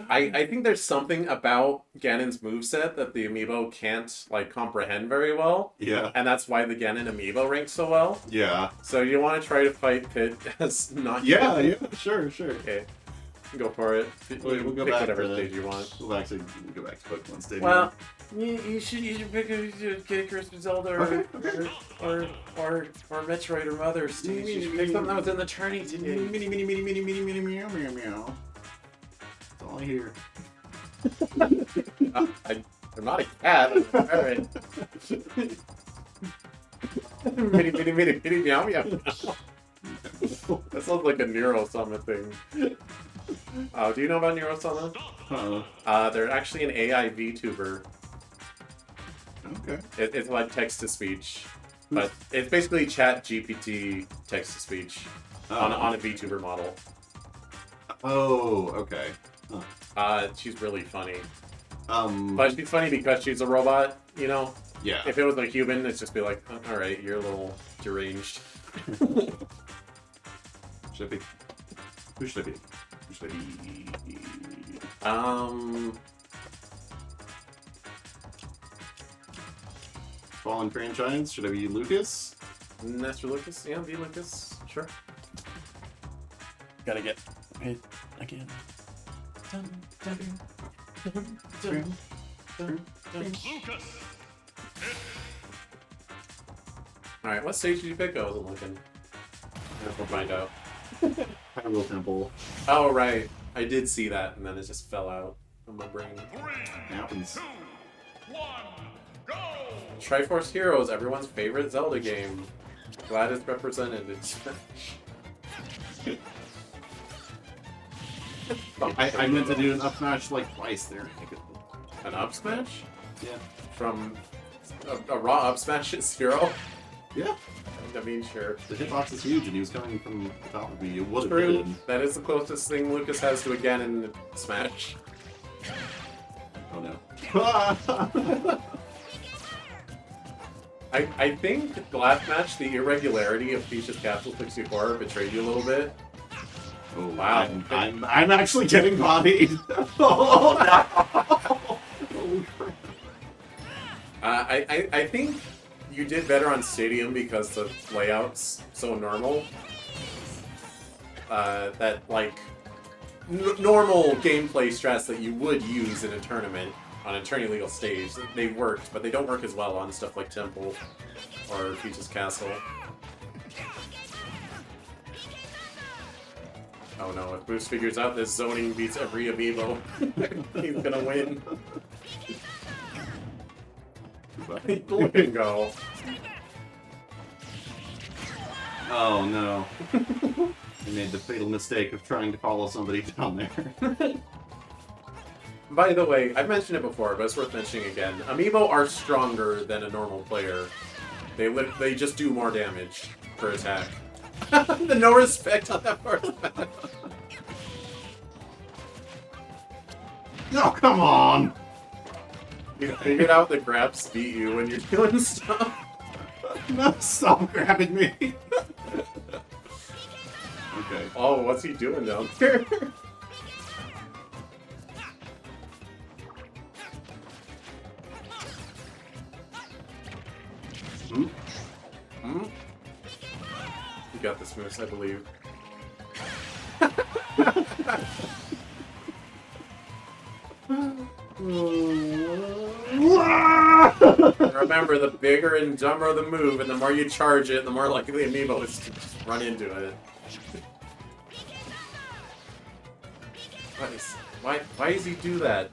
I think there's something about Ganon's moveset that the amiibo can't, like, comprehend very well. Yeah. And that's why the Ganon amiibo ranks so well. Yeah. So you want to try to fight Pit as not Yeah, Ganon? yeah, sure, sure. Okay. Go for it. We'll go pick back whatever to, stage you want. We'll actually go back to Pokemon Stadium. Well, you should pick a Icarus or Zelda or Metroid or Mother stage. You should pick something that was in the Tourney today. Mini, meow, meow, meow. That's all I hear. I'm not a cat. Alright. Mini, meow, meow. That sounds like a Nero Summit thing. Do you know about Nero Summit? They're actually an AI VTuber. Okay. It's like text-to-speech. But it's basically Chat GPT text-to-speech on a VTuber model. Oh, okay. She's really funny. But But she's funny because she's a robot, you know? yeah. If it was a human, it'd just be like, alright, you're a little deranged. Should I be? Who should I be? Who should I be? Fallen franchise. Should I be Lucas? Ness or Lucas? Yeah, be Lucas. Sure. Gotta get hit again. Lucas. Alright, what stage did you pick? I wasn't looking. We'll find out. Hyrule Temple. Oh, right. I did see that, and then it just fell out of my brain. 3, Happens. 2, one, go! Triforce Heroes, everyone's favorite Zelda game. Glad it's represented in Smash. I meant to do an up smash like twice there. An up smash? Yeah. From a raw up smash at 0? Yeah. I mean, sure. The hitbox is huge, and he was coming from the top of me. It would have True. been. That is the closest thing Lucas has to a Ganon in Smash. Oh no. I think the last match, the irregularity of Peach's Castle 64 betrayed you a little bit. Oh Wow. I'm actually getting bodied. Oh no. Holy crap. I think you did better on Stadium because the layout's so normal. That, like, normal gameplay strats that you would use in a tournament on a tourney legal stage, they worked, but they don't work as well on stuff like Temple or Peach's Castle. Oh no, if Boost figures out this zoning beats every amiibo, he's gonna win. Look and go. Oh no. I made the fatal mistake of trying to follow somebody down there. By the way, I've mentioned it before, but it's worth mentioning again. Amiibo are stronger than a normal player. They just do more damage per attack. The no respect on that part. No, come on! You figured out that grabs beat you when you're doing stuff. No, stop grabbing me! Okay. Oh, what's he doing down there? Hmm? Hmm? You got this, Moose, I believe. Remember, the bigger and dumber the move, and the more you charge it, the more likely the amiibo is to just run into it. Why does he do that?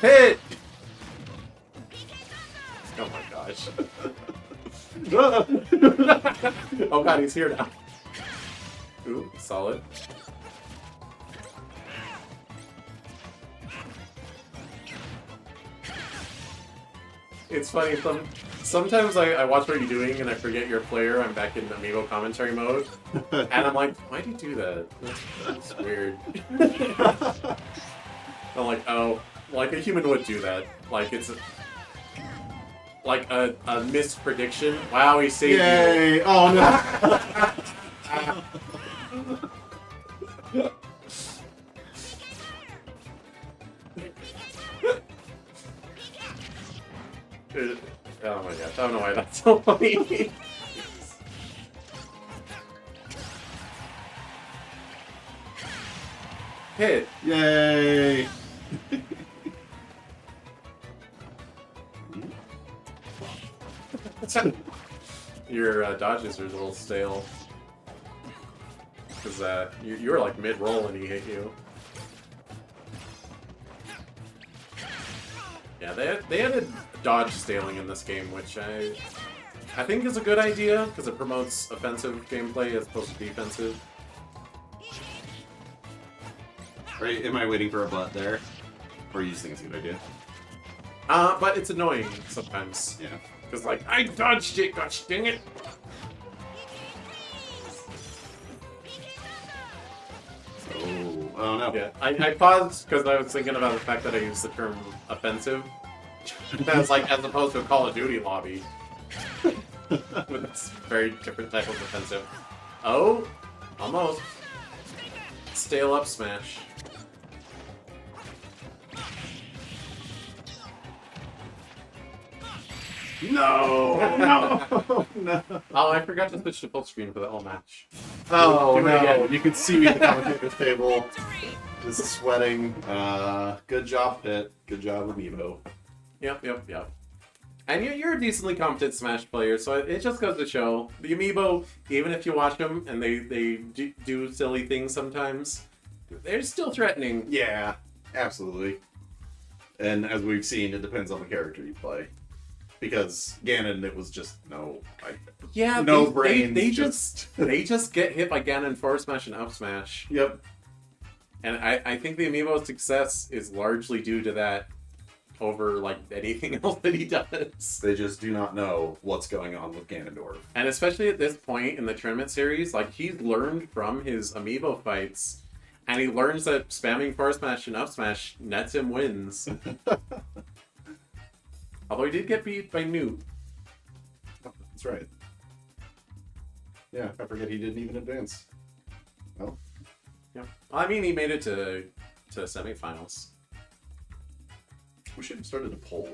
Hit! Oh my gosh. Oh god, he's here now. Ooh, solid. It's funny, sometimes I watch what you're doing and I forget you're a player, I'm back in amiibo commentary mode, and I'm like, why'd you do that? That's weird. I'm like, oh, like a human would do that. Like, it's like a missed prediction. Wow, he saved you. Yay! Oh no! Oh my gosh, I don't know why that's so funny. Hit. Yay! Your dodges are a little stale. Because you were like mid-roll and he hit you. Yeah, they added dodge staling in this game, which I think is a good idea, because it promotes offensive gameplay as opposed to defensive. Right, am I waiting for a butt there? Or you just think it's a good idea? But it's annoying sometimes. Yeah. Because, like, I dodged it, gosh dang it! Oh no. Yeah, I paused because I was thinking about the fact that I used the term offensive. That's like, as opposed to a Call of Duty lobby. With this very different type of offensive. Oh, almost. Stale up smash. No! No! No! Oh, I forgot to switch to full screen for the whole match. Oh Do it no! again. You can see me at the commentator's table, just sweating. Good job, Pit. Good job, Amiibo. Yep. And you're a decently competent Smash player, so it just goes to show the Amiibo, even if you watch them and they do silly things sometimes, they're still threatening. Yeah, absolutely. And as we've seen, it depends on the character you play. Because Ganon, it was just no brains. They just get hit by Ganon forward smash and up smash. Yep. And I think the amiibo's success is largely due to that over like anything else that he does. They just do not know what's going on with Ganondorf. And especially at this point in the tournament series, like he's learned from his amiibo fights, and he learns that spamming forward smash and up smash nets him wins. Although he did get beat by Newt. Oh, that's right. Yeah, I forget he didn't even advance. Oh. Yeah. Well, I mean, he made it to semifinals. We should have started a poll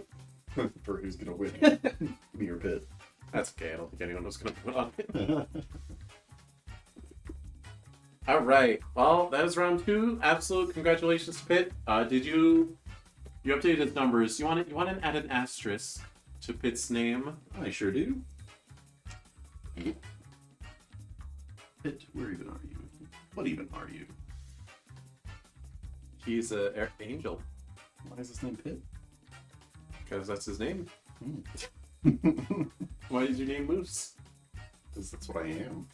for who's going to win. Me or Pit. That's okay. I don't think anyone was going to put on it. All right. Well, that was round 2. Absolute congratulations to Pit. Did you updated his numbers? You want to add an asterisk to Pit's name? I sure do. Pit, where even are you? What even are you? He's a angel. Why is his name Pit? Because that's his name. Why is your name Moose? Because that's what I am.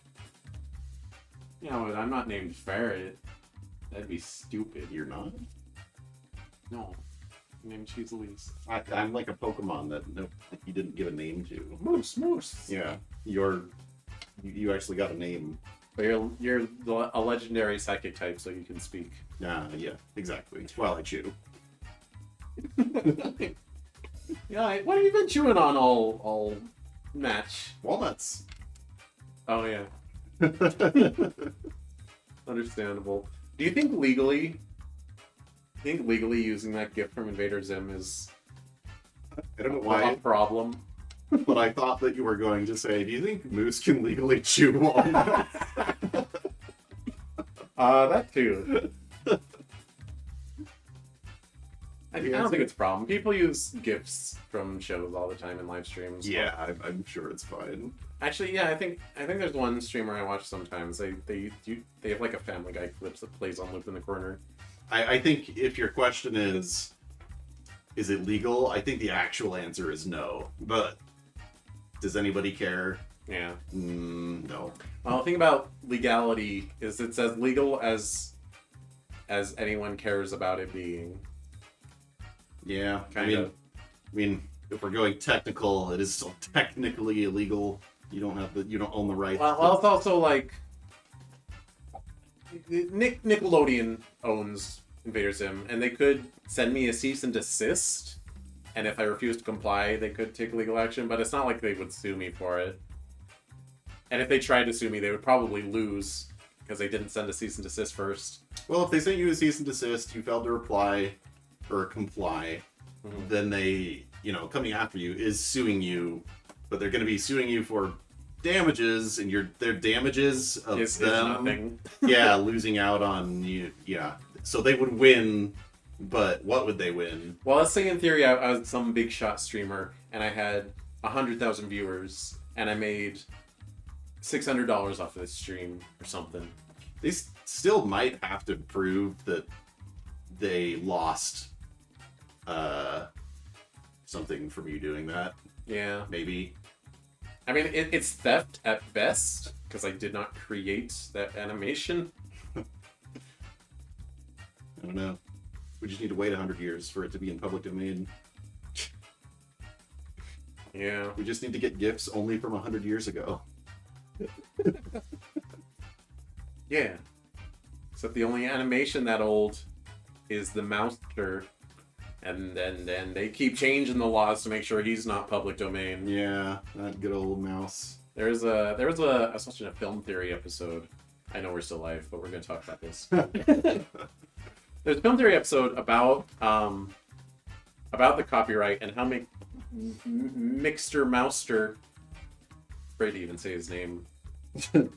Yeah, but I'm not named Ferret. That'd be stupid. You're not? No. I'm named Cheese Louise. I'm like a Pokemon that you didn't give a name to. Moose. Yeah, you actually got a name. But you're a legendary psychic type, so you can speak. Yeah, exactly. Well, I chew. Yeah, what have you been chewing on all match? Walnuts. Oh yeah. Understandable. Do you think legally using that gift from Invader Zim is I don't know why a problem? But I thought that you were going to say, do you think Moose can legally chew walnuts? That too. I don't think it's a problem. People use gifts from shows all the time in live streams. Yeah, I'm sure it's fine. Actually, yeah, I think there's one streamer I watch sometimes. They have like a Family Guy clips that plays on loop in the corner. I think if your question is it legal? I think the actual answer is no. But does anybody care? Yeah. No. Well, the thing about legality is it's as legal as anyone cares about it being. Yeah. Kind of. I mean, if we're going technical, it is still technically illegal. You don't own the rights. Well, it's also like Nickelodeon owns Invader Zim, and they could send me a cease and desist, and if I refuse to comply, they could take legal action, but it's not like they would sue me for it. And if they tried to sue me, they would probably lose, because they didn't send a cease and desist first. Well, if they sent you a cease and desist, you failed to reply or comply, then they, coming after you is suing you, but they're going to be suing you for damages, and their damages of Is them, nothing. yeah, losing out on you, yeah. So they would win, but what would they win? Well, let's say in theory I was some big shot streamer, and I had 100,000 viewers, and I made $600 off of this stream or something. They still might have to prove that they lost something from you doing that. Yeah. Maybe. I mean, it's theft at best, because I did not create that animation. I don't know. We just need to wait 100 years for it to be in public domain. Yeah. We just need to get GIFs only from 100 years ago. Yeah. Except the only animation that old is the mouster, and then they keep changing the laws to make sure he's not public domain. Yeah, that good old mouse. I was watching a film theory episode. I know we're still live, but we're going to talk about this. There's a film theory episode about the copyright and how Mixter Mouster, afraid to even say his name. the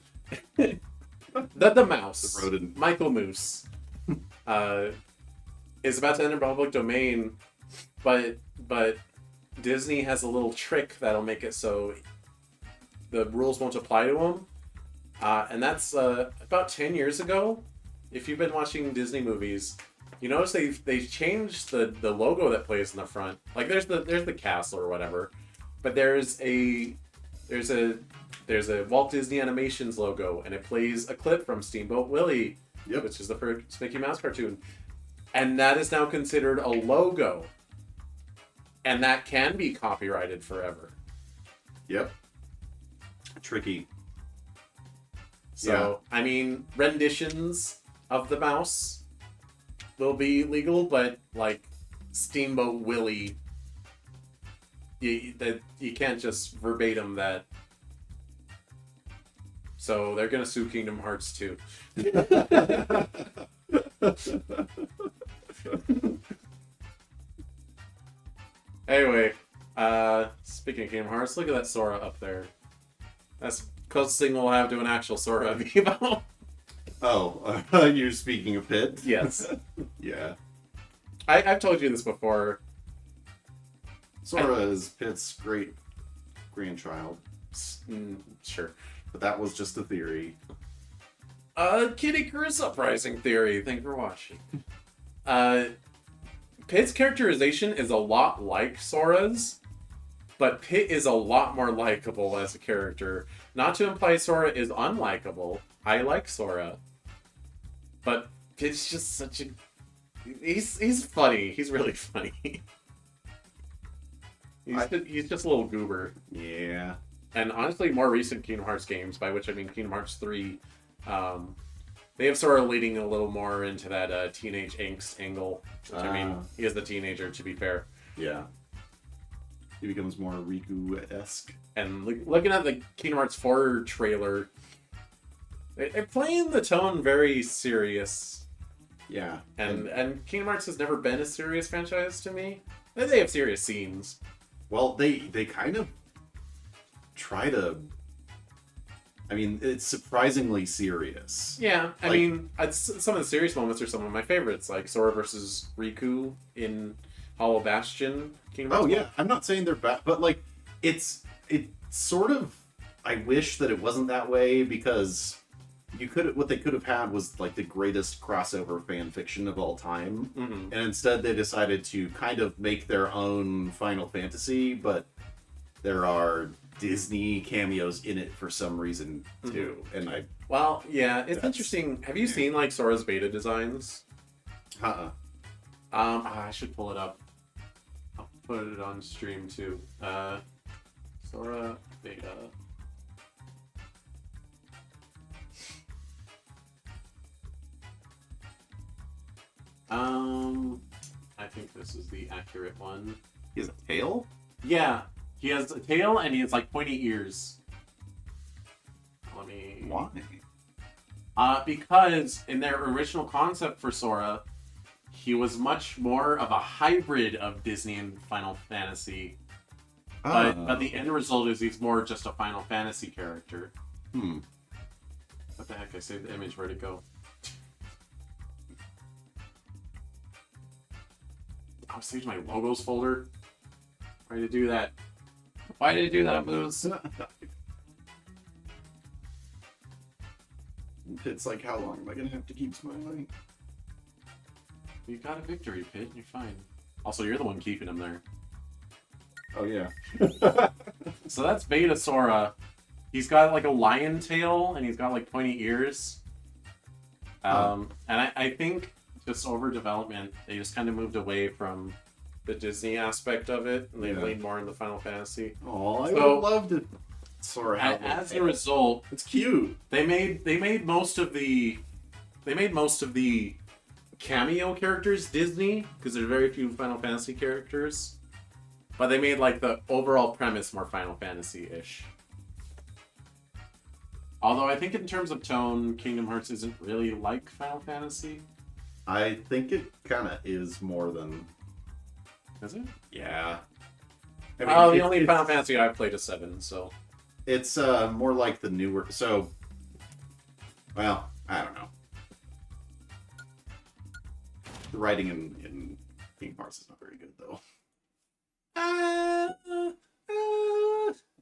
mouse, The rodent. Michael Moose, is about to enter public domain, but Disney has a little trick that'll make it so the rules won't apply to him, and that's about 10 years ago. If you've been watching Disney movies, You notice they changed the logo that plays in the front. Like there's the castle or whatever, but there's a Walt Disney Animations logo, and it plays a clip from Steamboat Willie, which is the first Mickey Mouse cartoon, and that is now considered a logo, and that can be copyrighted forever. Yep. Tricky. So I mean, renditions of the mouse will be legal, but like Steamboat Willie, you can't just verbatim that. So they're gonna sue Kingdom Hearts too. Anyway, speaking of Kingdom Hearts, look at that Sora up there. That's closest thing we'll have to an actual Sora amiibo. Oh, you're speaking of Pit? Yes. Yeah. I've told you this before. Sora is Pit's great grandchild. Sure. But that was just a theory. Kid Icarus Uprising Theory. Thank you for watching. Pit's characterization is a lot like Sora's, but Pit is a lot more likable as a character. Not to imply Sora is unlikable. I like Sora. But Pit's just such a... He's funny. He's really funny. He's just a little goober. Yeah. And honestly, more recent Kingdom Hearts games, by which I mean Kingdom Hearts 3, they have Sora leading a little more into that teenage angst angle. Which, I mean, he is the teenager, to be fair. Yeah. He becomes more Riku-esque. And looking at the Kingdom Hearts 4 trailer, they're playing the tone very serious. Yeah. And Kingdom Hearts has never been a serious franchise to me. They have serious scenes. Well, they kind of try to... I mean, it's surprisingly serious. Yeah, I mean, some of the serious moments are some of my favorites, like Sora versus Riku in Hollow Bastion. Oh yeah, I'm not saying they're bad, but like, it's sort of... I wish that it wasn't that way, because what they could have had was like the greatest crossover fan fiction of all time, and instead they decided to kind of make their own Final Fantasy, but there are Disney cameos in it for some reason too, and it's interesting. Have you seen like Sora's beta designs? I should pull it up. I'll put it on stream too. Sora beta. I think this is the accurate one. He has a tail? Yeah. He has a tail and he has like pointy ears. Let me... Why? Because in their original concept for Sora, he was much more of a hybrid of Disney and Final Fantasy. But the end result is he's more just a Final Fantasy character. What the heck? I saved the image. Where'd it go? I saved my logos folder. Why did I do that? Why did I do that, Booze? It's like, how long am I gonna have to keep smiling? You got a victory, Pit. You're fine. Also, you're the one keeping him there. Oh yeah. So that's Beta Sora. He's got like a lion tail and he's got like pointy ears. And I think just over development, they just kind of moved away from the Disney aspect of it, and they leaned more into Final Fantasy. Oh, I would love to. Sora. As a result, it's cute. They made most of the cameo characters Disney, because there's very few Final Fantasy characters. But they made like the overall premise more Final Fantasy-ish. Although I think in terms of tone, Kingdom Hearts isn't really like Final Fantasy. I think it kind of is more than... Is it? Yeah. I mean, the only Final Fantasy I've played is 7, so... It's more like the newer... So... Well, I don't know. The writing in Kingdom Hearts is not very good, though.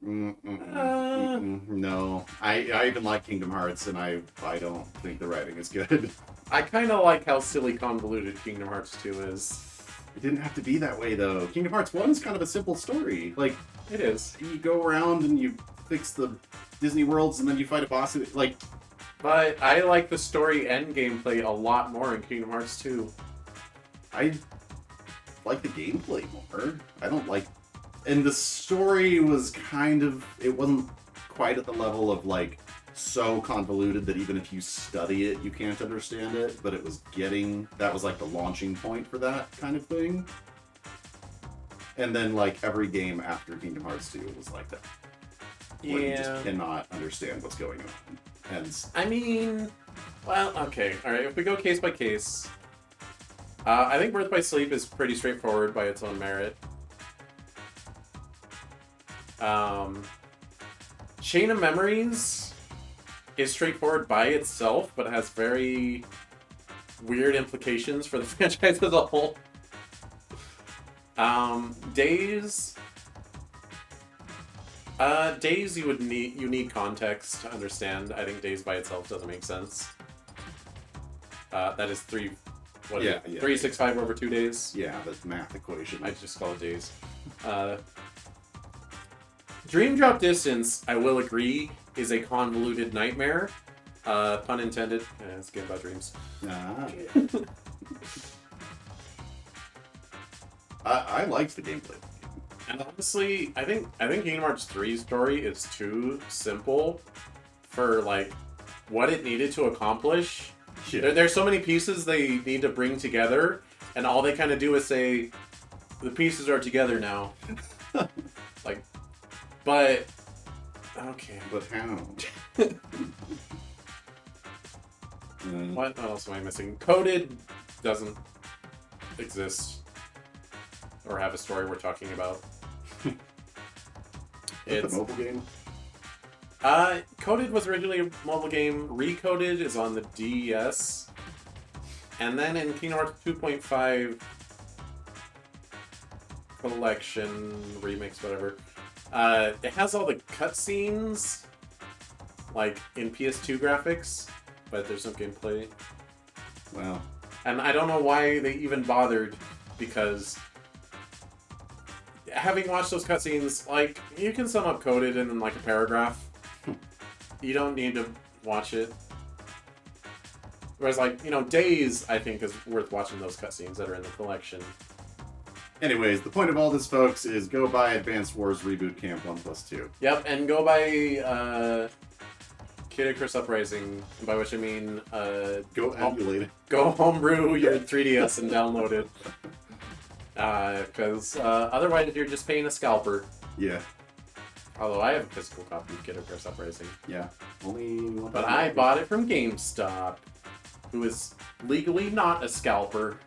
No. I even like Kingdom Hearts, and I don't think the writing is good. I kind of like how silly convoluted Kingdom Hearts 2 is. It didn't have to be that way, though. Kingdom Hearts 1 is kind of a simple story. Like, It is. you go around and you fix the Disney worlds, and then you fight a boss. Like, But I like the story and gameplay a lot more in Kingdom Hearts 2. I like the gameplay more. I don't like... And the story was kind of... It wasn't quite at the level of, like, so convoluted that even if you study it, you can't understand it. But it was getting... That was, like, the launching point for that kind of thing. And then, like, every game after Kingdom Hearts 2 was like that. Where you just cannot understand what's going on. And... I mean... Well, okay. Alright, if we go case by case... I think Birth by Sleep is pretty straightforward by its own merit. Chain of Memories is straightforward by itself, but has very weird implications for the franchise as a whole. Days... Days you need context to understand. I think Days by itself doesn't make sense. That is 365 over 2 days. Yeah, the math equation. I just call it days. Dream Drop Distance, I will agree, is a convoluted nightmare. Pun intended. It's a game about dreams. I liked the gameplay. And honestly, I think Kingdom Hearts 3's story is too simple for like what it needed to accomplish. Yeah. There's so many pieces they need to bring together, and all they kind of do is say, the pieces are together now. Like, but... Okay. But how? What else am I missing? Coded doesn't exist. Or have a story we're talking about. It's a mobile game? Coded was originally a mobile game. Recoded is on the DS. And then in Kingdom Hearts 2.5 collection, remix, whatever, it has all the cutscenes, like in PS2 graphics, but there's no gameplay. Wow. And I don't know why they even bothered, because having watched those cutscenes, like, you can sum up Coded in like a paragraph. You don't need to watch it. Whereas, like, you know, Days, I think, is worth watching those cutscenes that are in the collection. Anyways, the point of all this, folks, is go buy Advanced Wars Reboot Camp 1+2. Yep, and go by Kid Icarus Uprising, by which I mean... Go emulate it. Go homebrew your 3DS and download it. Because otherwise you're just paying a scalper. Yeah. Although I have a physical copy of Kid Icarus Uprising. Yeah. Only one. But I bought it from GameStop, who is legally not a scalper.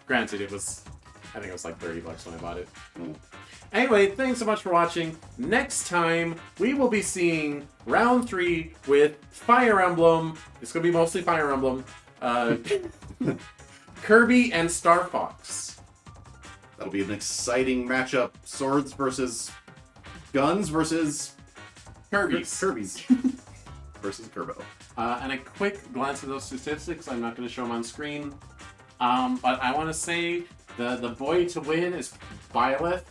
Granted, I think it was like $30 when I bought it. Mm. Anyway, thanks so much for watching. Next time, we will be seeing Round 3 with Fire Emblem. It's going to be mostly Fire Emblem. Kirby and Star Fox. That'll be an exciting matchup. Swords versus guns versus Kirby's. Versus Kerbo. And a quick glance at those statistics. I'm not going to show them on screen. But I want to say the boy to win is Byleth.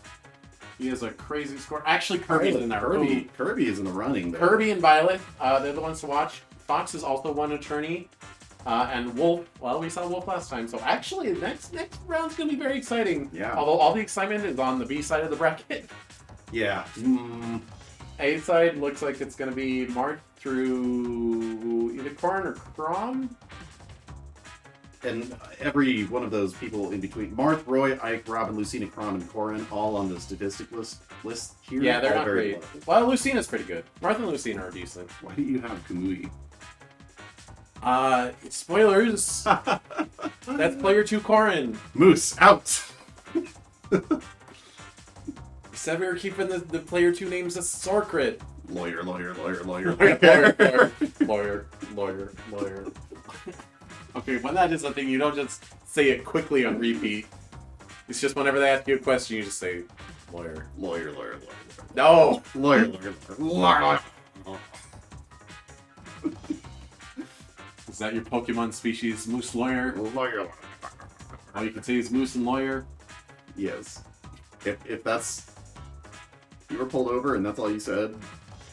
He has a crazy score. Actually, Kirby's in there. Kirby is in the running. Though. Kirby and Byleth, they're the ones to watch. Fox has also won a tourney. And Wolf, well, we saw Wolf last time. So actually, next round's going to be very exciting. Yeah. Although all the excitement is on the B side of the bracket. Yeah. A side looks like it's going to be marked through either Corn or Crom. And every one of those people in between, Marth, Roy, Ike, Robin, Lucina, Kron, and Corin, all on the statistic list here. Yeah, they're all not very great. low. Well, Lucina's pretty good. Martha and Lucina are decent. Why do you have Kamui? Spoilers! That's player 2 Corin. Moose, out! Said we were keeping the player 2 names as Sorcrit. Lawyer. Lawyer. Okay, when that is a thing, you don't just say it quickly on repeat. It's just whenever they ask you a question, you just say, lawyer. No! Lawyer. Is that your Pokemon species, Moose Lawyer? All you can say is Moose and Lawyer. Yes. If that's... You were pulled over and that's all you said?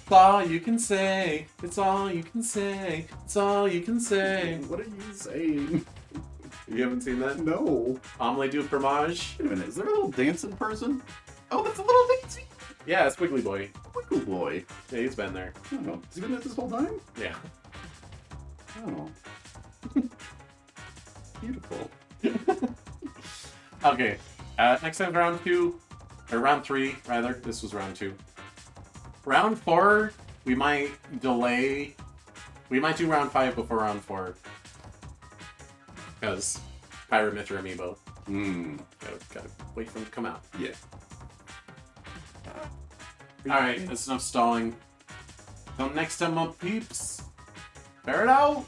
It's all you can say. It's all you can say. It's all you can say. What are you saying? You haven't seen that? No. Omelette du fromage? Wait a minute, is there a little dancing person? Oh, that's a little dancing Yeah, it's Wiggly Boy. Wickle boy. Yeah, he's been there. Oh, has he been there this whole time? Yeah. Oh. Beautiful. Okay. Next time round 2, or round 3 rather. This was round 2. Round 4, we might delay. We might do round 5 before round 4. Because Pyrometer Amiibo. Gotta wait for them to come out. Yeah. Alright, that's enough stalling. Till next time, my peeps. Bear it out!